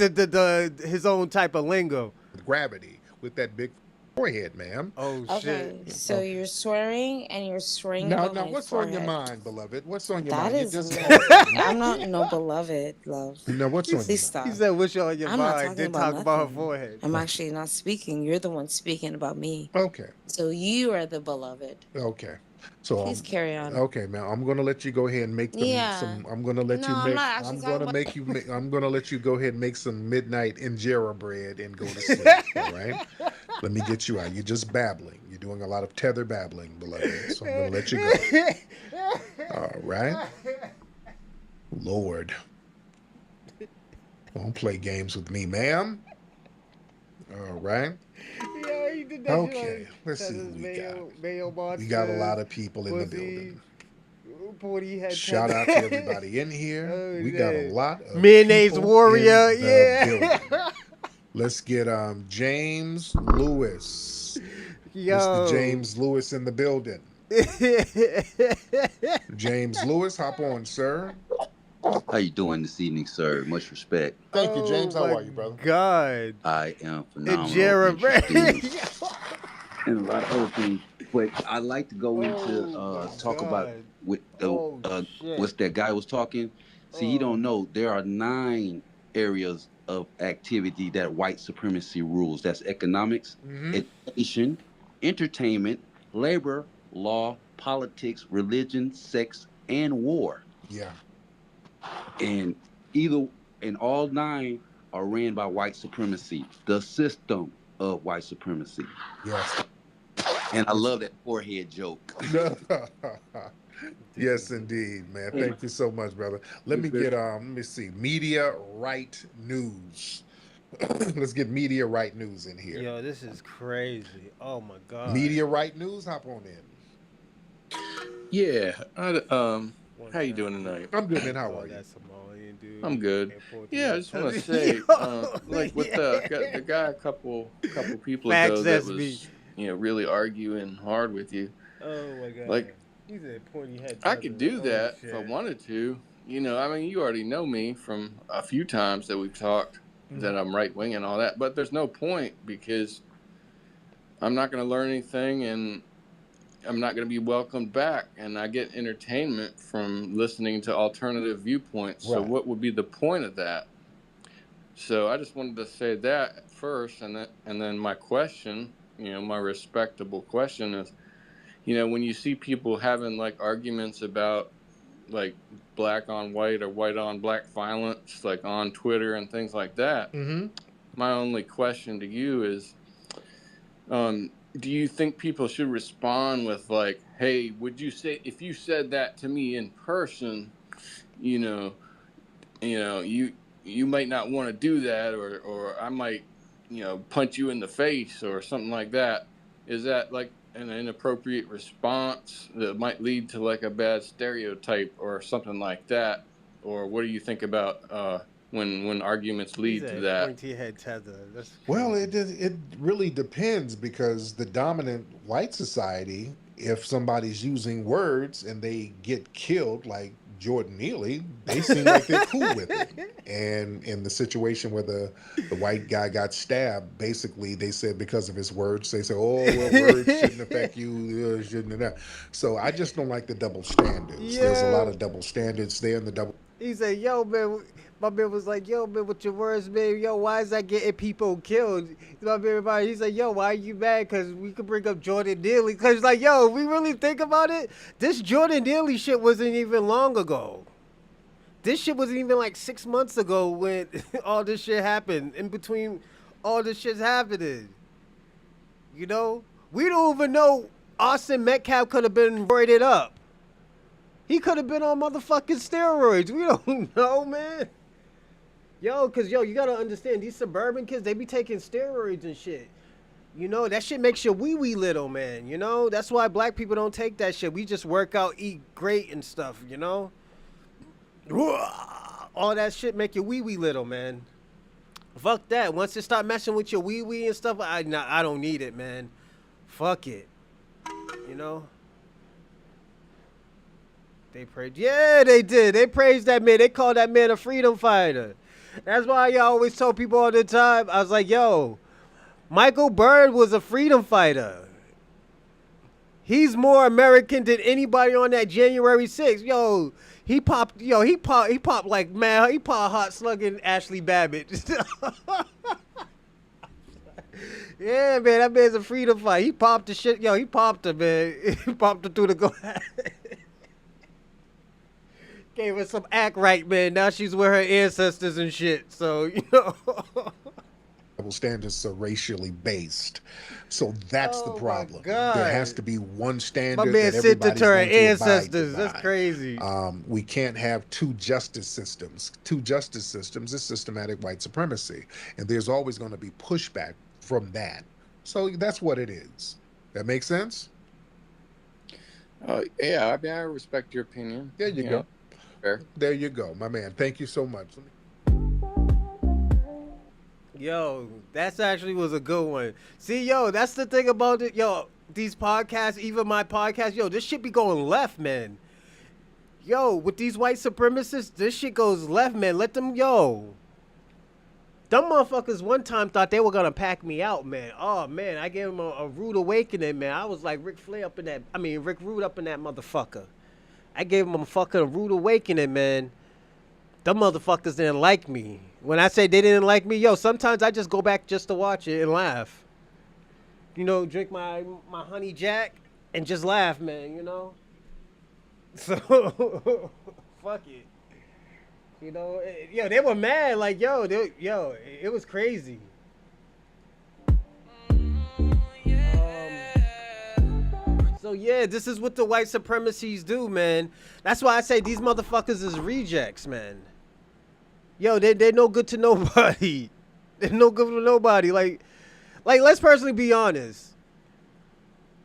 his own type of lingo. Gravity with that big forehead, ma'am. Oh okay. shit. So you're swearing and you're swearing Now, about my what's on your forehead. mind, beloved? What's on your That mind? You is just I'm not no beloved, love. now, what's on your Please mind? stop. He said, "What's on your I'm not mind?" talking Did about talk about her nothing. forehead. I'm actually not speaking. You're the one speaking about me. Okay, So you are the beloved. okay. So, Please carry on. okay, man. I'm gonna let you go ahead and make Yeah. I'm gonna let No, you I'm make. not actually I'm talking gonna about. make you. I'm gonna let you go ahead and make some midnight injera bread and go to sleep. All right. Let me get you out. You're just babbling. You're doing a lot of tether babbling, beloved. So I'm gonna let you go. All right. Lord, don't play games with me, ma'am. All right. Yeah, he did that Okay. shit. Let's see who we got. Mayo We got a monsters, lot of people in the pussy, building. booty head. Shout out to everybody in here. Oh, We got a shit. lot of Mayonnaise people warrior. in the Yeah. building. Let's get James Lewis. Yo. Mr. James Lewis in the building. James Lewis, hop on, sir. How you doing this evening, sir? Much respect. Thank you, James. Oh, How my are you, brother? God. I am And phenomenal, Jared introduced, and a lot of other things. But I like to go into talk about God. with Oh, shit. what's that guy was talking. See, he don't know there are 9 areas of activity that white supremacy rules. That's economics, education, entertainment, labor, law, politics, religion, sex, and war. Yeah. And either and all nine are ran by white supremacy, the system of white supremacy. Yes. And I love that forehead joke. Yes, indeed, man. Thank you so much, brother. Let me get let me see. Media right news. Let's get media right news in here. Yo, this is crazy. Oh my god. Media right news, hop on in. Yeah. One How you time. doing tonight? I'm good, man. How Oh, are you? that Somalian dude. I'm good. Airport Yeah, I dude. just want to say, Yo, like with the guy a couple people Facts ago that SB. was really arguing hard with you. Oh my god. Like He's a pointy head. I could do Oh, that if I shit. wanted to. I mean, you already know me from a few times that we've talked that I'm right wing and all that, but there's no point because I'm not going to learn anything and I'm not going to be welcomed back, and I get entertainment from listening to alternative viewpoints. So Right. what would be the point of that? So I just wanted to say that first, and then my question, my respectable question is, when you see people having like arguments about like black on white or white on black violence, like on Twitter and things like that, my only question to you is, do you think people should respond with like, hey, would you say if you said that to me in person, you know, you might not want to do that, or I might, punch you in the face or something like that. Is that like an inappropriate response that might lead to like a bad stereotype or something like that? Or what do you think about when arguments lead He's to a that? pointy head tether. That's crazy. Well, it really depends because the dominant white society, if somebody's using words and they get killed, like Jordan Neely, they seem like they're cool with it. And in the situation where the white guy got stabbed, basically they said because of his words, they said, "Oh, well, words shouldn't affect you, shouldn't have that." So I just don't like the double standards. There's a lot Yeah. of double standards there, and the double. He said, "Yo, man." My man was like, "Yo, man, with your words, man. Yo, why is that getting people killed?" My man, he said, "Yo, why are you mad? Because we could bring up Jordan Neely. Because, like, yo, if we really think about it, this Jordan Neely shit wasn't even long ago. This shit wasn't even like 6 months ago when all this shit happened. In between all this shit's happening. You know? We don't even know Austin Metcalf could have been roided up. He could have been on motherfucking steroids. We don't know, man. Yo, cause yo, you gotta understand these suburban kids, they be taking steroids and shit. You know, that shit makes you wee wee little, man. You know, that's why black people don't take that shit. We just work out, eat great and stuff. You know, all that shit make you wee wee little, man. Fuck that. Once it start messing with your wee wee and stuff, I don't need it, man. Fuck it. You know. They praised. Yeah, they did. They praised that man. They called that man a freedom fighter. That's why I always told people all the time. I was like, yo, Michael Byrd was a freedom fighter. He's more American than anybody on that January 6th. Yo, he popped like, man, he popped hot slugging Ashley Babbitt. Yeah, man, that man's a freedom fighter. He popped the shit. Yo, he popped her, man. He popped her through the glass. Gave her some act right, man. Now she's with her ancestors and shit. So, you know. Double standards are racially based. So that's the Oh, my problem. God. There has to be one standard My man that sent it everybody's to her going to abide ancestors. by. That's crazy. We can't have two justice systems. Two justice systems is systematic white supremacy. And there's always going to be pushback from that. So that's what it is. That makes sense? Yeah, I mean, I respect your opinion. There you go. Fair. There you go, my man. Thank you so much. Yo, that's actually was a good one. See, yo, that's the thing about it. Yo, these podcasts, even my podcast, yo, this shit be going left, man. Yo, with these white supremacists, this shit goes left, man. Let them, yo. Them motherfuckers one time thought they were gonna pack me out, man. Oh, man, I gave them a rude awakening, man. I was like Rick Rude up in that motherfucker. I gave them a fucking rude awakening, man. Them motherfuckers didn't like me. When I say they didn't like me, yo, sometimes I just go back just to watch it and laugh. You know, drink my honey jack and just laugh, man, you know? So, fuck it. You know, yo, they were mad. Like, it was crazy. So yeah, this is what the white supremacies do, man. That's why I say these motherfuckers is rejects, man. Yo, they're no good to nobody. They're no good to nobody. Like let's personally be honest.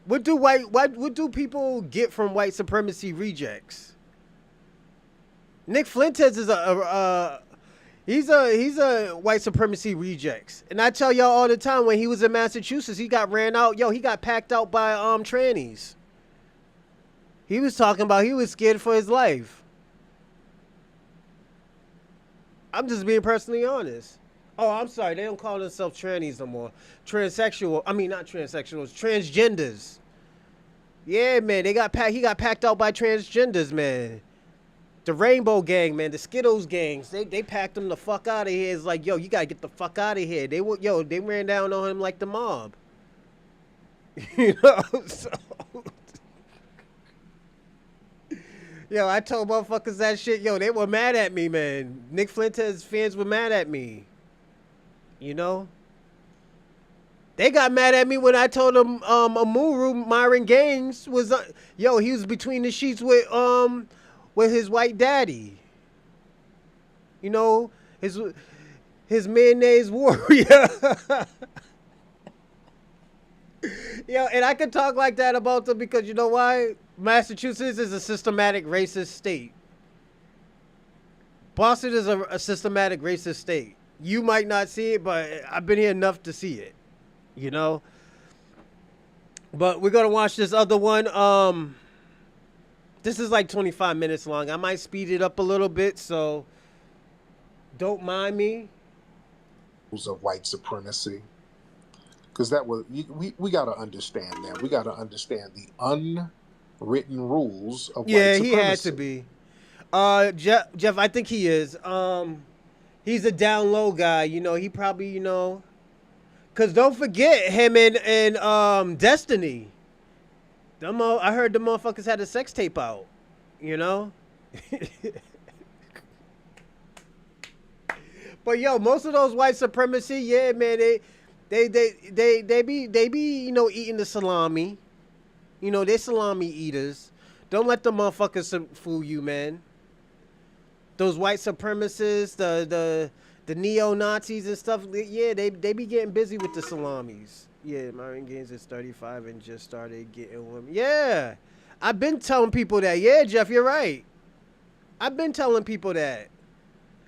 What do people get from white supremacy rejects? Nick Fuentes is he's a white supremacy rejects. And I tell y'all all the time, when he was in Massachusetts, he got ran out. Yo, he got packed out by trannies. He was talking about he was scared for his life. I'm just being personally honest. Oh, I'm sorry. They don't call themselves trannies no more. Transsexual. I mean, not transsexuals. Transgenders. Yeah, man. He got packed out by transgenders, man. The Rainbow Gang, man. The Skittles gangs. They packed him the fuck out of here. It's like, yo, you gotta get the fuck out of here. They ran down on him like the mob. You know. So, yo, I told motherfuckers that shit. Yo, they were mad at me, man. Nick Fuentes fans were mad at me. You know? They got mad at me when I told them Amuru Myron Gaines was he was between the sheets with his white daddy. You know, his mayonnaise warrior. Yo, and I could talk like that about them because you know why? Massachusetts is a systematic racist state. Boston is a systematic racist state. You might not see it, but I've been here enough to see it. You know? But we're going to watch this other one. This is like 25 minutes long. I might speed it up a little bit, so don't mind me. Of white supremacy. Because that was, we got to understand that. We got to understand the unwritten rules of white supremacy. Yeah, he had to be. Jeff, I think he is. He's a down low guy. You know, he probably, you know. Because don't forget him and Destiny. I heard the motherfuckers had a sex tape out. You know? But yo, most of those white supremacy, yeah, man, they be you know, eating the salami. You know, they're salami eaters. Don't let the motherfuckers fool you, man. Those white supremacists, the neo-Nazis and stuff, yeah, they be getting busy with the salamis. Yeah, Myron Gaines is 35 and just started getting women. Yeah, I've been telling people that. Yeah, Jeff, you're right. I've been telling people that.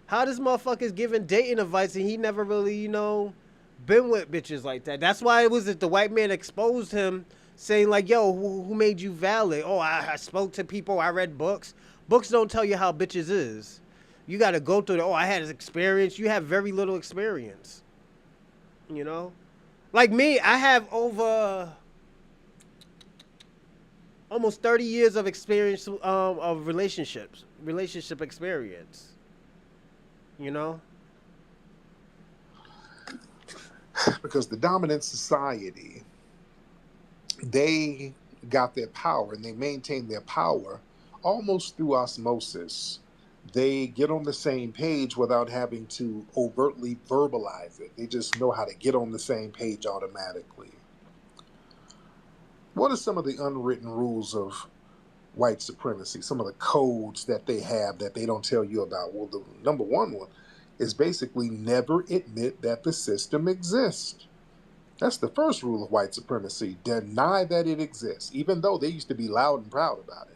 How this motherfucker's giving dating advice and he never really, you know, been with bitches like that. That's why it was that the white man exposed him, saying like, yo, who made you valid? Oh, I spoke to people, I read books. Books don't tell you how bitches is. You got to go through I had experience. You have very little experience. You know? Like me, I have over almost 30 years of experience of relationship experience. You know? Because the dominant society, they got their power and they maintain their power almost through osmosis. They get on the same page without having to overtly verbalize it. They just know how to get on the same page automatically. What are some of the unwritten rules of white supremacy? Some of the codes that they have that they don't tell you about? Well, the number one is basically never admit that the system exists. That's the first rule of white supremacy. Deny that it exists, even though they used to be loud and proud about it.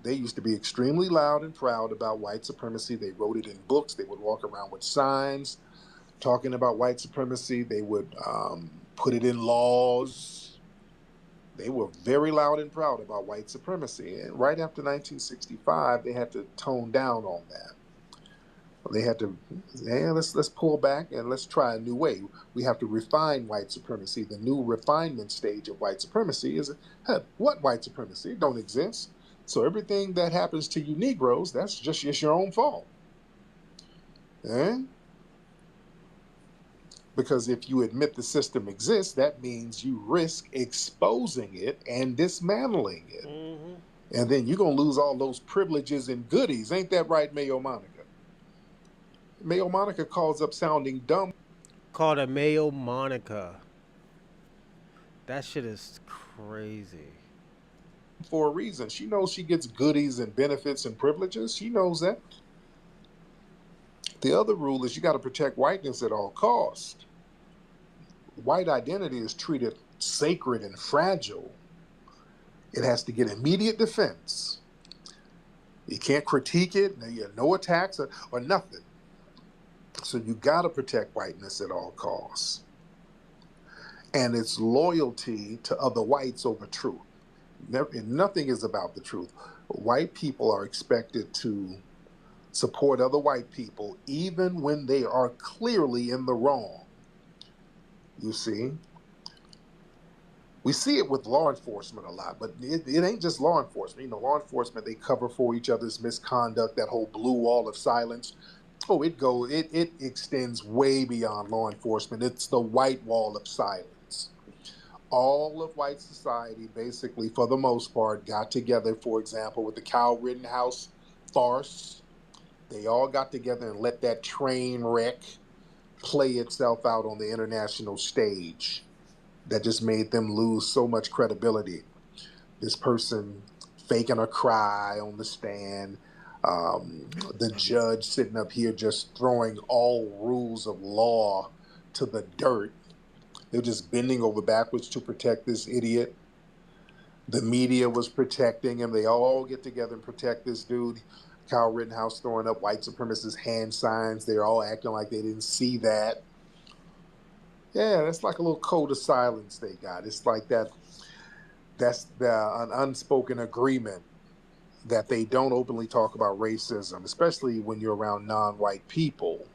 They used to be extremely loud and proud about white supremacy. They wrote it in books. They would walk around with signs talking about white supremacy. They would put it in laws. They were very loud and proud about white supremacy. And right after 1965, they had to tone down on that. They had to, let's pull back and let's try a new way. We have to refine white supremacy. The new refinement stage of white supremacy is, what white supremacy? It don't exist. So everything that happens to you Negroes, that's just your own fault. Because if you admit the system exists, that means you risk exposing it and dismantling it. Mm-hmm. And then you're going to lose all those privileges and goodies. Ain't that right, Mayo Monica? Mayo Monica calls up sounding dumb Called a Mayo Monica. That shit is crazy. for a reason. She knows she gets goodies and benefits and privileges. She knows that. The other rule is you got to protect whiteness at all costs. White identity is treated sacred and fragile. It has to get immediate defense. You can't critique it, no attacks or nothing. So you got to protect whiteness at all costs. And it's loyalty to other whites over truth. Nothing is about the truth. White people are expected to support other white people even when they are clearly in the wrong. You see? We see it with law enforcement a lot, but it ain't just law enforcement. Law enforcement, they cover for each other's misconduct, that whole blue wall of silence. Oh, it extends way beyond law enforcement. It's the white wall of silence. All of white society, basically, for the most part, got together, for example, with the Kyle Rittenhouse farce. They all got together and let that train wreck play itself out on the international stage. That just made them lose so much credibility. This person faking a cry on the stand, the judge sitting up here just throwing all rules of law to the dirt. They're just bending over backwards to protect this idiot. The media was protecting him. They all get together and protect this dude. Kyle Rittenhouse throwing up white supremacist hand signs. They're all acting like they didn't see that. Yeah, that's like a little code of silence they got. It's like that. That's an unspoken agreement that they don't openly talk about racism, especially when you're around non-white people.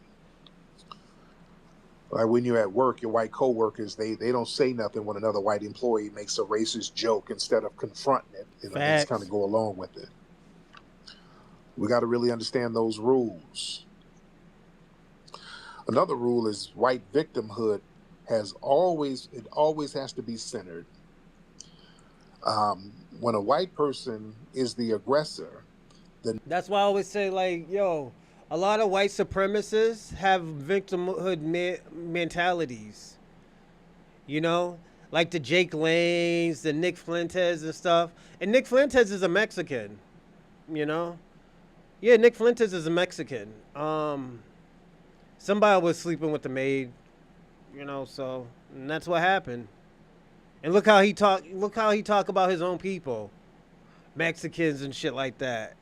Like when you're at work, your white coworkers, they don't say nothing when another white employee makes a racist joke. Instead of confronting it, they just kind of go along with it. We got to really understand those rules. Another rule is white victimhood always has to be centered. When a white person is the aggressor, That's why I always say, like, yo, a lot of white supremacists have victimhood mentalities. Like the Jake Lanes, the Nick Fuentes and stuff. And Nick Fuentes is a Mexican. Yeah, Nick Fuentes is a Mexican. Somebody was sleeping with the maid. So and that's what happened. And look how he talk about his own people, Mexicans and shit like that.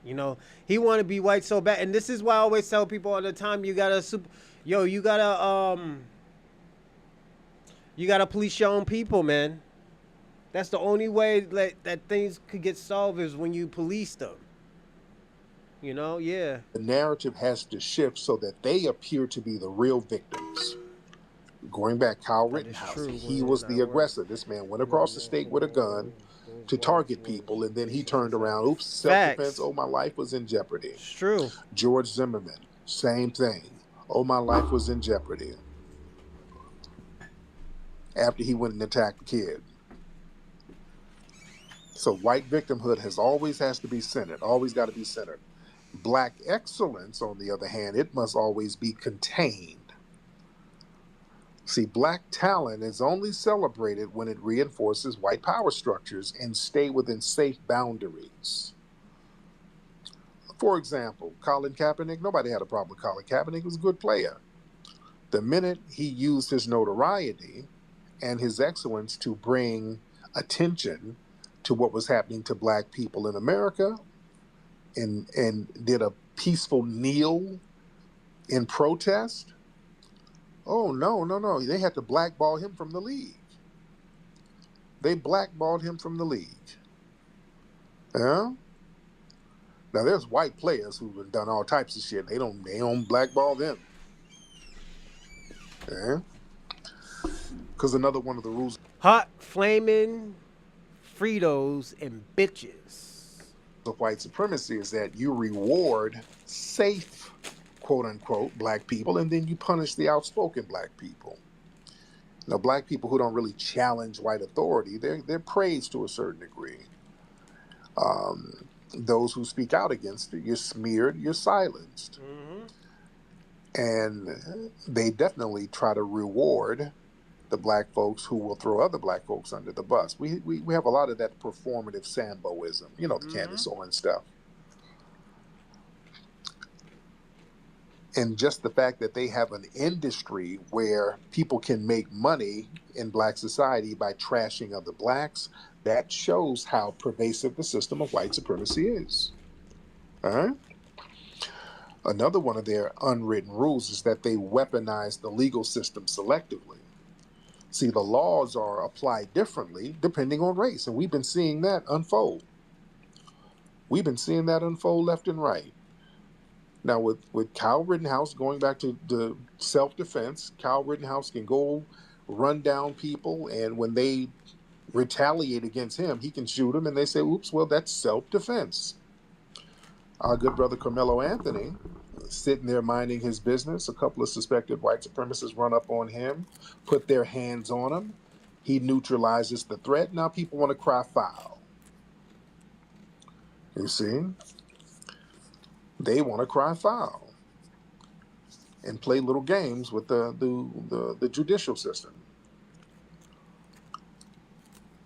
He want to be white so bad, and this is why I always tell people all the time: you gotta police your own people, man. That's the only way that things could get solved is when you police them. Yeah. The narrative has to shift so that they appear to be the real victims. Going back, Kyle Rittenhouse, he was the aggressor. This man went across the state with a gun to target people, and then he turned around. Oops, self-defense. Oh, my life was in jeopardy. It's true. George Zimmerman, same thing. Oh, my life was in jeopardy. After he went and attacked the kid. So white victimhood always has to be centered. Always got to be centered. Black excellence, on the other hand, it must always be contained. See, black talent is only celebrated when it reinforces white power structures and stay within safe boundaries. For example, Colin Kaepernick, nobody had a problem with Colin Kaepernick. He was a good player. The minute he used his notoriety and his excellence to bring attention to what was happening to black people in America and did a peaceful kneel in protest, oh, no. They had to blackball him from the league. They blackballed him from the league. Yeah? Now, there's white players who've done all types of shit. They don't blackball them. Yeah? Because another one of the rules... Hot, flaming Fritos and bitches. ...of white supremacy is that you reward safe, quote-unquote, black people, and then you punish the outspoken black people. Now, black people who don't really challenge white authority, they're praised to a certain degree. Those who speak out against it, you're smeared, you're silenced. Mm-hmm. And they definitely try to reward the black folks who will throw other black folks under the bus. We have a lot of that performative Samboism, you know, the Candace Owens stuff. And just the fact that they have an industry where people can make money in black society by trashing other blacks, that shows how pervasive the system of white supremacy is. All right? Another one of their unwritten rules is that they weaponize the legal system selectively. See, the laws are applied differently depending on race, and we've been seeing that unfold. We've been seeing that unfold left and right. Now, with Kyle Rittenhouse, going back to the self-defense, Kyle Rittenhouse can go run down people, and when they retaliate against him, he can shoot them, and they say, oops, well, that's self-defense. Our good brother Carmelo Anthony, sitting there minding his business, a couple of suspected white supremacists run up on him, put their hands on him. He neutralizes the threat. Now people want to cry foul. You see? They want to cry foul and play little games with the judicial system.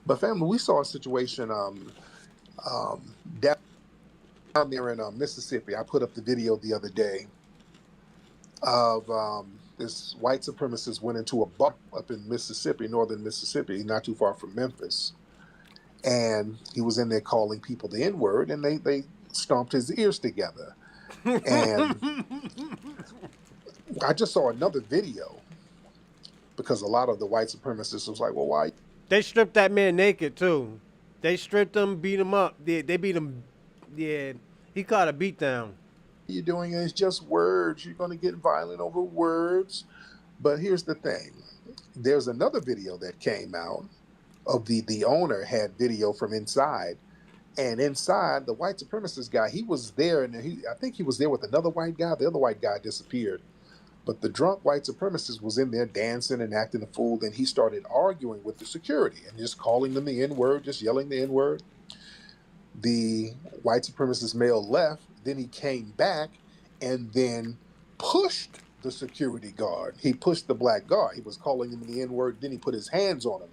But family, we saw a situation down there in Mississippi. I put up the video the other day of this white supremacist went into a bar up in Mississippi, northern Mississippi, not too far from Memphis. And he was in there calling people the N-word, and they stomped his ears together. And I just saw another video because a lot of the white supremacists was like, well, why? They stripped that man naked too. They stripped him, beat him up. They beat him. Yeah, he caught a beat down. You're doing it. It's just words. You're going to get violent over words. But here's the thing. There's another video that came out of the owner had video from inside. And inside, the white supremacist guy, he was there, and I think he was there with another white guy. The other white guy disappeared. But the drunk white supremacist was in there dancing and acting a fool. Then he started arguing with the security and just calling them the N-word, just yelling the N-word. The white supremacist male left. Then he came back and then pushed the security guard. He pushed the black guard. He was calling him the N-word. Then he put his hands on him.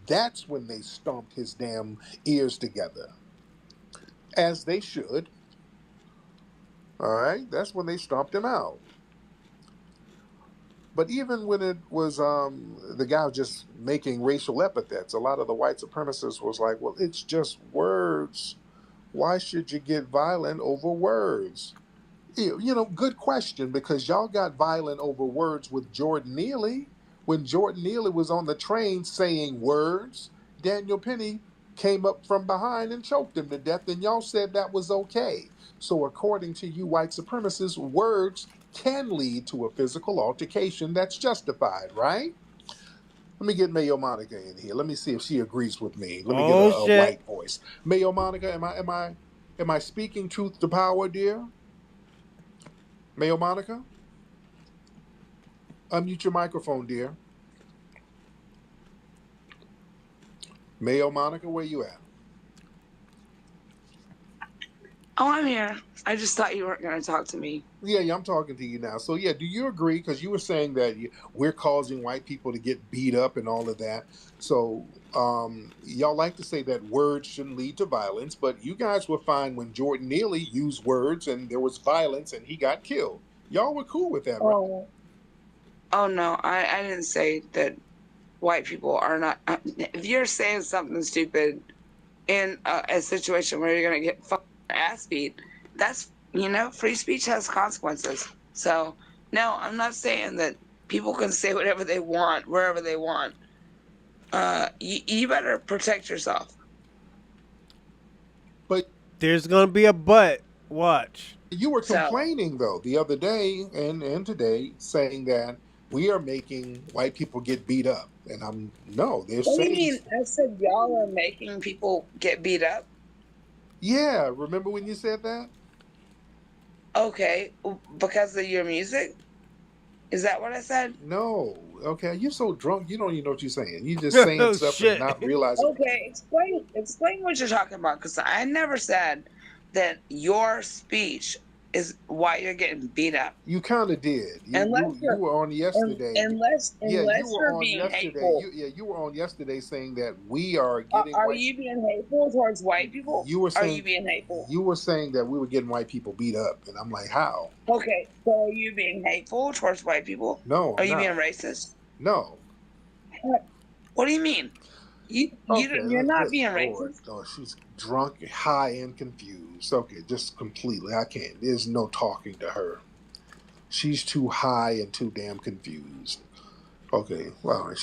That's when they stomped his damn ears together. As they should. All right? That's when they stomped him out. But even when it was the guy was just making racial epithets, a lot of the white supremacists was like, well, it's just words. Why should you get violent over words? You know, good question, because y'all got violent over words with Jordan Neely. When Jordan Neely was on the train saying words, Daniel Penny came up from behind and choked him to death, and y'all said that was okay. So according to you white supremacists, words can lead to a physical altercation that's justified, right? Let me get Mayo Monica in here. Let me see if she agrees with me. Let me get a white voice. Mayo Monica, am I speaking truth to power, dear? Mayo Monica? Unmute your microphone, dear. Mayo Monica, where you at? Oh, I'm here. I just thought you weren't going to talk to me. Yeah, I'm talking to you now. So, yeah, do you agree? Because you were saying that we're causing white people to get beat up and all of that. So, y'all like to say that words shouldn't lead to violence, but you guys were fine when Jordan Neely used words and there was violence and he got killed. Y'all were cool with that, right? Oh no, I didn't say that white people are not. If you're saying something stupid in a situation where you're going to get ass beat, that's, free speech has consequences. So no, I'm not saying that people can say whatever they want wherever they want. You better protect yourself. But there's gonna be a but. Watch. You were complaining though the other day and today, saying that we are making white people get beat up, and they're saying. What do you mean? I said y'all are making people get beat up. Yeah, remember when you said that? Okay, because of your music? Is that what I said? No. Okay, you're so drunk, you don't even know what you're saying. You just saying stuff and not realizing. Okay, explain what you're talking about, because I never said that your speech is why you're getting beat up. You kind of did. Unless You you're were on yesterday. Yeah, you unless were you're on being yesterday. hateful. You were on yesterday saying that we are getting Are white. you being hateful towards white people? You were Are you saying being hateful? that we were getting white people beat up, and I'm like, how? Okay, so are you being hateful towards white people? No, Are I'm you being not. racist? No. What do you mean? Okay, You're not good being Lord. racist. Oh, she's drunk, high, and confused. Okay, just completely. I can't. There's no talking to her. She's too high and too damn confused. Okay, well,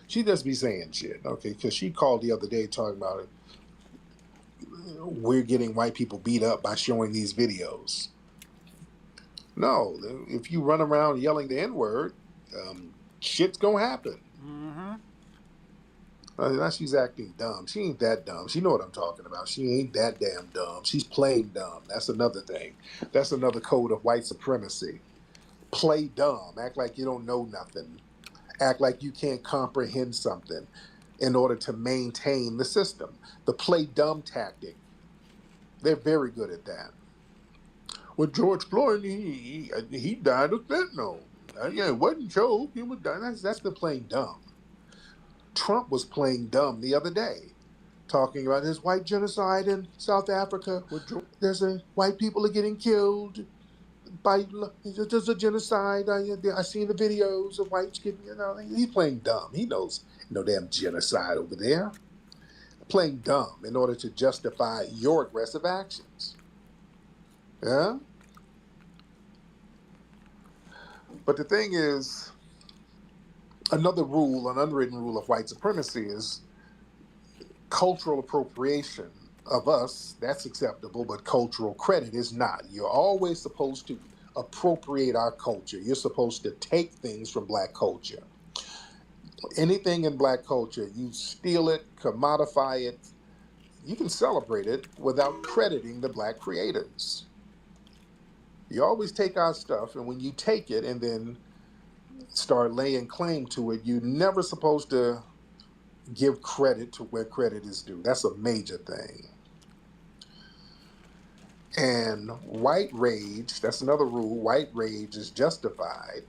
she just be saying shit. Okay, because she called the other day talking about it. We're getting white people beat up by showing these videos. No, if you run around yelling the N word, shit's gonna happen. Mm-hmm. Now she's acting dumb. She ain't that dumb. She know what I'm talking about. She ain't that damn dumb. She's playing dumb. That's another thing. That's another code of white supremacy. Play dumb. Act like you don't know nothing. Act like you can't comprehend something in order to maintain the system. The play dumb tactic. They're very good at that. Well, George Floyd, he died of fentanyl. Yeah, it wasn't choke. He was dying. That's the playing dumb. Trump was playing dumb the other day, talking about his white genocide in South Africa. There's white people are getting killed by there's a genocide. I seen the videos of whites getting. He's playing dumb. He knows no damn genocide over there. Playing dumb in order to justify your aggressive actions. Yeah. But the thing is, another rule, an unwritten rule of white supremacy is cultural appropriation of us. That's acceptable, but cultural credit is not. You're always supposed to appropriate our culture. You're supposed to take things from black culture. Anything in black culture, you steal it, commodify it, you can celebrate it without crediting the black creators. You always take our stuff, and when you take it and then start laying claim to it, you're never supposed to give credit to where credit is due. That's a major thing. And white rage, that's another rule. White rage is justified.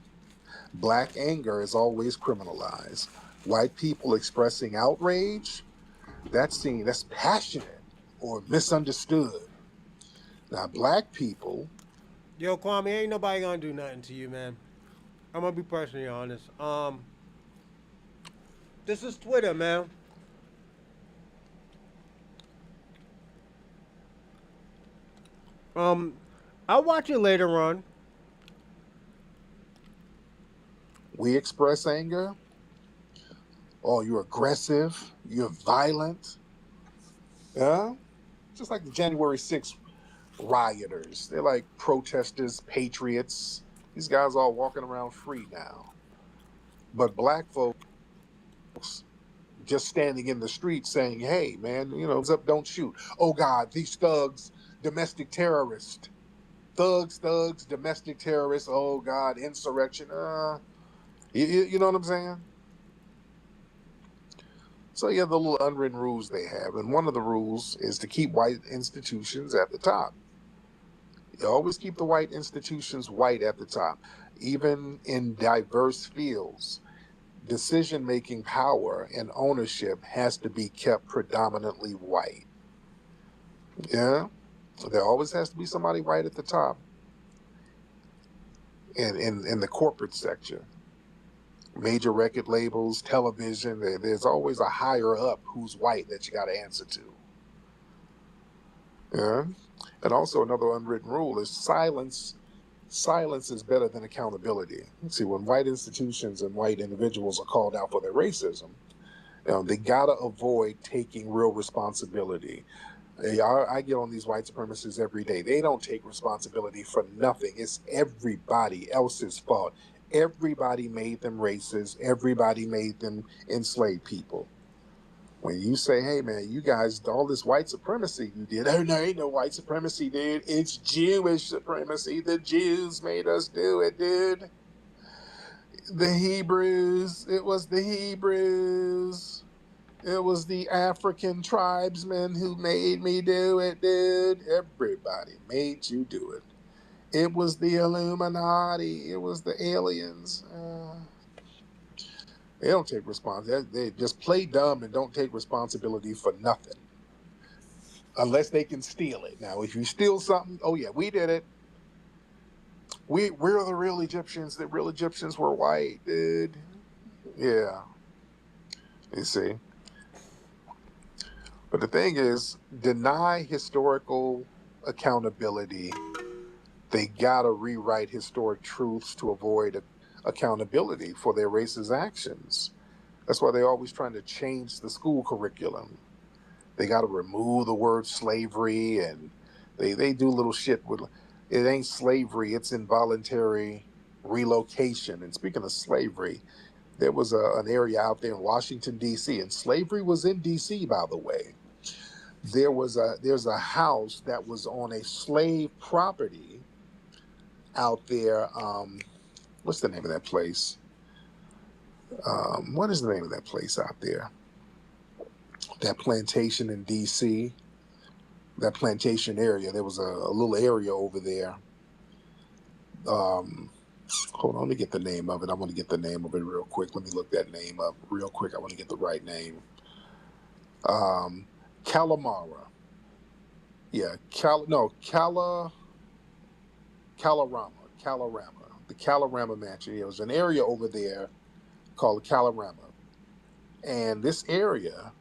Black anger is always criminalized. White people expressing outrage, that's passionate or misunderstood. Now, black people, Yo, Kwame, ain't nobody gonna do nothing to you, man. I'm gonna be personally honest. This is Twitter, man. Um, I'll watch it later on. we express anger. Oh, you're aggressive, you're violent. Yeah? Just like the January 6th rioters. They're like protesters, patriots. These guys all walking around free now. But black folks just standing in the street saying, hey, man, up, don't shoot. Oh, God, these thugs, domestic terrorists. Thugs, domestic terrorists. Oh, God, insurrection. You know what I'm saying? So, yeah, the little unwritten rules they have. And one of the rules is to keep white institutions at the top. You always keep the white institutions white at the top, even in diverse fields. Decision-making power and ownership has to be kept predominantly white. Yeah, there always has to be somebody white at the top, in the corporate sector, major record labels, television. There's always a higher up who's white that you got to answer to. Yeah, and also another unwritten rule is silence. Silence is better than accountability. See, when white institutions and white individuals are called out for their racism, they gotta avoid taking real responsibility. I get on these white supremacists every day. They don't take responsibility for nothing. It's everybody else's fault. Everybody made them racist. Everybody made them enslaved people. When you say, hey man, you guys, all this white supremacy you did, oh no, ain't no white supremacy, dude. It's Jewish supremacy. The Jews made us do it, dude. The Hebrews, it was the Hebrews. It was the African tribesmen who made me do it, dude. Everybody made you do it. It was the Illuminati. It was the aliens. They don't take responsibility. They just play dumb and don't take responsibility for nothing unless they can steal it. Now, if you steal something, oh yeah, we did it. We're the real Egyptians. The real Egyptians were white, dude. Yeah, you see. But the thing is, deny historical accountability. They gotta rewrite historic truths to avoid accountability for their racist actions. That's why they're always trying to change the school curriculum. They got to remove the word slavery, and they do little shit with it. Ain't slavery, it's involuntary relocation. And speaking of slavery, there was an area out there in Washington D.C. and slavery was in D.C. by the way. There's a house that was on a slave property out there. What's the name of that place? What is the name of that place out there? That plantation in D.C. That plantation area. There was a little area over there. Hold on, let me get the name of it. I want to get the name of it real quick. Let me look that name up real quick. I want to get the right name. Calamara. Yeah, Calorama. The Calorama Mansion. It was an area over there called Calorama. And this area,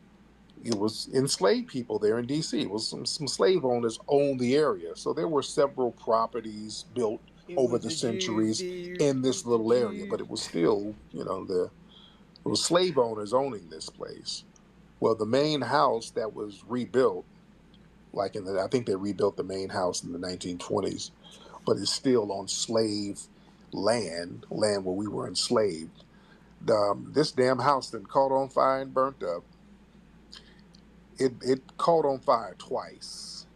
it was enslaved people there in D.C. It was some slave owners owned the area. So there were several properties built over the centuries in this little area, but it was still, it was slave owners owning this place. Well, the main house that was rebuilt, I think they rebuilt the main house in the 1920s, but it's still on slave land where we were enslaved. This damn house then caught on fire and burnt up. It caught on fire twice.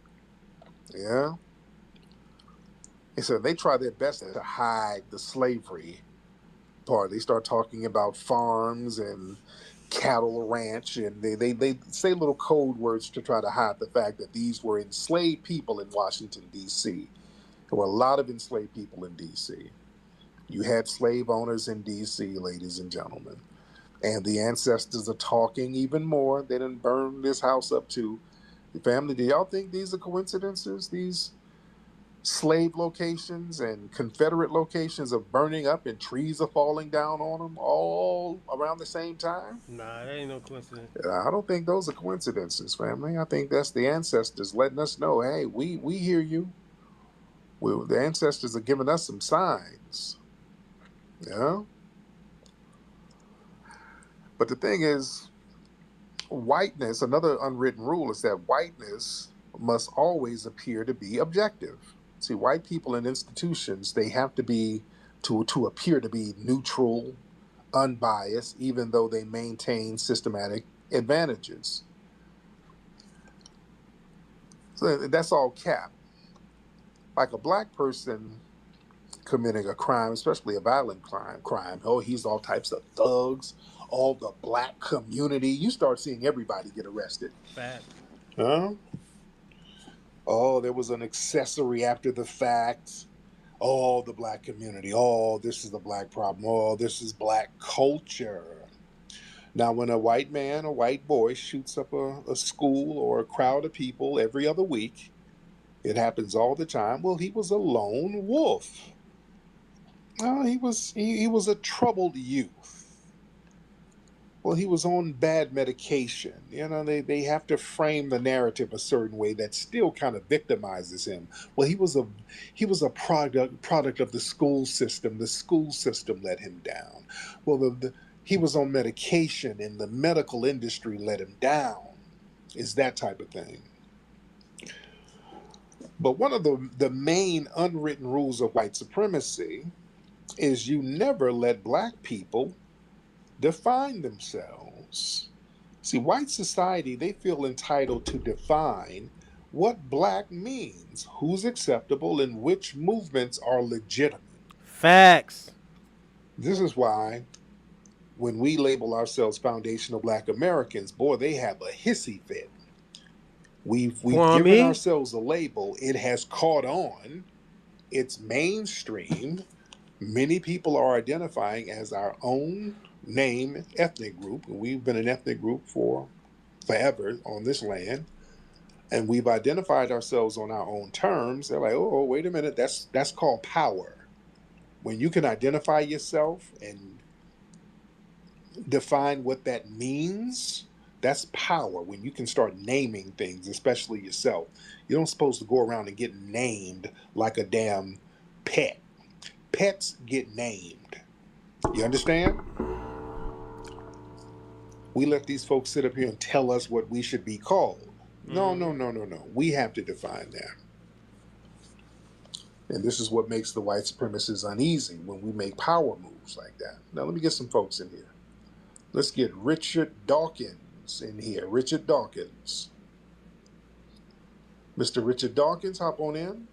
Yeah. And so they try their best to hide the slavery part. They start talking about farms and cattle ranch, and they say little code words to try to hide the fact that these were enslaved people in Washington, D.C. There were a lot of enslaved people in D.C. You had slave owners in D.C., ladies and gentlemen. And the ancestors are talking even more. They didn't burn this house up too. The family, do y'all think these are coincidences? These slave locations and Confederate locations are burning up and trees are falling down on them all around the same time? Nah, that ain't no coincidence. I don't think those are coincidences, family. I think that's the ancestors letting us know, hey, we hear you. The ancestors are giving us some signs. Yeah. But the thing is, whiteness, another unwritten rule is that whiteness must always appear to be objective. See, white people in institutions, they have to be to appear to be neutral, unbiased, even though they maintain systematic advantages. So that's all cap. Like a black person committing a crime, especially a violent crime. Oh, he's all types of thugs, all the black community. You start seeing everybody get arrested. Fact. Huh? Oh, there was an accessory after the fact. Oh, the black community. Oh, this is the black problem. Oh, this is black culture. Now, when a white man, a white boy shoots up a school or a crowd of people every other week, it happens all the time. Well, he was a lone wolf. He was a troubled youth. Well, he was on bad medication. They have to frame the narrative a certain way that still kind of victimizes him. Well, he was a product of the school system. The school system let him down. Well, he was on medication and the medical industry let him down. It's that type of thing. But one of the main unwritten rules of white supremacy is you never let black people define themselves. See, white society, they feel entitled to define what black means, who's acceptable, and which movements are legitimate. Facts. This is why when we label ourselves foundational black Americans, boy, they have a hissy fit. We've given ourselves a label. It has caught on. It's mainstreamed. Many people are identifying as our own name ethnic group. And we've been an ethnic group for forever on this land. And we've identified ourselves on our own terms. They're like, oh, wait a minute, that's called power. When you can identify yourself and define what that means, that's power. When you can start naming things, especially yourself. You don't supposed to go around and get named like a damn pet. Pets get named. You understand? We let these folks sit up here and tell us what we should be called. No, no, no, no, no. We have to define that. And this is what makes the white supremacists uneasy when we make power moves like that. Now, let me get some folks in here. Let's get Richard Dawkins in here. Richard Dawkins. Mr. Richard Dawkins, hop on in.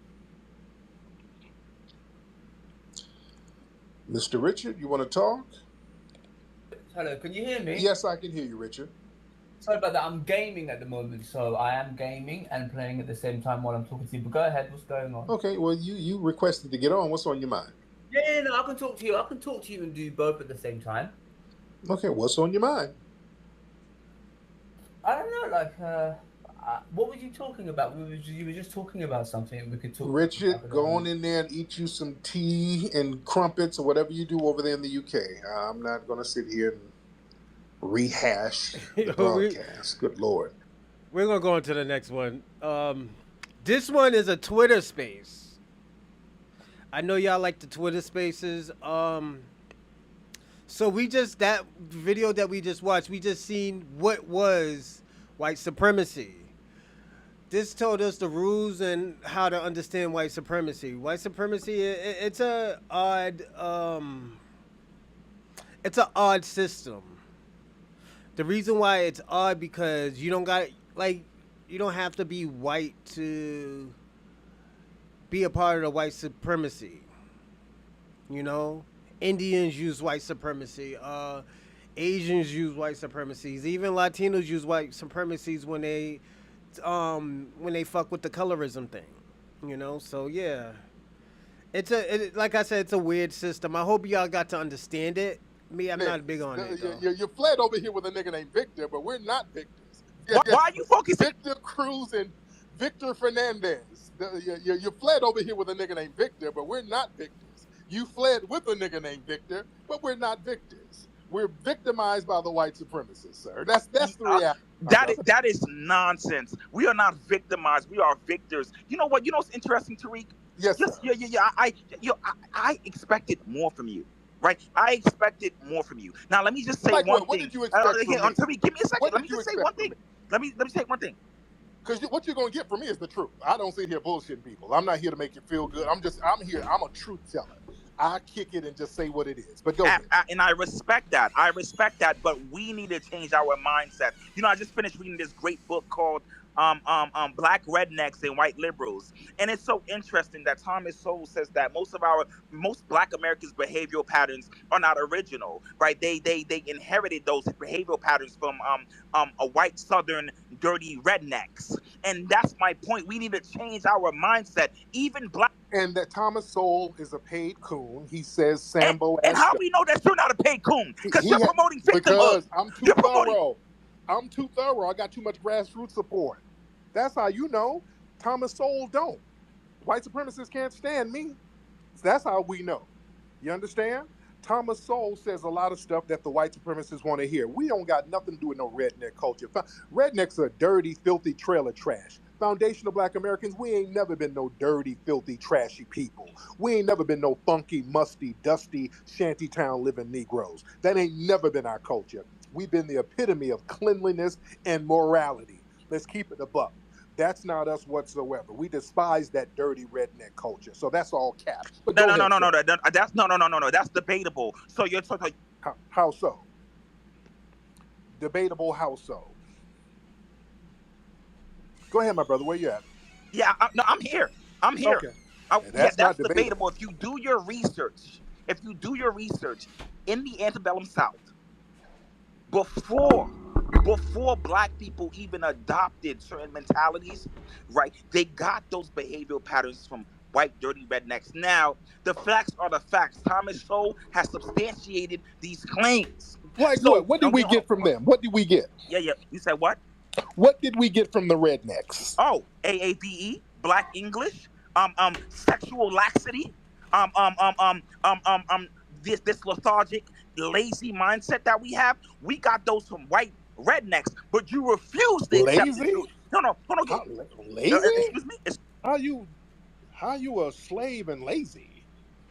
Mr. Richard, you want to talk? Hello, can you hear me? Yes, I can hear you, Richard. Sorry about that. I'm gaming at the moment, so I am gaming and playing at the same time while I'm talking to you. But go ahead, what's going on? Okay, well, you requested to get on. What's on your mind? Yeah, no, I can talk to you. I can talk to you and do both at the same time. Okay, what's on your mind? I don't know, like, what were you talking about? You were just talking about something. We could talk. Richard, go on in there and eat you some tea and crumpets or whatever you do over there in the UK. I'm not going to sit here and rehash the broadcast. Good Lord. We're going to go on to the next one. This one is a Twitter space. I know y'all like the Twitter spaces. So that video that we just watched, we just seen what was white supremacy. This told us the rules and how to understand white supremacy. White supremacy, it's a odd system. The reason why it's odd because you don't have to be white to be a part of the white supremacy. You know, Indians use white supremacy. Asians use white supremacies. Even Latinos use white supremacies when they fuck with the colorism thing. You know, so yeah, like I said, it's a weird system. I hope y'all got to understand it. Me, I'm not big on it. You fled over here with a nigga named Victor, but we're not Victors. Why are you focusing? Victor Cruz and Victor Fernandez. You fled over here with a nigga named Victor, but we're not Victors. You fled with a nigga named Victor, but we're not Victors. We're victimized by the white supremacists, sir. That's the reality. That is nonsense. We are not victimized. We are victors. You know what? You know what's interesting, Tariq? Yes. Yeah. I expected more from you. Right, I expected more from you. Now, let me just say one thing. What did you expect from me? Tariq, give me a second. Let me just say one thing. Let me say one thing. Because what you're gonna get from me is the truth. I don't sit here bullshitting people. I'm not here to make you feel good. I'm here. I'm a truth teller. I kick it and just say what it is. But go ahead. And I respect that. But we need to change our mindset. You know, I just finished reading this great book called Black Rednecks and White Liberals, and it's so interesting that Thomas Sowell says that most Black Americans' behavioral patterns are not original, right? They inherited those behavioral patterns from a white Southern dirty rednecks, and that's my point. We need to change our mindset. Even Black. And that Thomas Sowell is a paid coon. He says Sambo. And how we know that you're not a paid coon? Because you're promoting victimhood. Because I'm too thorough. I'm too thorough. I got too much grassroots support. That's how you know. Thomas Sowell don't. White supremacists can't stand me. That's how we know. You understand? Thomas Sowell says a lot of stuff that the white supremacists want to hear. We don't got nothing to do with no redneck culture. Rednecks are dirty, filthy trailer trash. Foundational Black Americans, we ain't never been no dirty, filthy, trashy people. We ain't never been no funky, musty, dusty, shantytown living Negroes. That ain't never been our culture. We've been the epitome of cleanliness and morality. Let's keep it a buck. That's not us whatsoever. We despise that dirty redneck culture. So that's all cap. No. That's debatable. So you're talking. How so? Debatable. How so? Go ahead, my brother. Where you at? Yeah, I'm here. I'm here. Okay. That's debatable. If you do your research in the antebellum South, before Black people even adopted certain mentalities, right? They got those behavioral patterns from white dirty rednecks. Now, the facts are the facts. Thomas Sowell has substantiated these claims. Like what? So, What did we get from them? What did we get? Yeah. You said what? What did we get from the rednecks? Oh, AAVE, Black English, sexual laxity, this lethargic, lazy mindset that we have. We got those from white rednecks, but you refuse to accept the Lazy? truth. No. Hold on. Lazy? Excuse me. How you a slave and lazy?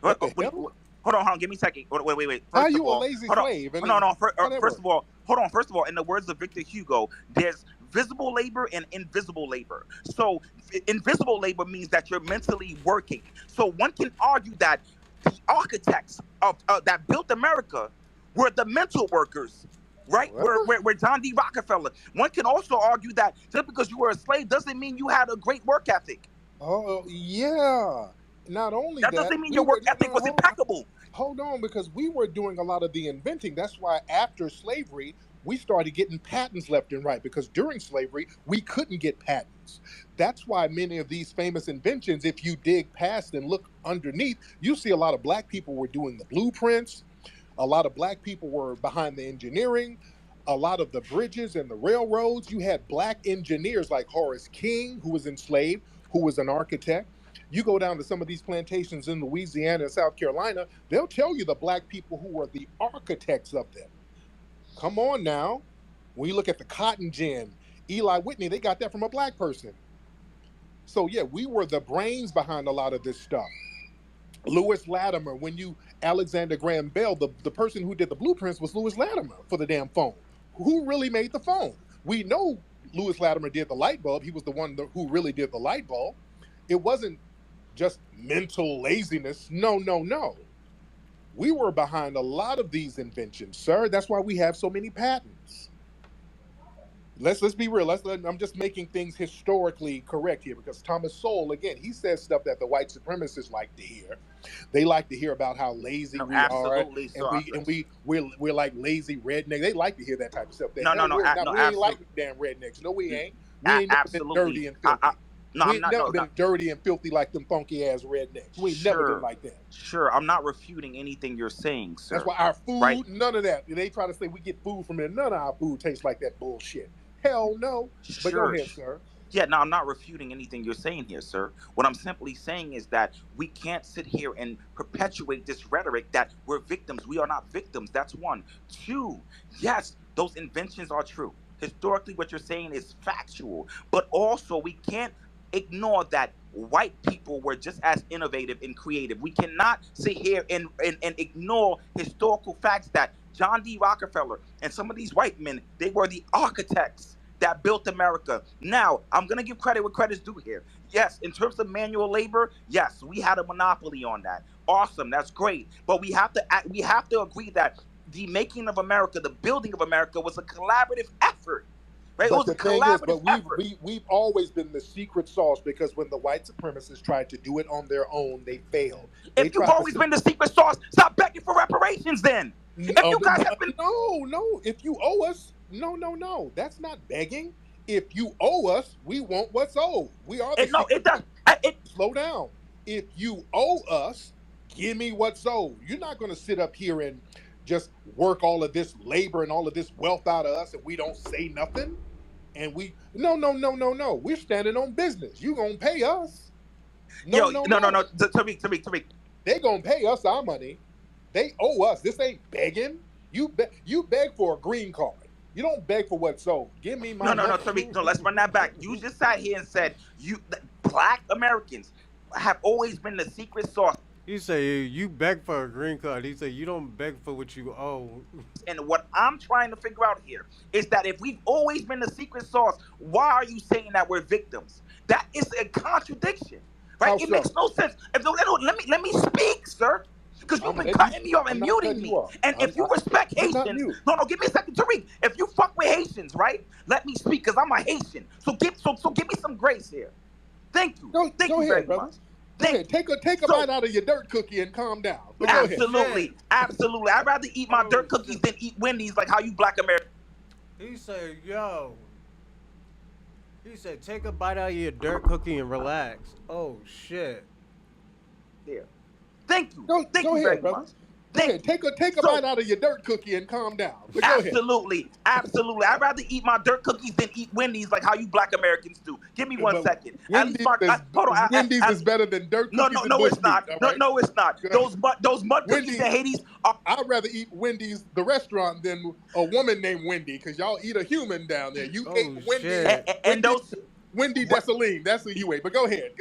What What the hell? Hold on. Give me a second. Wait. How First you of a all, lazy hold on. slave? And No. whatever. First of all, hold on. First of all, in the words of Victor Hugo, there's visible labor and invisible labor. So, invisible labor means that you're mentally working. So, one can argue that the architects of that built America were the mental workers. Right? Where John D. Rockefeller. One can also argue that just because you were a slave doesn't mean you had a great work ethic. Oh, yeah. Not only that doesn't mean your work ethic was impeccable. Hold on, because we were doing a lot of the inventing. That's why after slavery, we started getting patents left and right, because during slavery, we couldn't get patents. That's why many of these famous inventions, if you dig past and look underneath, you see a lot of black people were doing the blueprints. A lot of black people were behind the engineering. A lot of the bridges and the railroads, you had black engineers like Horace King, who was enslaved, who was an architect. You go down to some of these plantations in Louisiana and South Carolina, they'll tell you the black people who were the architects of them. Come on now. When you look at the cotton gin, Eli Whitney, they got that from a black person. So yeah, we were the brains behind a lot of this stuff. Lewis Latimer, Alexander Graham Bell, the person who did the blueprints was Lewis Latimer for the damn phone. Who really made the phone? We know Lewis Latimer did the light bulb. He was the one who really did the light bulb. It wasn't just mental laziness. No. We were behind a lot of these inventions, sir. That's why we have so many patents. Let's be real. I'm just making things historically correct here, because Thomas Sowell, again, he says stuff that the white supremacists like to hear. They like to hear about how lazy we absolutely are, and we're like lazy rednecks. They like to hear that type of stuff. We absolutely. ain't like damn rednecks. No, we ain't. We ain't never been dirty and filthy. We ain't never been dirty and filthy like them funky ass rednecks. We ain't never been like that. Sure, I'm not refuting anything you're saying, sir. That's why our food, none of that. They try to say we get food from there. None of our food tastes like that bullshit. Hell no. But go ahead, sir. Yeah, no, I'm not refuting anything you're saying here, sir. What I'm simply saying is that we can't sit here and perpetuate this rhetoric that we're victims. We are not victims. That's one. Two, yes, those inventions are true. Historically, what you're saying is factual. But also, we can't ignore that white people were just as innovative and creative. We cannot sit here and ignore historical facts that John D. Rockefeller and some of these white men, they were the architects that built America. Now, I'm going to give credit where credit's due here. Yes, in terms of manual labor, yes, we had a monopoly on that. Awesome, that's great. But we have to agree that the making of America, the building of America, was a collaborative effort. Right? But the thing is, we've always been the secret sauce, because when the white supremacists tried to do it on their own, they failed. If you've always been the secret sauce, stop begging for reparations then. If you guys have been... No. If you owe us, no. That's not begging. If you owe us, we want what's owed. We are the No, it does. Slow down. If you owe us, give me what's owed. You're not going to sit up here and just work all of this labor and all of this wealth out of us, and we don't say nothing. And no. We're standing on business. You gonna pay us? No. Tariq. They gonna pay us our money. They owe us. This ain't begging. You beg for a green card. You don't beg for what's owed. Give me my money. No, Tariq. No, let's run that back. You just sat here and said black Americans have always been the secret sauce. He say you beg for a green card. He say you don't beg for what you owe. And what I'm trying to figure out here is that if we've always been the secret sauce, why are you saying that we're victims? That is a contradiction, right? It makes no sense. Let me speak, sir, because you've been cutting me off and muting me. And if you respect Haitians, no, give me a second, Tariq. If you fuck with Haitians, right? Let me speak, because I'm a Haitian. So give me some grace here. Thank you. Thank you very much. Take a bite out of your dirt cookie and calm down. Absolutely. I'd rather eat my dirt cookies than eat Wendy's, like how you black Americans. He said, take a bite out of your dirt cookie and relax. Oh, shit. there. Thank you. Go Thank you ahead, very brother. much. Go ahead. Take a So, bite out of your dirt cookie and calm down. But go ahead. absolutely. I'd rather eat my dirt cookies than eat Wendy's like how you black Americans do. Give me 1 But second. At least my hold on. Wendy's is better than dirt No, cookies and no, bush it's meat. not. All No, right. no, it's not. Those mud cookies in Hades are. I'd rather eat Wendy's, the restaurant, than a woman named Wendy, because y'all eat a human down there. You ate Wendy, and those Wendy Dessalines. That's who you ate. But go ahead.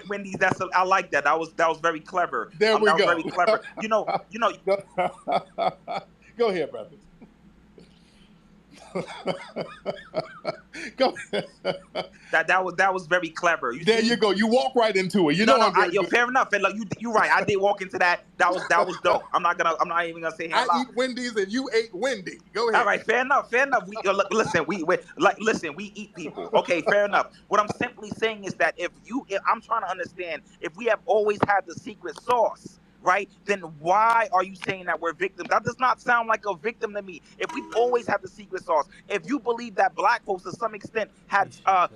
Wendy's. I like that. That was very clever. There we that was go. very clever. You know. Go ahead, brother. Go ahead. That was very clever. You go. You walk right into it. Fair enough. And like you're right. I did walk into that. That was dope. I'm not even gonna say. I eat Wendy's and you ate Wendy. Go ahead. All right, fair enough. Listen, we eat people. Okay, fair enough. What I'm simply saying is that if I'm trying to understand, if we have always had the secret sauce, right, then why are you saying that we're victims? That does not sound like a victim to me. If we've always had the secret sauce, if you believe that black folks to some extent had a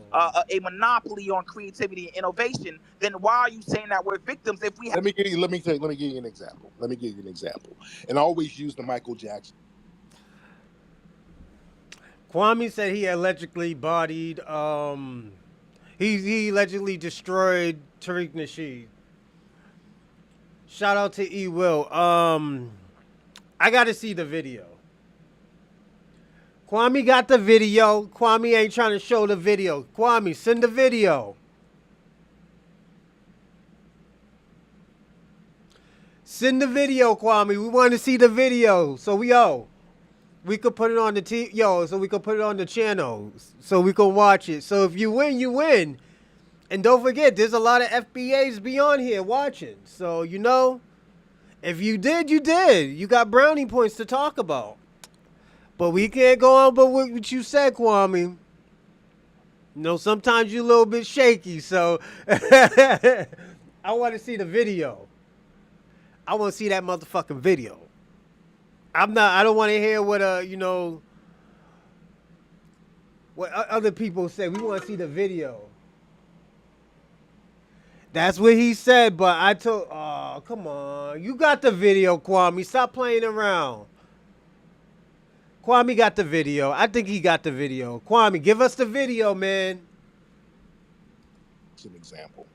monopoly on creativity and innovation, then why are you saying that we're victims? If we let me give you an example. And I always use the Michael Jackson. Kwame said he allegedly bodied. He allegedly destroyed Tariq Nasheed. Shout out to E. Will. I got to see the video. Kwame got the video. Kwame ain't trying to show the video. Kwame, send the video. Send the video, Kwame. We want to see the video. So we could put it on the so we could put it on the channel so we can watch it. So if you win, you win. And don't forget, there's a lot of FBAs beyond here watching. So, if you did, you did. You got brownie points to talk about. But we can't go on but what you said, Kwame. Sometimes you're a little bit shaky. So, I want to see the video. I want to see that motherfucking video. I don't want to hear what, what other people say. We want to see the video. That's what he said, but I told, oh, come on. You got the video, Kwame. Stop playing around. Kwame got the video. I think he got the video. Kwame, give us the video, man. It's an example.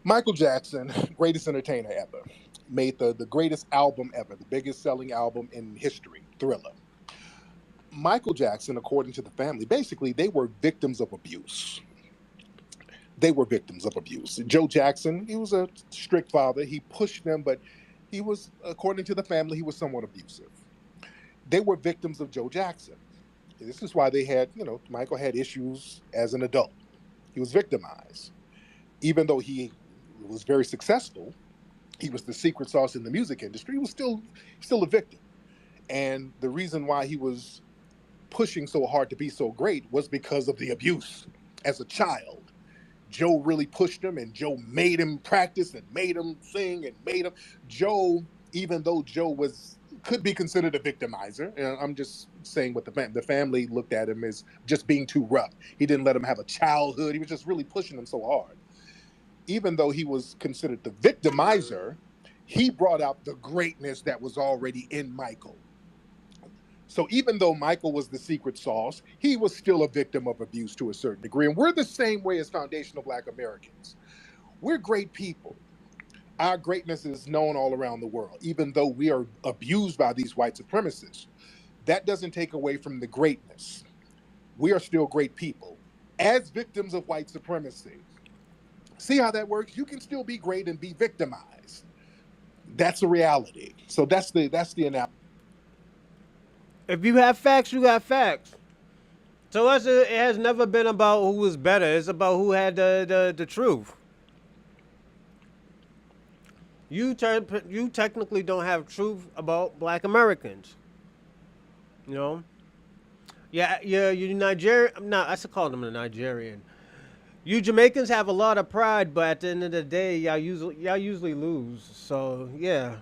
Michael Jackson, greatest entertainer ever, made the greatest album ever, the biggest selling album in history, Thriller. Michael Jackson, according to the family, basically they were victims of abuse. Joe Jackson, he was a strict father. He pushed them, but he was, according to the family, he was somewhat abusive. They were victims of Joe Jackson. This is why they had, Michael had issues as an adult. He was victimized. Even though he was very successful, he was the secret sauce in the music industry, he was still a victim. And the reason why he was pushing so hard to be so great was because of the abuse as a child. Joe really pushed him, and Joe made him practice and made him sing and made him. Joe, even though Joe could be considered a victimizer, and I'm just saying what the family looked at him as just being too rough. He didn't let him have a childhood. He was just really pushing him so hard. Even though he was considered the victimizer, he brought out the greatness that was already in Michael. So even though Michael was the secret sauce, he was still a victim of abuse to a certain degree. And we're the same way as foundational Black Americans. We're great people. Our greatness is known all around the world, even though we are abused by these white supremacists. That doesn't take away from the greatness. We are still great people. As victims of white supremacy, see how that works? You can still be great and be victimized. That's a reality. So that's the analogy. If you have facts, you got facts. To us, it has never been about who was better. It's about who had the truth. You technically don't have truth about Black Americans. Yeah, you Nigerian. No, I should call them a Nigerian. You Jamaicans have a lot of pride, but at the end of the day, y'all usually lose. So yeah.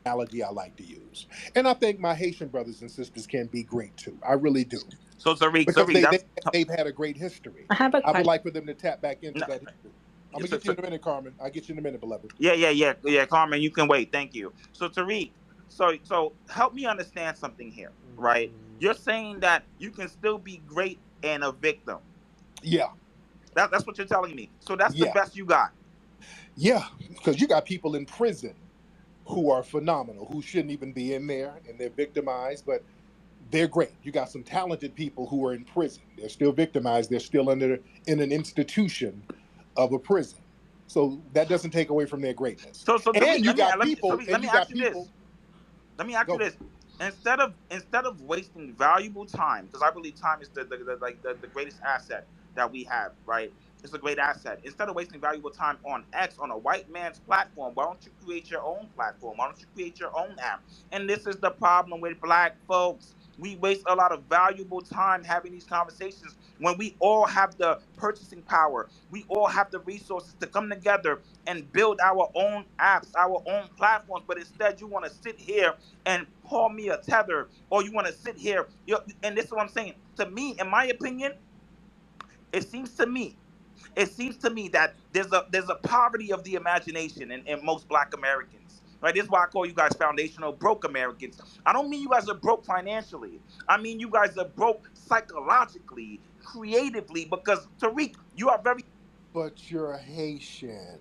Analogy I like to use, and I think my Haitian brothers and sisters can be great too. I really do. So Tariq, because they've had a great history. I have a question. I would like for them to tap back into that history. I'm gonna get you in a minute, Carmen. I'll get you in a minute, beloved. Yeah, Carmen, you can wait. Thank you. So Tariq, so help me understand something here, right? You're saying that you can still be great and a victim. Yeah, That's what you're telling me. So that's the yeah, best you got. yeah. Because you got people in prison who are phenomenal, who shouldn't even be in there, and they're victimized, but they're great. You got some talented people who are in prison. They're still victimized. They're still in an institution of a prison. So that doesn't take away from their greatness. So Tariq, And you got people, let and me you ask got you this. people. Let me ask you Go. this. Instead of wasting valuable time, because I believe time is the greatest asset that we have, right? It's a great asset. Instead of wasting valuable time on X on a white man's platform, why don't you create your own platform? Why don't you create your own app? And this is the problem with black folks. We waste a lot of valuable time having these conversations when we all have the purchasing power. We all have the resources to come together and build our own apps, our own platforms. But instead, you want to sit here and call me a tether, or you want to sit here. And this is what I'm saying. To me, in my opinion, it seems to me that there's a poverty of the imagination in most black Americans. Right? This is why I call you guys foundational broke Americans. I don't mean you guys are broke financially. I mean you guys are broke psychologically, creatively, because Tariq, you are very. But you're a Haitian.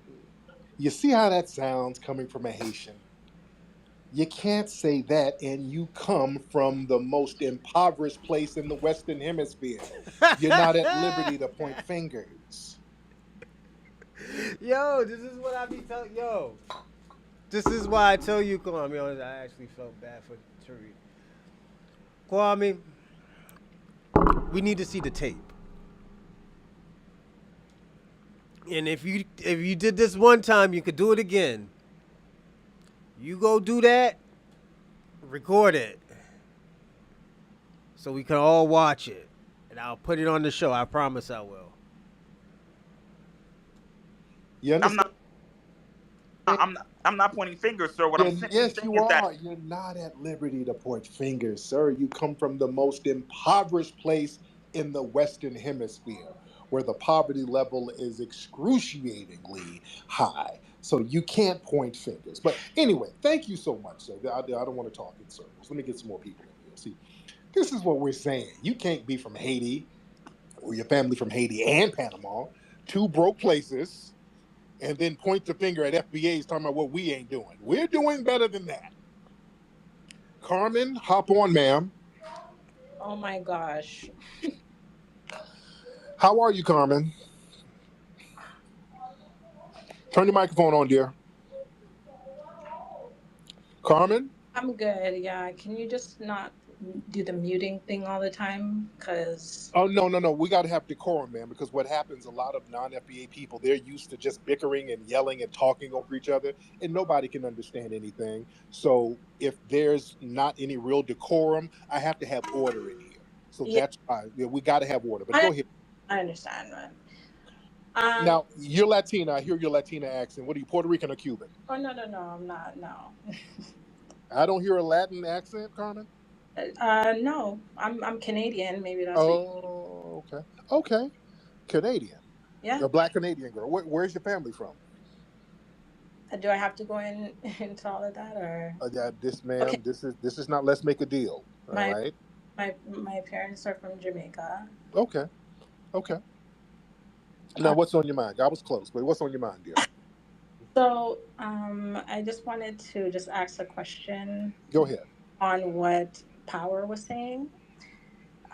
You see how that sounds coming from a Haitian? You can't say that, and you come from the most impoverished place in the Western Hemisphere. You're not at liberty to point fingers. Yo, this is what I be telling. Yo, this is why I tell you, Kwame. I actually felt bad for Tariq. Kwame, we need to see the tape. And if you did this one time, you could do it again. You go do that, record it, so we can all watch it, and I'll put it on the show. I promise I will. You I'm understand? not. I'm not pointing fingers, sir. What I'm simply Yes, saying you is that are. You're not at liberty to point fingers, sir. You come from the most impoverished place in the Western Hemisphere, where the poverty level is excruciatingly high. So you can't point fingers. But anyway, thank you so much, sir. I don't want to talk in circles. Let me get some more people in here. See, this is what we're saying. You can't be from Haiti or your family from Haiti and Panama, two broke places, and then point the finger at FBA's talking about what we ain't doing. We're doing better than that. Carmen, hop on, ma'am. Oh my gosh. How are you, Carmen? Turn your microphone on, dear. Carmen? I'm good. Yeah. Can you just not do the muting thing all the time? Because. Oh, no, no, no. We got to have decorum, man, because what happens, a lot of non-FBA people, they're used to just bickering and yelling and talking over each other, and nobody can understand anything. So if there's not any real decorum, I have to have order in here. So Yeah, that's why we got to have order. But I, go ahead. I understand, man. Now, you're Latina. I hear your Latina accent. What are you, Puerto Rican or Cuban? Oh, no, no, no. I'm not. No. I don't hear a Latin accent, Carmen. No. I'm Canadian. Maybe that's what. Oh, okay. Okay. Canadian. Yeah. A black Canadian girl. Where's your family from? Do I have to go into all of that, or? This, Okay. ma'am, this is not let's make a deal. All My right. my parents are from Jamaica. Okay. Okay. Now, what's on your mind? I was close, but what's on your mind, dear? So, I just wanted to just ask a question Go ahead. on what Power was saying.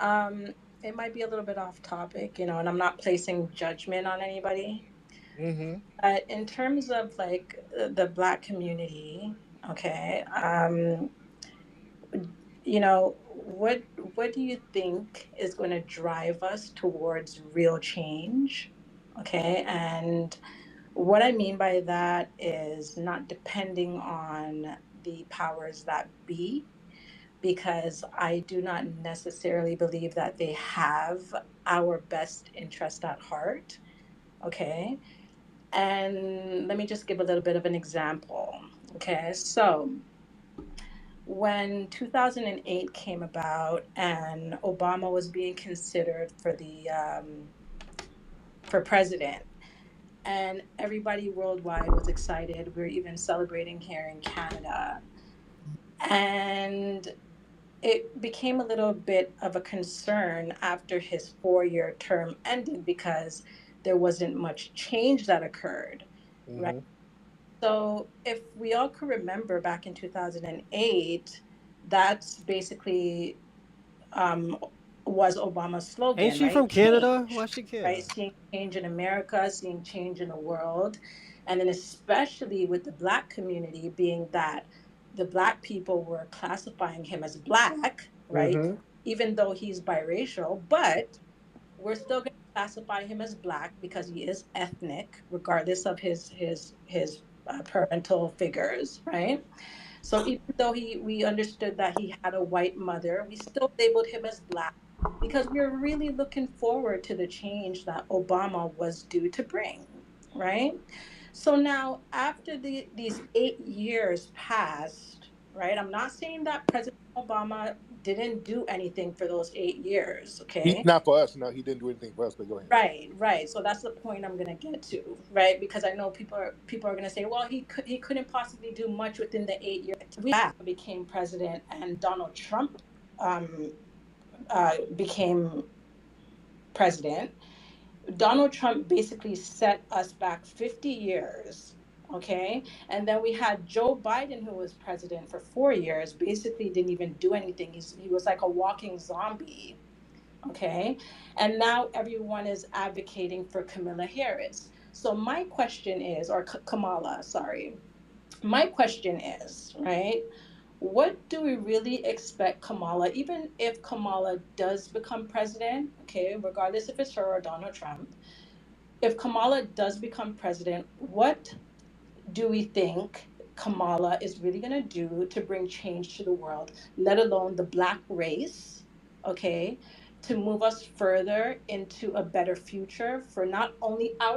Um, it might be a little bit off topic, and I'm not placing judgment on anybody. Mm-hmm. But in terms of like the Black community, okay, what do you think is going to drive us towards real change? Okay, and what I mean by that is not depending on the powers that be, because I do not necessarily believe that they have our best interest at heart. Okay. And let me just give a little bit of an example. Okay. So when 2008 came about and Obama was being considered for president, and everybody worldwide was excited. We were even celebrating here in Canada. And it became a little bit of a concern after his 4-year term ended because there wasn't much change that occurred, right? Mm-hmm. So, if we all could remember back in 2008, that's basically um, was Obama's Ain't slogan, she right? from Canada? Change, Why she care? right? Seeing change in America, seeing change in the world. And then, especially with the Black community, being that the Black people were classifying him as Black, right? Mm-hmm. Even though he's biracial, but we're still going to classify him as Black because he is ethnic, regardless of his parental figures, right? So even though we understood that he had a white mother, we still labeled him as Black because we were really looking forward to the change that Obama was due to bring, right? So now, after these 8 years passed, right? I'm not saying that President Obama didn't do anything for those 8 years, okay? Not for us. No, he didn't do anything for us. But go ahead. Right, right. So that's the point I'm gonna get to, right? Because I know people are gonna say, well, he couldn't possibly do much within the 8 years. We became president, and Donald Trump um, became president. Donald Trump basically set us back 50 years, okay? And then we had Joe Biden, who was president for 4 years, basically didn't even do anything. He was like a walking zombie, okay? And now everyone is advocating for Kamala Harris. So my question is, or Kamala, sorry. My question is, right? What do we really expect Kamala, even if Kamala does become president, okay, regardless if it's her or Donald Trump, if Kamala does become president, what do we think Kamala is really going to do to bring change to the world, let alone the Black race, okay, to move us further into a better future for not only our